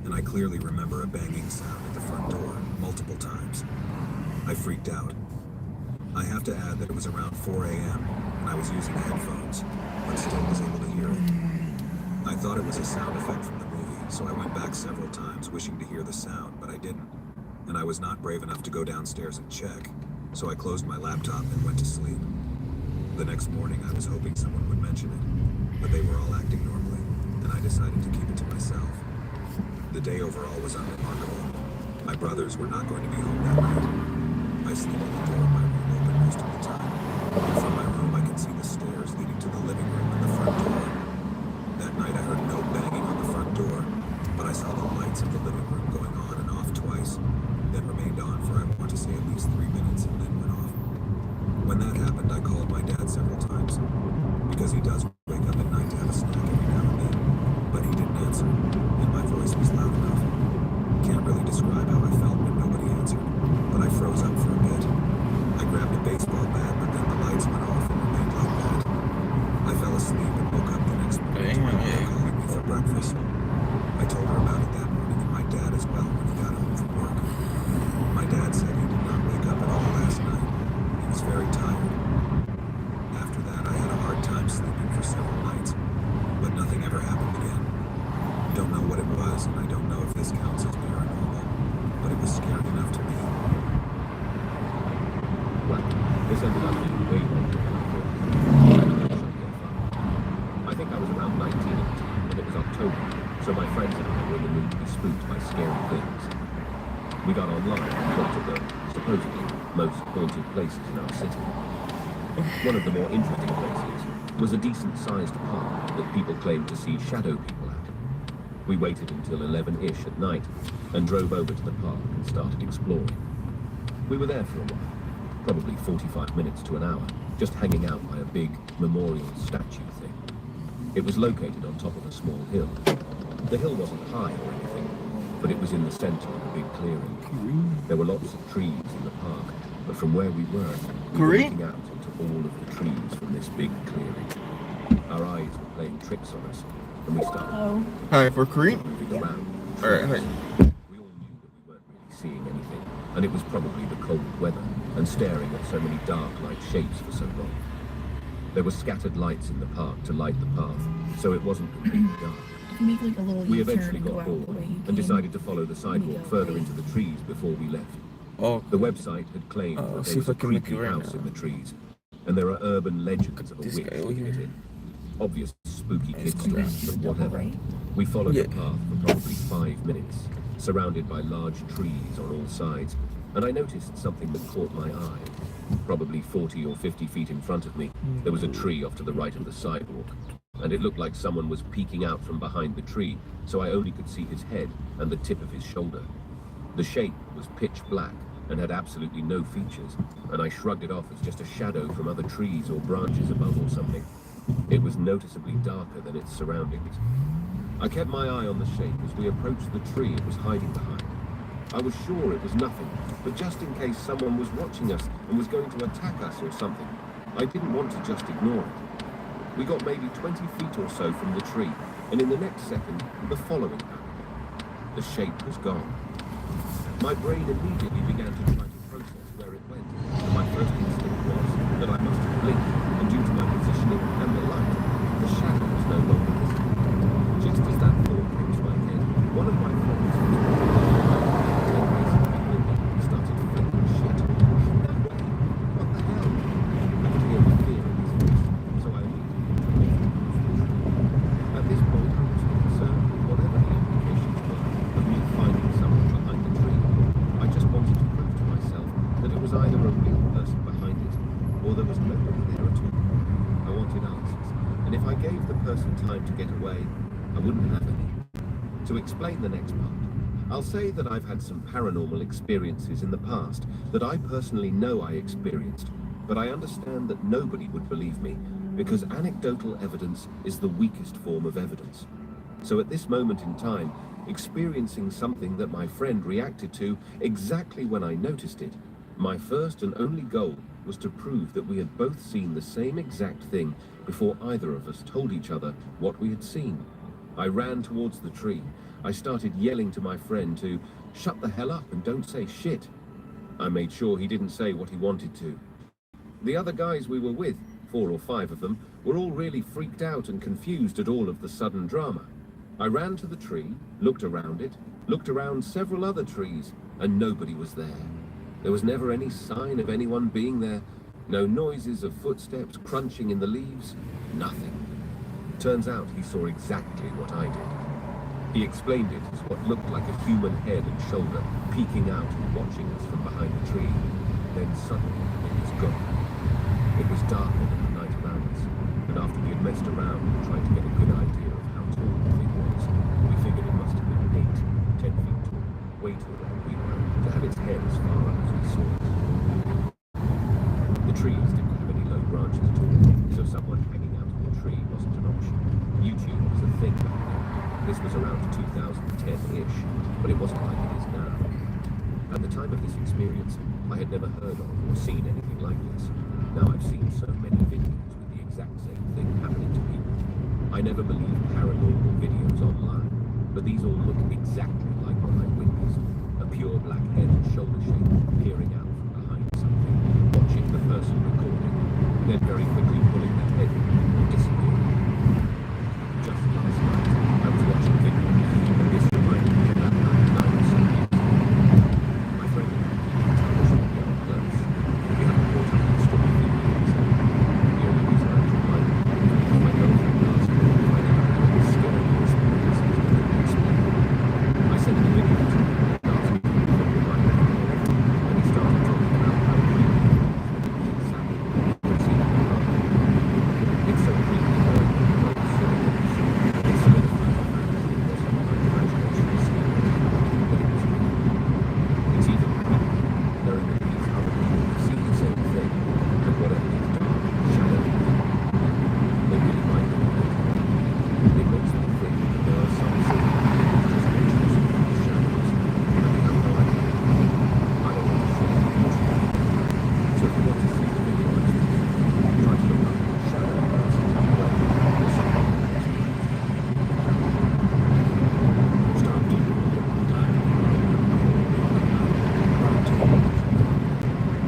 and I clearly remember a banging sound at the front door, multiple times. I freaked out. I have to add that it was around 4 a.m., and I was using headphones, but still was able to hear it. I thought it was a sound effect from the movie, so I went back several times wishing to hear the sound, but I didn't. And I was not brave enough to go downstairs and check, so I closed my laptop and went to sleep. The next morning, I was hoping someone would mention it, but they were all acting normally, and I decided to keep it to myself. The day overall was unremarkable. My brothers were not going to be home that night. I sleep with the door of my room open most of the time. And from my room, I can see the stairs leading to the living room and the front door. That night, I heard no banging on the front door, but I saw the lights of the living room going on and off twice, then remained on for I want to say at least 3 minutes and then went off. When that happened, I called my dad several times, because he does wake up at night to have a snack every now and then, but he didn't answer, and my voice was loud enough. Can't really describe how I felt when nobody answered, but I froze up for a bit. I grabbed a baseball bat, but then the lights went off and remained like that. I fell asleep and woke up the next morning to my mom calling me for breakfast. I told her about it that morning, and my dad as well when he got home from work. My dad said he did not wake up at all last night. He was very tired. After that, I had a hard time sleeping for several nights, but nothing ever happened again. Don't know what it was, and I don't know if this counts as paranormal, but it was scary enough to me. Well, this ended up being way longer than I thought. I think I was around 19 at the time, and it was October, so my friends and I were in the mood to be spooked by scary things. We got online and looked at the, supposedly, most haunted places in our city. One of the more interesting places was a decent-sized park that people claimed to see shadow people at. We waited until 11-ish at night and drove over to the park and started exploring. We were there for a while, probably 45 minutes to an hour, just hanging out by a big memorial statue thing. It was located on top of a small hill. The hill wasn't high or anything, but it was in the center of a big clearing. There were lots of trees in the park, but from where we were looking out into all of the trees from this big clearing. Our eyes were playing tricks on us, and we started Hi, for Kareem? moving around. Alright, hi. We all knew that we weren't really seeing anything, and it was probably the cold weather and staring at so many dark light shapes for so long. There were scattered lights in the park to light the path, so it wasn't completely dark. If you make like a little We U-turn eventually and go got out the bored way you and came. decided to follow the sidewalk further into the trees before we left. Oh, The website had claimed that see there if was I a can make creepy it right house now. in the trees, and there are urban legends of a this witch guy over living it here. in. Obvious spooky It's kid stuff, but whatever. We followed the path for probably 5 minutes, surrounded by large trees on all sides, and I noticed something that caught my eye. Probably 40 or 50 feet in front of me, there was a tree off to the right of the sidewalk, and it looked like someone was peeking out from behind the tree, so I only could see his head and the tip of his shoulder. The shape was pitch black and had absolutely no features, and I shrugged it off as just a shadow from other trees or branches above or something. It was noticeably darker than its surroundings. I kept my eye on the shape as we approached the tree it was hiding behind. I was sure it was nothing, but just in case someone was watching us and was going to attack us or something, I didn't want to just ignore it. We got maybe 20 feet or so from the tree, and in the next second, the following happened. The shape was gone. My brain immediately began to try to process where it went. My first instinct was that I must have blinked, and due to my positioning and the light, the shadow was no longer visible. Just as that thought came to my head, one of my friends started to flip and shit. No way! What the hell? I could hear my fear in his voice, so I immediately At this point, I was concerned with whatever the implications were of me finding someone behind the tree. I just wanted to prove to myself that it was either a real person behind it, or there was nobody there at all. I wanted answers, and if I gave the person time to get away, I wouldn't have any. To explain the next part, I'll say that I've had some paranormal experiences in the past that I personally know I experienced, but I understand that nobody would believe me, because anecdotal evidence is the weakest form of evidence. So at this moment in time, experiencing something that my friend reacted to exactly when I noticed it, my first and only goal was to prove that we had both seen the same exact thing before either of us told each other what we had seen. I ran towards the tree. I started yelling to my friend to shut the hell up and don't say shit. I made sure he didn't say what he wanted to. The other guys we were with, 4 or 5 of them, were all really freaked out and confused at all of the sudden drama. I ran to the tree, looked around it, looked around several other trees, and nobody was there. There was never any sign of anyone being there, no noises of footsteps crunching in the leaves, nothing. Turns out he saw exactly what I did. He explained it as what looked like a human head and shoulder peeking out and watching us from behind the tree. Then suddenly it was gone. It was darker than the night around us, and after we had messed around and tried to get a good idea of how tall the thing was, we figured it must have been 8, 10 feet tall, way taller than we were, to have its head as far up as we saw it. The trees didn't have any low branches at all, so someone hanging out of the tree wasn't an option. YouTube was a thing back then. This was around 2010-ish, but it wasn't like it is now. At the time of this experience, I had never heard of or seen anything like this. Now I've seen so many videos with the exact same thing happening to people. I never believed paranormal videos online, but these all look exactly like what I witnessed. A pure black head and shoulder shape peering out from behind something, watching the person recording, then very quickly pulling that head and disappearing. Just last night, I was watching videos, and this reminded me of that night I was some years ago. My friend and I was really close. We haven't brought up the story for years. The only reason I was reminded is because my girlfriend asked me to find out what the scary experience is going to explain. I sent him a video to him and asked me if he could remind me of it, and he started talking about how creepy it was when it was exactly what I'd seen in the dark. It's so creepy that I couldn't wait to show it. It solidified the fact that it wasn't my imagination to see it, but it was real. It's even creepier knowing that these other people have seen the same thing, and whatever is dark, shadowy, they really might be right. It makes me think that there are some sort of just creatures in these shadows, and we have no idea. I don't want to share it with you. So if you want to see the video I took, try to look up shadow person and wait and listen to the next one. Stop doing it all the time.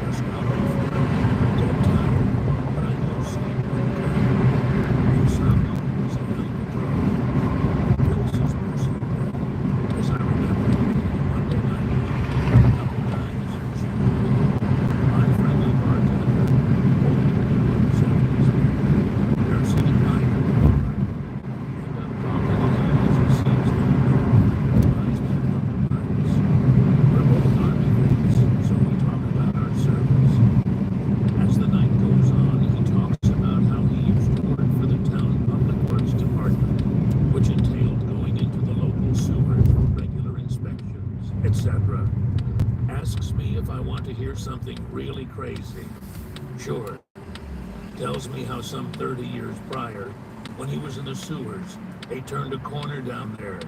Just got off work. Dead tired, but I know sleep won't come. Insomnia was a hell of a drug. Pills is mostly work, as I remember Monday night, a couple times in June. My friendly bartender, old in the 70s, nursing at night at the bar, and unproperly as he seems to know, advised me a couple times. We're both Army vets, so we talk about our service. As the night goes on, he talks about how he used to work for the town public works department, which entailed going into the local sewer for regular inspections, etc. Asks me if I want to hear something really crazy. Sure. Tells me how some 30 years prior, when he was in the sewers, they turned a corner down there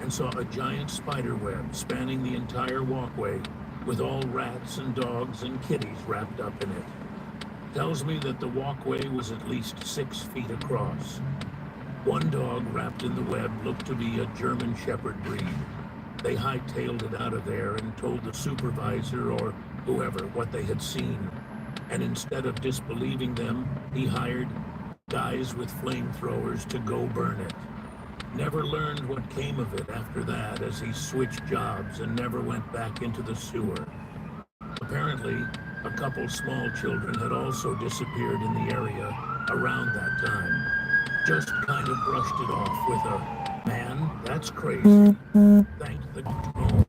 and saw a giant spider web spanning the entire walkway with all rats and dogs and kitties wrapped up in it. Tells me that the walkway was at least 6 feet across. One dog wrapped in the web looked to be a German Shepherd breed. They hightailed it out of there and told the supervisor or whoever what they had seen. And instead of disbelieving them, he hired guys with flamethrowers to go burn it. Never learned what came of it after that, as he switched jobs and never went back into the sewer. Apparently, a couple small children had also disappeared in the area around that time. Just kind of brushed it off with a, "Man, that's crazy," thanked the home.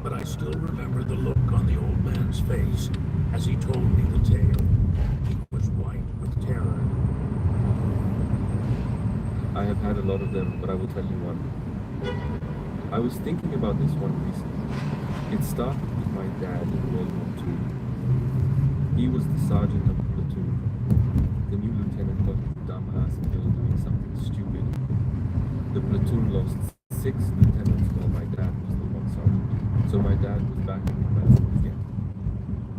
But I still remember the look on the old man's face as he told me the tale. He was white with terror. I have had a lot of them, but I will tell you one. I was thinking about this one recently. It started with my dad in World War II. He was the sergeant of the platoon. The new lieutenant got his dumb ass killed doing something stupid. The platoon lost 6 lieutenants while my dad was the one sergeant. So my dad was back in command again.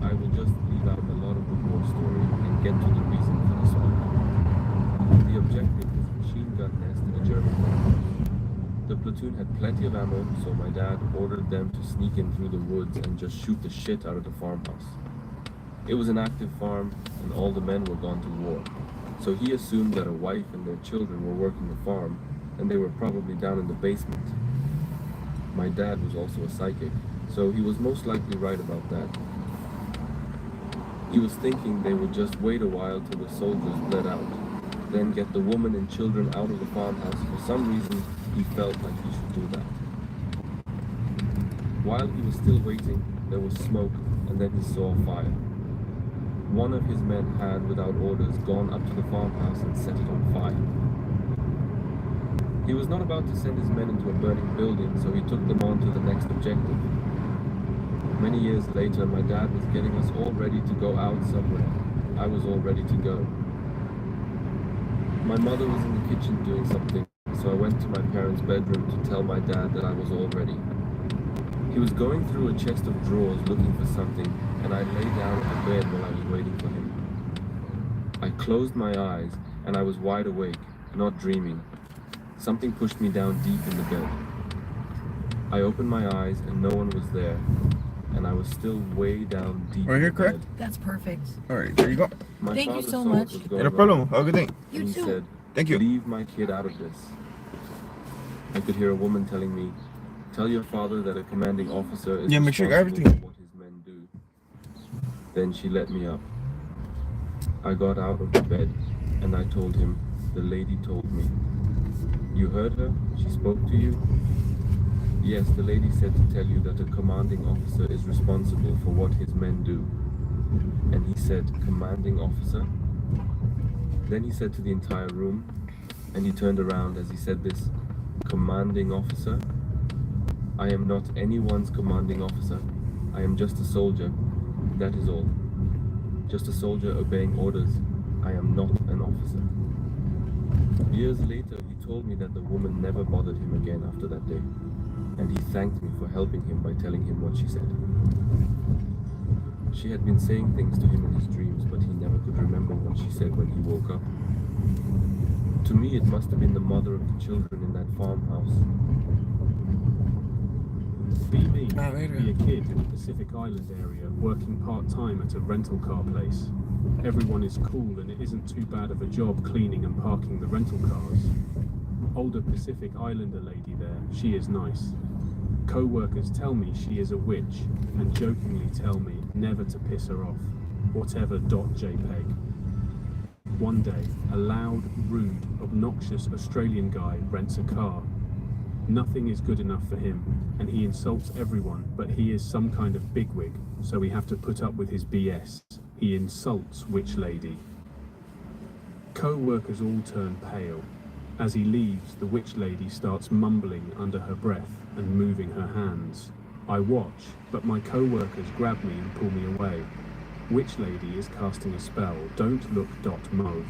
I will just leave out a lot get to the reason for this all. The objective was a machine gun nest in a German farmhouse. The platoon had plenty of ammo, so my dad ordered them to sneak in through the woods and just shoot the shit out of the farmhouse. It was an active farm, and all the men were gone to war. So he assumed that a wife and their children were working the farm, and they were probably down in the basement. My dad was also a psychic, so he was most likely right about that. He was thinking they would just wait a while till the soldiers bled out, then get the woman and children out of the farmhouse. For some reason, he felt like he should do that. While he was still waiting, there was smoke, and then he saw fire. One of his men had, without orders, gone up to the farmhouse and set it on fire. He was not about to send his men into a burning building, so he took them on to the next objective. Many years later, my dad was getting us all ready to go out somewhere. I was all ready to go. My mother was in the kitchen doing something, so I went to my parents' bedroom to tell my dad that I was all ready. He was going through a chest of drawers looking for something, and I lay down on the bed while I was waiting for him. I closed my eyes, and I was wide awake, not dreaming. Something pushed me down deep in the bed. I opened my eyes, and no one was there, and I was still way down deep Right in here, the correct? bed. That's perfect. All right, there you go. My Thank you father so saw what much. was going No on, problem. Have a good day. You and he too. said, Thank you. "Leave my kid out of this." I could hear a woman telling me, "Tell your father that a commanding officer is Yeah, make sure you got responsible everything. for what his men do." Then she let me up. I got out of the bed and I told him, "The lady told me." "You heard her? She spoke to you?" "Yes, the lady said to tell you that a commanding officer is responsible for what his men do." And he said, "Commanding officer?" Then he said to the entire room, and he turned around as he said this, "Commanding officer? I am not anyone's commanding officer. I am just a soldier. That is all. Just a soldier obeying orders. I am not an officer." Years later, he told me that the woman never bothered him again after that day, and he thanked me for helping him by telling him what she said. She had been saying things to him in his dreams, but he never could remember what she said when he woke up. To me, it must have been the mother of the children in that farmhouse. Be me, be a kid in the Pacific Island area, working part-time at a rental car place. Everyone is cool and it isn't too bad of a job cleaning and parking the rental cars. Older Pacific Islander lady there, she is nice. Co-workers tell me she is a witch and jokingly tell me never to piss her off, whatever .jpg. One day, a loud, rude, obnoxious Australian guy rents a car. Nothing is good enough for him, and he insults everyone, but he is some kind of bigwig, so we have to put up with his BS. He insults Witch Lady. Co-workers all turn pale. As he leaves, the Witch Lady starts mumbling under her breath and moving her hands. I watch, but my co-workers grab me and pull me away. Witch Lady is casting a spell, don't look .mauve.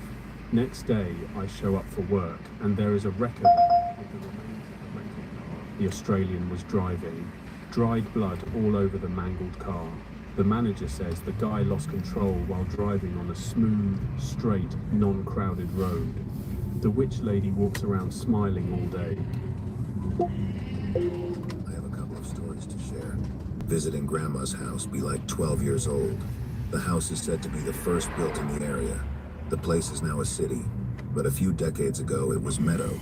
Next day, I show up for work, and there is a wreck of the remains of the rental car the Australian was driving. Dried blood all over the mangled car. The manager says the guy lost control while driving on a smooth, straight, non-crowded road. The Witch Lady walks around smiling all day. I have a couple of stories to share. Visiting Grandma's house, be like 12 years old. The house is said to be the first built in the area. The place is now a city, but a few decades ago it was Meadow.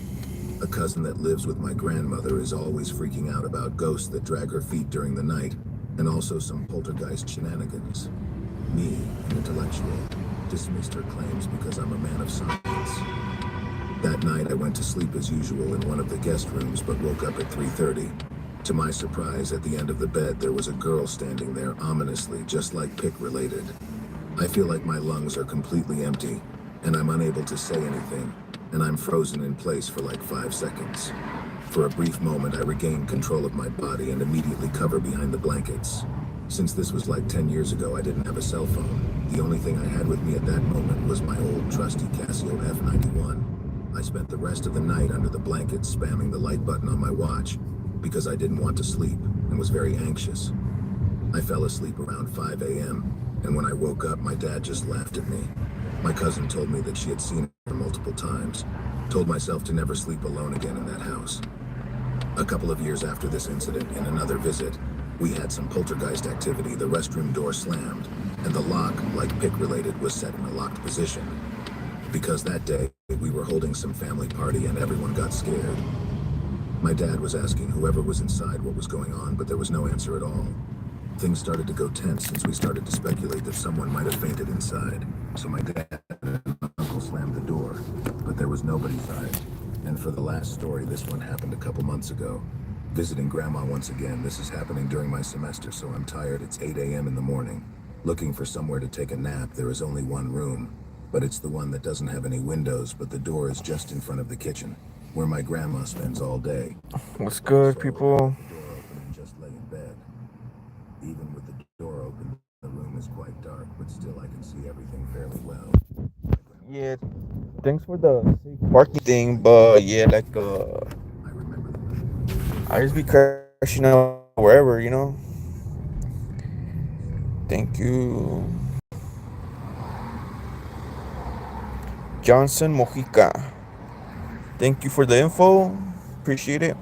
A cousin that lives with my grandmother is always freaking out about ghosts that drag her feet during the night, and also some poltergeist shenanigans. Me, an intellectual, dismissed her claims because I'm a man of science. That night I went to sleep as usual in one of the guest rooms, but woke up at 3:30. To my surprise, at the end of the bed there was a girl standing there ominously, just like Pick related. I feel like my lungs are completely empty, and I'm unable to say anything, and I'm frozen in place for like 5 seconds. For a brief moment I regain control of my body and immediately cover behind the blankets. Since this was like 10 years ago, I didn't have a cell phone. The only thing I had with me at that moment was my old trusty Casio F91. I spent the rest of the night under the blankets spamming the light button on my watch because I didn't want to sleep and was very anxious. I fell asleep around 5 a.m. and when I woke up, my dad just laughed at me. My cousin told me that she had seen her multiple times. Told myself to never sleep alone again in that house. A couple of years after this incident, in another visit, we had some poltergeist activity. The restroom door slammed, and the lock, like pick-related, was set in a locked position. Because that day, we were holding some family party and everyone got scared. My dad was asking whoever was inside what was going on, but there was no answer at all. Things started to go tense since we started to speculate that someone might have fainted inside. So my dad and uncle slammed the door, but there was nobody inside. And for the last story, this one happened a couple months ago. Visiting grandma once again. This is happening during my semester, so I'm tired. It's 8 a.m. in the morning. Looking for somewhere to take a nap. There is only one room, but it's the one that doesn't have any windows, but the door is just in front of the kitchen, where my grandma spends all day. What's good, people? Door open and just lay in bed. Even with the door open, the room is quite dark, but still I can see everything fairly well. Yeah, thanks for the parking thing, but yeah, like I just be crashing out wherever, you know. Thank you, Johnson Mojica. Thank you for the info. Appreciate it.